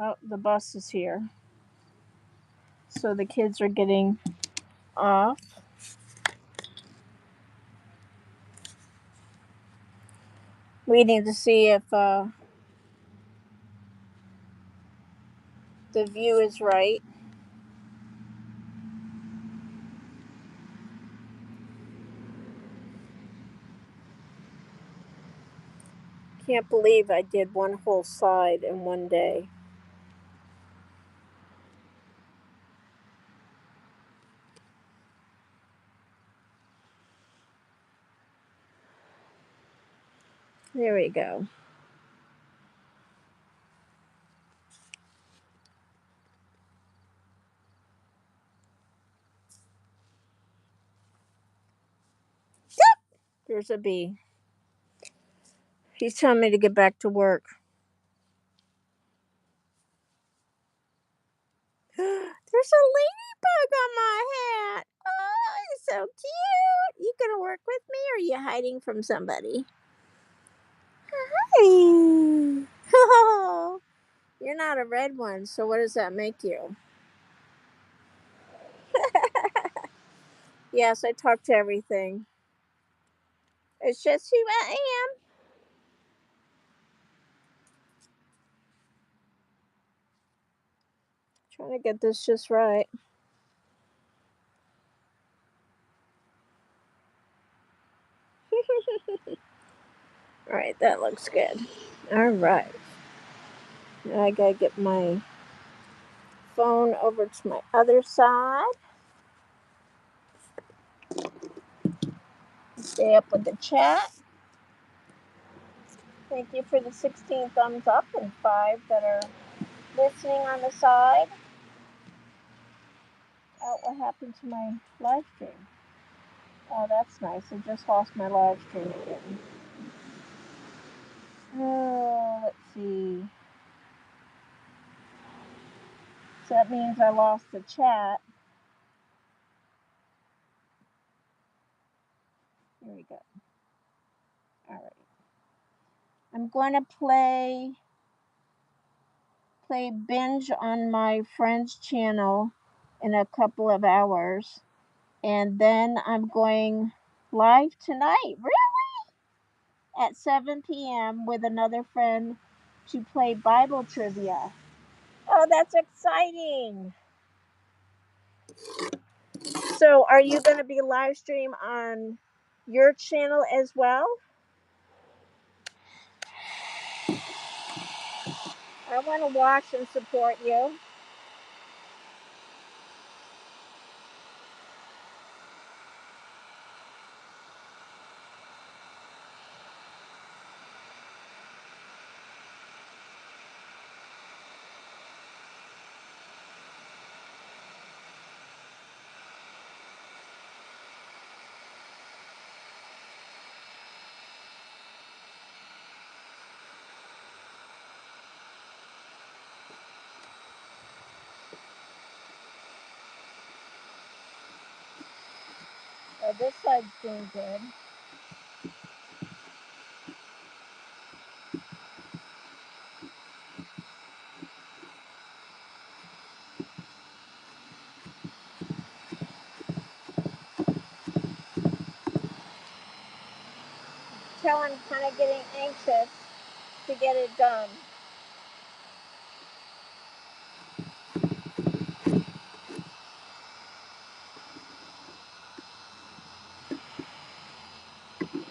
Oh, the bus is here. So the kids are getting off. Waiting to see if the view is right. Can't believe I did one whole side in one day. There we go. There's a bee. He's telling me to get back to work. There's a ladybug on my hat. Oh, he's so cute. You gonna work with me or are you hiding from somebody? Hi. Oh, you're not a red one, so what does that make you? Yes, I talk to everything. It's just who I am. Trying to get this just right. All right, that looks good. All right. Now I gotta get my phone over to my other side. Stay up with the chat. Thank you for the 16 thumbs up and 5 that are listening on the side. Oh, what happened to my live stream? Oh, that's nice. I just lost my live stream again. Oh, let's see. So that means I lost the chat. Here we go. All right. I'm going to play binge on my friend's channel in a couple of hours, and then I'm going live tonight. At 7 p.m. with another friend to play Bible trivia. Oh, that's exciting. So, are you going to be live stream on your channel as well? I want to watch and support you. Oh, this side's doing good. Tell I'm kind of getting anxious to get it done.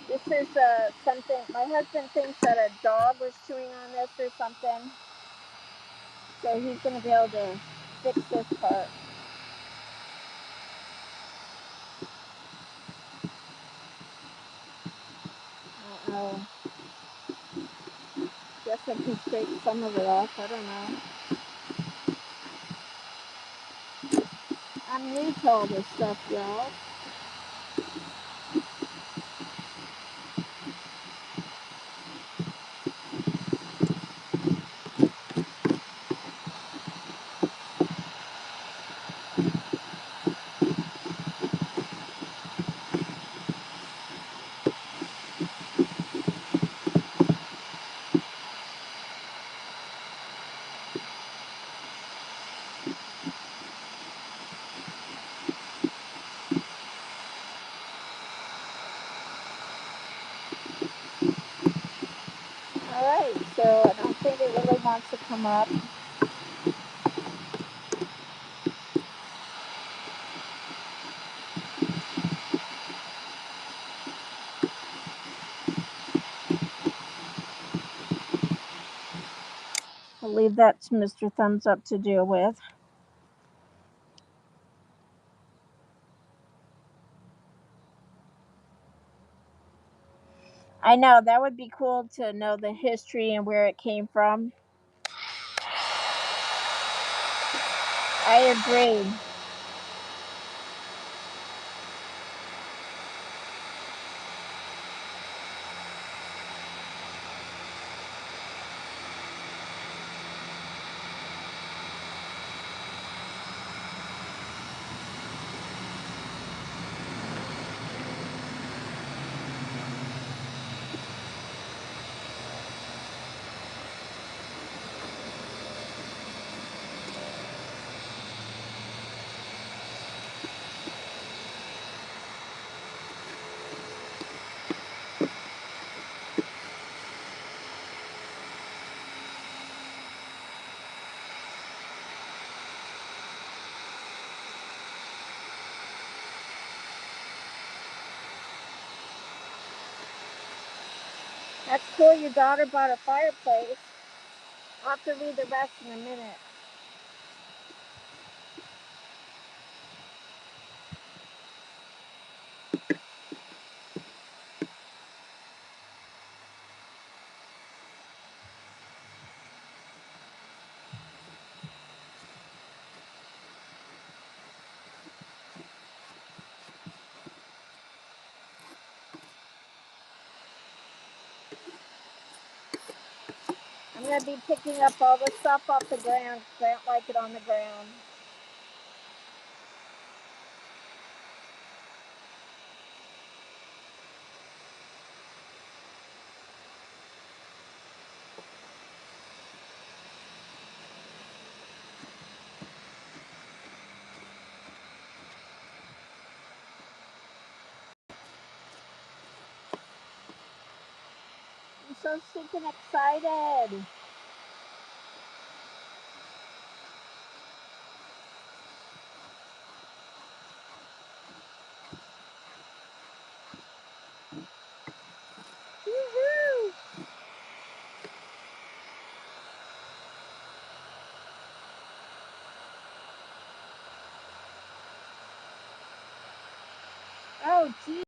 This is something, my husband thinks that a dog was chewing on this or something. So he's going to be able to fix this part. Uh-oh. Guess I can scrape some of it off. I don't know. I'm new to all this stuff, y'all. wants to come up. I'll leave that to Mr. Thumbs Up to deal with. I know, that would be cool to know the history and where it came from. I agree. That's cool. Your daughter bought a fireplace. I'll have to read the rest in a minute. I'm going to be picking up all the stuff off the ground because I don't like it on the ground. I'm so freaking excited. Woohoo! Oh, geez,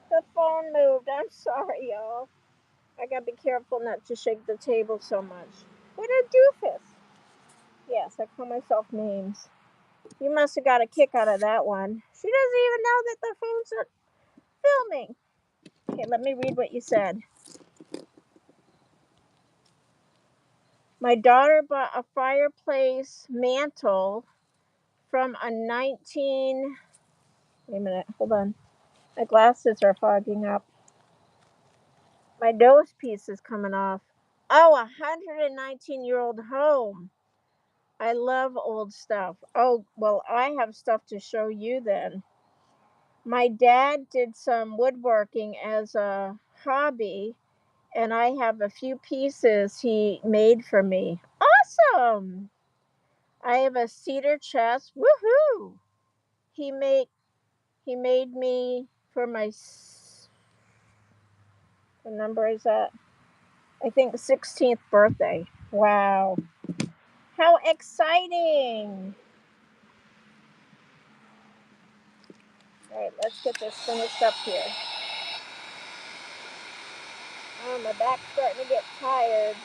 the phone moved. I'm sorry, y'all. I gotta be careful not to shake the table so much. What a doofus. Yes, I call myself names. You must have got a kick out of that one. She doesn't even know that the phone's not filming. Okay, let me read what you said. My daughter bought a fireplace mantle from a 19. Wait a minute, hold on. My glasses are fogging up. My nose piece is coming off. Oh, 119-year-old home. I love old stuff. Oh, well, I have stuff to show you then. My dad did some woodworking as a hobby, and I have a few pieces he made for me. Awesome! I have a cedar chest. Woohoo! He made he made me for my what number is that? I think 16th birthday. Wow. How exciting! All right, let's get this finished up here. Oh, my back's starting to get tired.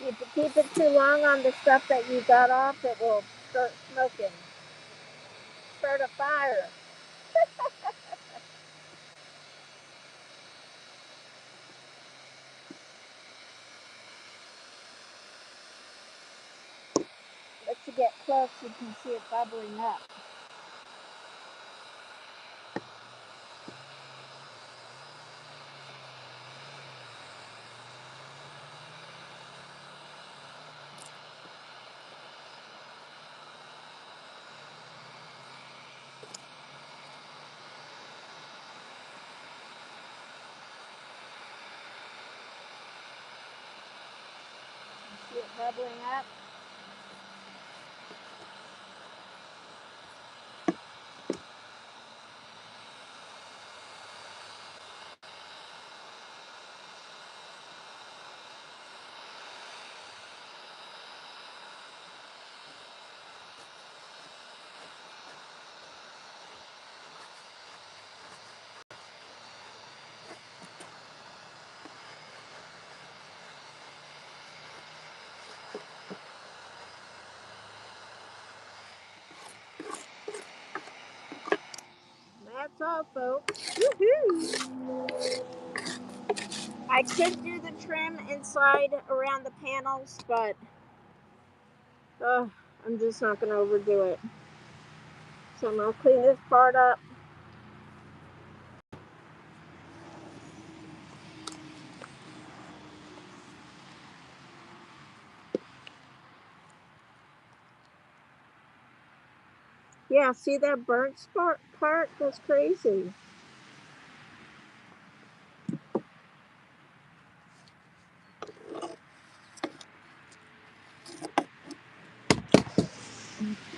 If you keep it too long on the stuff that you got off, it will start smoking. Start a fire. Let you get close, you can see it bubbling up. See it bubbling up. That's all, folks. Woohoo! I could do the trim inside around the panels, but I'm just not going to overdo it. So I'm going to clean this part up. Yeah, see that burnt spot part? That's crazy.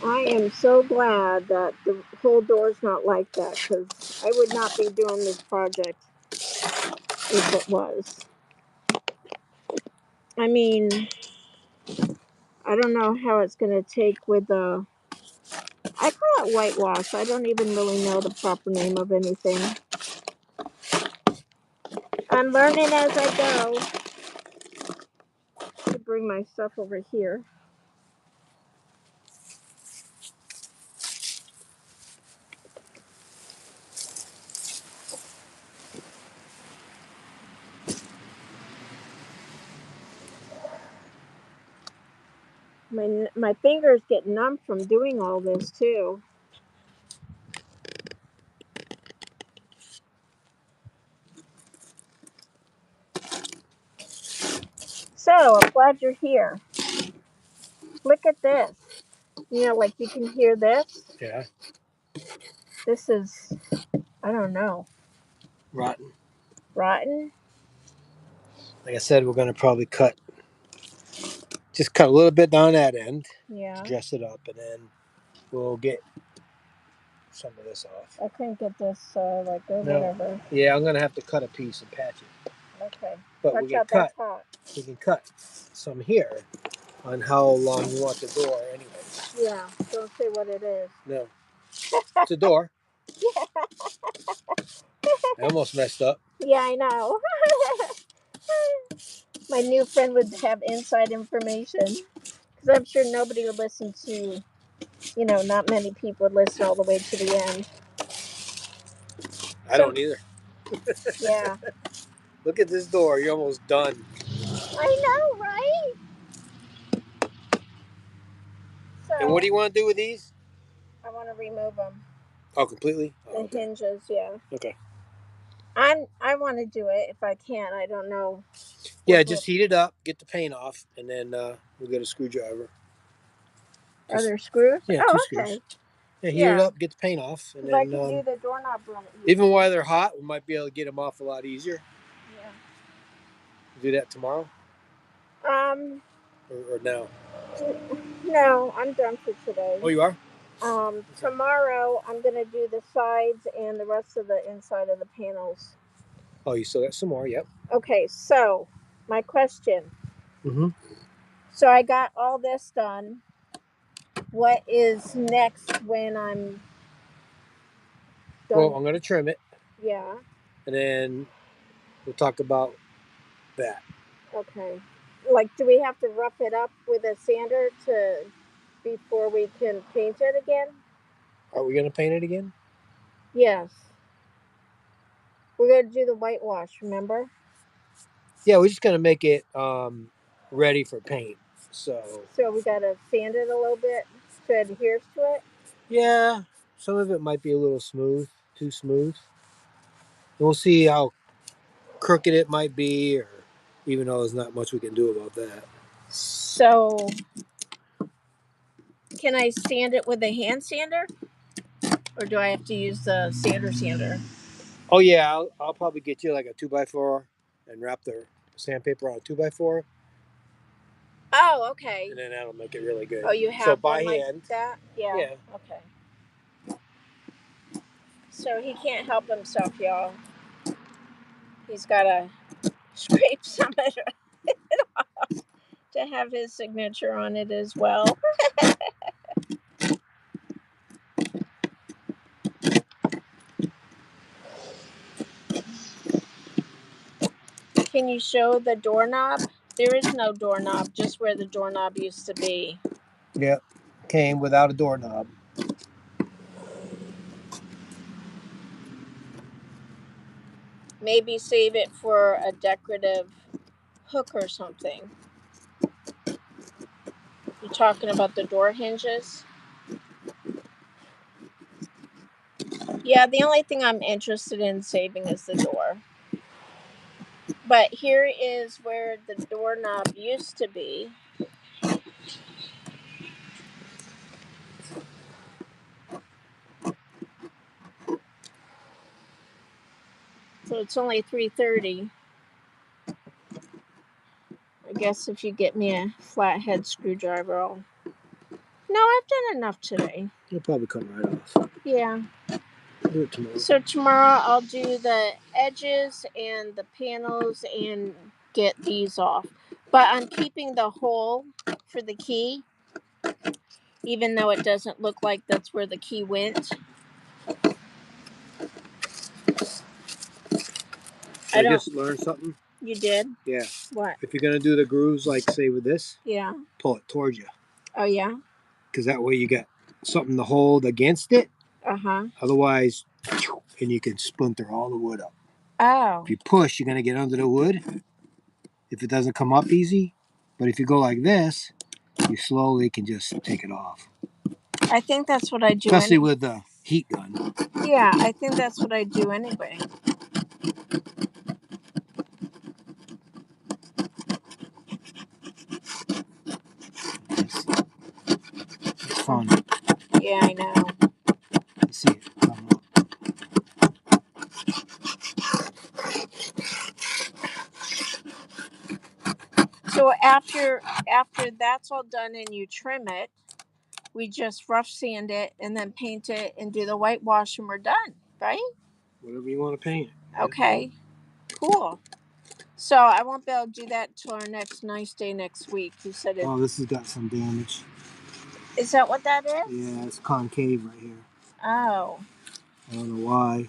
I am so glad that the whole door's not like that, because I would not be doing this project if it was. I mean, I don't know how it's going to take with the... I call it whitewash. I don't even really know the proper name of anything. I'm learning as I go. Let me bring my stuff over here. My fingers get numb from doing all this too. So I'm glad you're here. Look at this. You know, like you can hear this. Yeah. This is, I don't know, Rotten. rotten. Like I said, we're gonna probably just cut a little bit down that end Yeah. to dress it up, and then we'll get some of this off. I couldn't get this, like, or No. whatever. Yeah, I'm gonna have to cut a piece and patch it. Okay. But Watch out, that's hot. We can cut some here on how long you want the door anyways. Yeah, don't say what it is. No. It's a door. I almost messed up. Yeah, I know. My new friend would have inside information. Because I'm sure nobody would listen to, not many people would listen all the way to the end. I don't either. Yeah. Look at this door. You're almost done. I know, right? So, And what do you want to do with these? I want to remove them. Oh, completely? The Oh, okay. hinges, yeah. Okay. I want to do it if I can. I don't know. Yeah, just heat it up, get the paint off, and then we'll get a screwdriver. Are there screws? Yeah, oh, 2 okay. screws. Yeah, heat it up, get the paint off, and then I can do the doorknob run. even while they're hot, we might be able to get them off a lot easier. Yeah. Do that tomorrow? Or now? No, I'm done for today. Oh, you are? Okay. Tomorrow I'm gonna do the sides and the rest of the inside of the panels. Oh, you still got some more? Yep. Okay, so my question. So I got all this done. What is next when I'm done? Well, I'm gonna trim it. Yeah. And then we'll talk about that. Okay. Like, do we have to rough it up with a sander to before we can paint it again? Are we gonna paint it again? Yes. We're gonna do the whitewash, remember? Yeah, we're just gonna make it ready for paint. So So we gotta sand it a little bit to adhere to it. yeah, some of it might be a little smooth, too smooth. And we'll see how crooked it might be, or even though there's not much we can do about that. So can I sand it with a hand sander? Or do I have to use the sander? Oh yeah, I'll probably get you like a 2x4 and wrap the sandpaper on a 2x4. Oh, okay. And then that'll make it really good. Oh, you have so by one like hand. that? Yeah. Yeah. Okay. So he can't help himself, y'all. He's gotta scrape some of it off to have his signature on it as well. Can you show the doorknob? There is no doorknob, just where the doorknob used to be. Yep. Came without a doorknob. Maybe save it for a decorative hook or something. You're talking about the door hinges? Yeah, the only thing I'm interested in saving is the door. But here is where the doorknob used to be. So it's only 3:30. I guess if you get me a flathead screwdriver, I'll... No, I've done enough today. It'll probably come right off. Yeah. Do it tomorrow. So tomorrow I'll do the edges and the panels and get these off. But I'm keeping the hole for the key, even though it doesn't look like that's where the key went. I just learned something. You did? Yeah. What? If you're gonna do the grooves, like say with this, Yeah. pull it towards you. Oh, yeah? Because that way you got something to hold against it. Uh-huh. Otherwise, and you can splinter all the wood up. Oh. If you push, you're gonna get under the wood. If it doesn't come up easy, but if you go like this, you slowly can just take it off. I think that's what I do. Especially with the heat gun. Yeah, I think that's what I do anyway. It's fun. Yeah, I know. You see it come up. So after that's all done and you trim it, we just rough sand it and then paint it and do the whitewash and we're done, right? Whatever you want to paint. Okay, cool. So I won't be able to do that till our next nice day next week. You said it. Oh, this has got some damage. Is that what that is? Yeah, it's concave right here. Oh. I don't know why.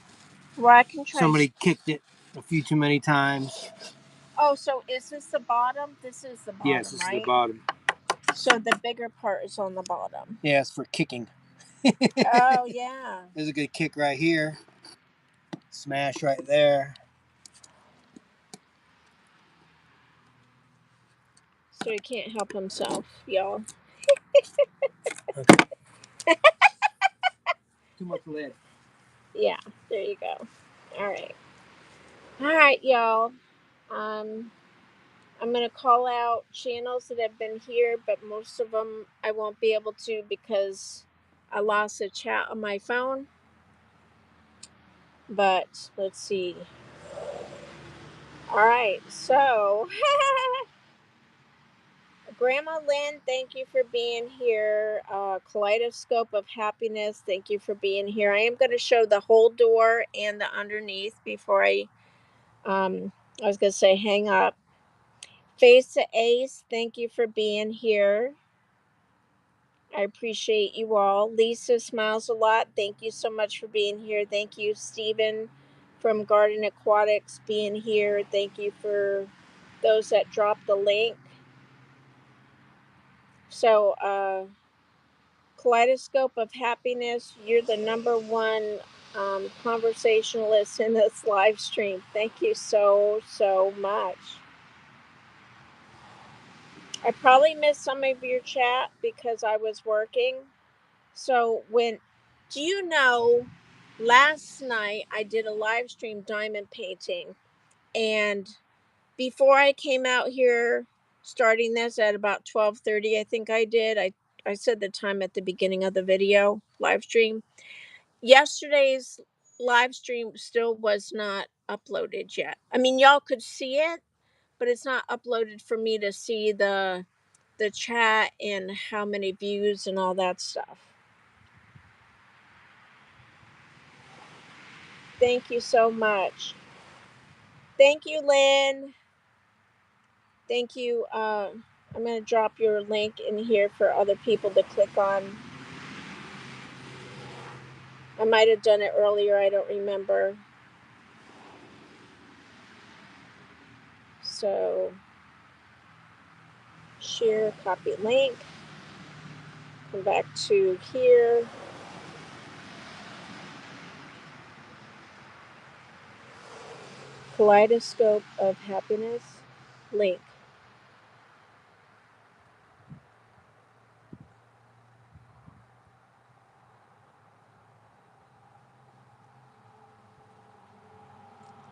Well, I can try. Somebody kicked it a few too many times. Oh, so is this the bottom? This is the bottom, yes, this right? is the bottom. So the bigger part is on the bottom. Yeah, it's for kicking. Oh, yeah. There's a good kick right here. Smash right there. So he can't help himself, y'all. Okay. Too much lead. Yeah, there you go. All right. All right, y'all. I'm going to call out channels that have been here, but most of them I won't be able to because I lost a chat on my phone. But let's see. All right, so Grandma Lynn, thank you for being here. Kaleidoscope of Happiness, thank you for being here. I am going to show the whole door and the underneath before I was going to say hang up. Face to Ace, thank you for being here. I appreciate you all. Lisa smiles a lot. Thank you so much for being here. Thank you, Stephen from Garden Aquatics, being here. Thank you for those that dropped the link. So, Kaleidoscope of Happiness, you're the number one conversationalist in this live stream. Thank you so much. I probably missed some of your chat because I was working. So, do you know, last night I did a live stream diamond painting, and before I came out here, starting this at about 12:30, I think I said the time at the beginning of the video live stream. Yesterday's live stream still was not uploaded yet. I mean, y'all could see it, but it's not uploaded for me to see the chat and how many views and all that stuff. Thank you so much. Thank you, Lynn. Thank you. I'm going to drop your link in here for other people to click on. I might have done it earlier. I don't remember. So, share, copy link. Come back to here. Kaleidoscope of Happiness link.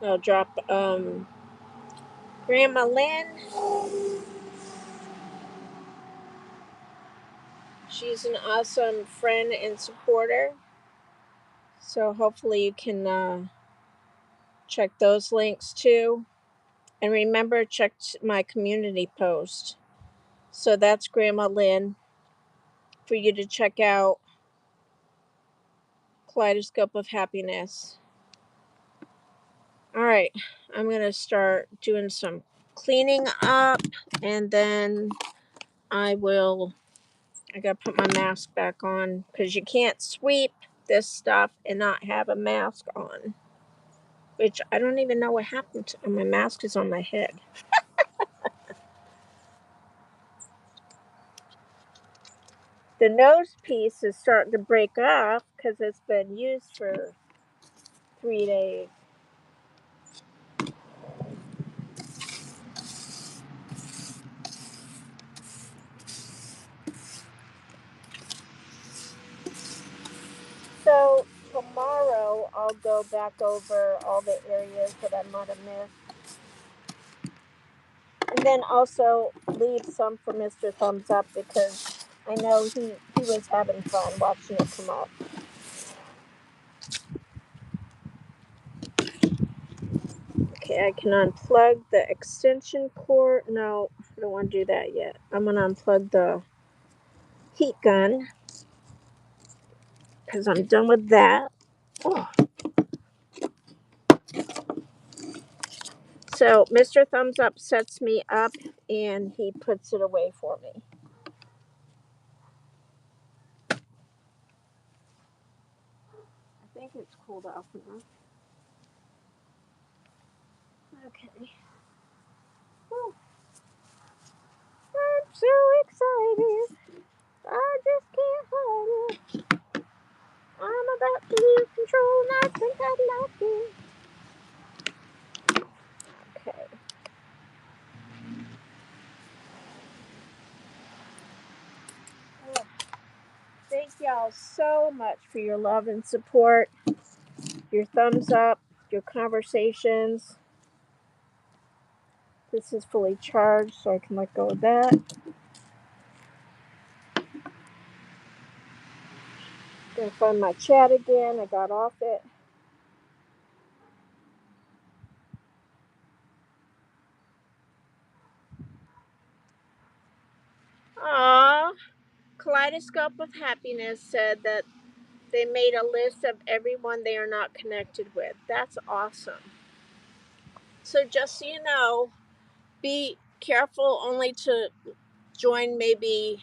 I'll drop Grandma Lynn. She's an awesome friend and supporter. So hopefully you can check those links too. And remember, check my community post. So that's Grandma Lynn for you to check out Kaleidoscope of Happiness. All right, I'm going to start doing some cleaning up, and then I got to put my mask back on because you can't sweep this stuff and not have a mask on, which I don't even know what happened to. My mask is on my head. The nose piece is starting to break off because it's been used for 3 days. So tomorrow I'll go back over all the areas that I might have missed. And then also leave some for Mr. Thumbs Up because I know he was having fun watching it come up. Okay, I can unplug the extension cord. No, I don't want to do that yet. I'm going to unplug the heat gun because I'm done with that. Oh. So Mr. Thumbs Up sets me up and he puts it away for me. I think it's cooled off enough. Okay. Whew. I'm so excited. I just can't hold it. I'm about to lose control and I think I'd like it. Okay. Oh, thank y'all so much for your love and support, your thumbs up, your conversations. This is fully charged, so I can let go of that. Gonna find my chat again. I got off it. Aww. Kaleidoscope of Happiness said that they made a list of everyone they are not connected with. That's awesome. So just so you know, be careful only to join maybe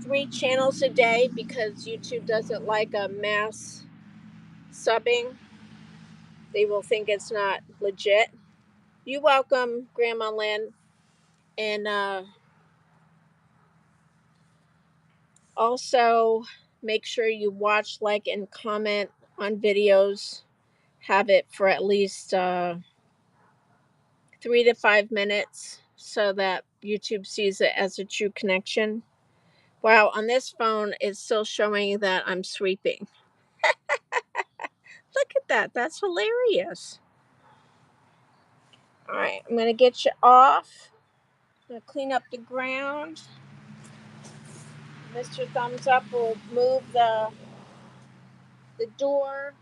3 channels a day because YouTube doesn't like a mass subbing. They will think it's not legit. You welcome, Grandma Lynn. And Also, make sure you watch, like, and comment on videos. Have it for at least 3 to 5 minutes so that YouTube sees it as a true connection. Wow, on this phone, it's still showing that I'm sweeping. Look at that. That's hilarious. All right, I'm going to get you off. I'm going to clean up the ground. Mr. Thumbs Up will move the door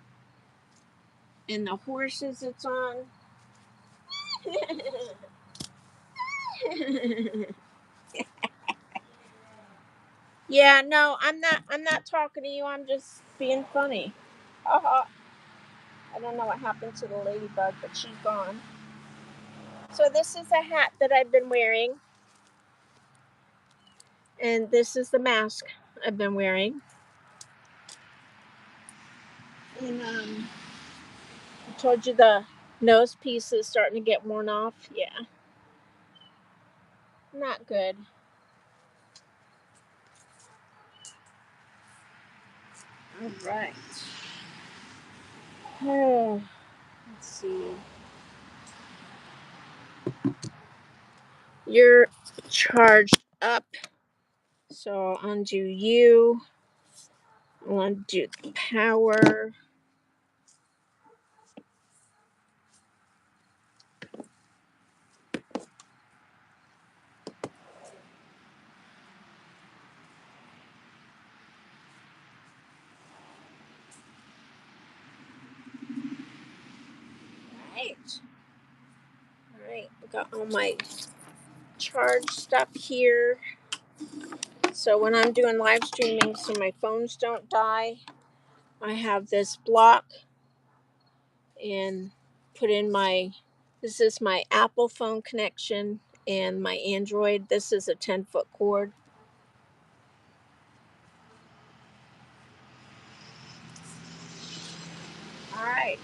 and the horses it's on. Yeah, no, I'm not talking to you. I'm just being funny. Uh-huh. I don't know what happened to the ladybug, but she's gone. So this is a hat that I've been wearing, and this is the mask I've been wearing. And I told you the nose piece is starting to get worn off. Yeah, not good. All right. Oh, let's see. You're charged up, so I'll undo you. I'll undo the power. Right. All right. I got all my charge stuff here. So when I'm doing live streaming, so my phones don't die, I have this block and put in my. This is my Apple phone connection and my Android. This is a 10-foot cord. All right.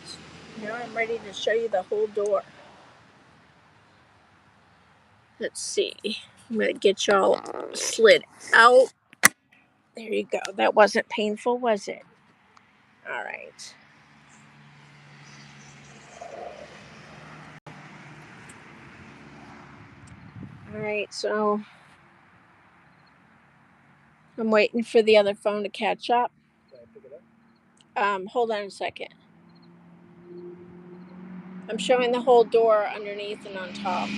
Now I'm ready to show you the whole door. Let's see. I'm going to get y'all slid out. There you go. That wasn't painful, was it? All right. All right. So I'm waiting for the other phone to catch up. Hold on a second. I'm showing the whole door underneath and on top.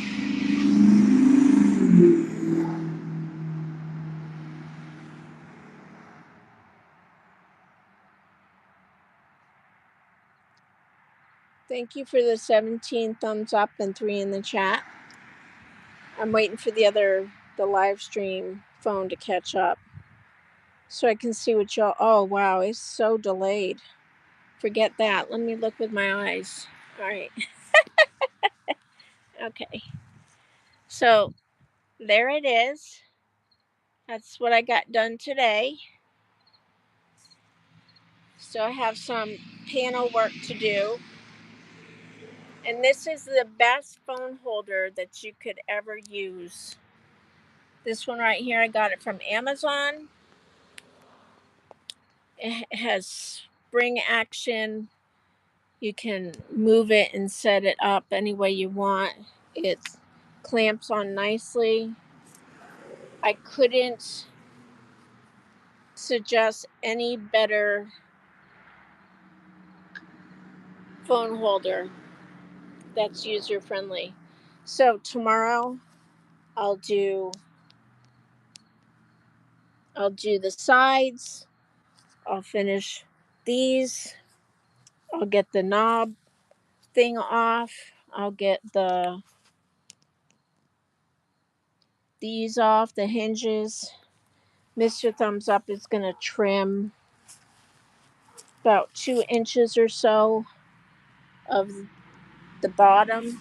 Thank you for the 17 thumbs up and 3 in the chat. I'm waiting for the live stream phone to catch up so I can see what y'all. Oh, wow, it's so delayed. Forget that. Let me look with my eyes. All right. Okay. So there it is. That's what I got done today. So I have some panel work to do. And this is the best phone holder that you could ever use. This one right here, I got it from Amazon. It has spring action. You can move it and set it up any way you want. It clamps on nicely. I couldn't suggest any better phone holder that's user friendly. So tomorrow I'll do the sides. I'll finish these. I'll get the knob thing off. I'll get these off, the hinges. Mr. Thumbs Up is going to trim about 2 inches or so of the bottom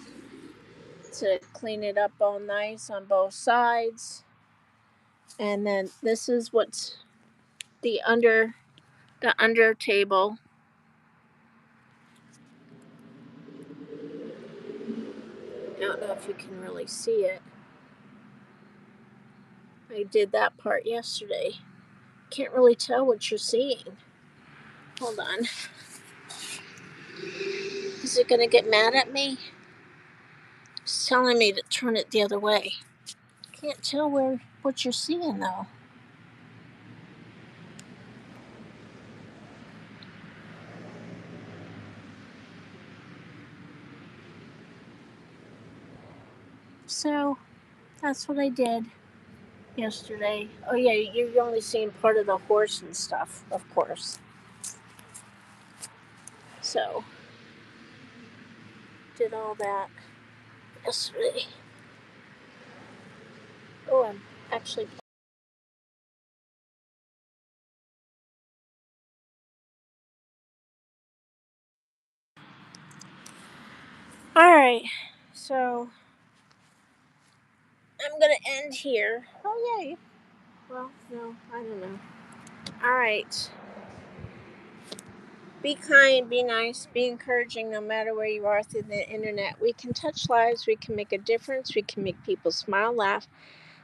to clean it up all nice on both sides. And then this is what's the under table. I don't know if you can really see it. I did that part yesterday. Can't really tell what you're seeing. Hold on. Is it going to get mad at me? It's telling me to turn it the other way. Can't tell what you're seeing though. So that's what I did yesterday. Oh yeah, you're only seeing part of the horse and stuff, of course. So did all that yesterday. Oh, I'm actually. All right, so I'm gonna end here. Oh yay! Well, no, I don't know. All right. Be kind, be nice, be encouraging no matter where you are through the internet. We can touch lives, we can make a difference, we can make people smile, laugh,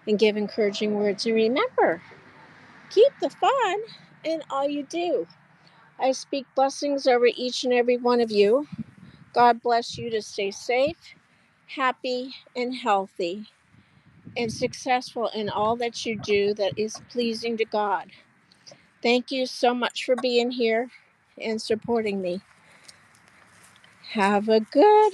and give encouraging words. And remember, keep the fun in all you do. I speak blessings over each and every one of you. God bless you to stay safe, happy, and healthy, and successful in all that you do that is pleasing to God. Thank you so much for being here and supporting me. Have a good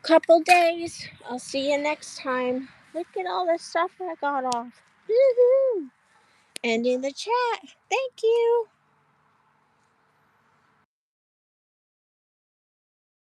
couple days. I'll see you next time. Look at all the stuff I got off. Woohoo! Ending the chat. Thank you.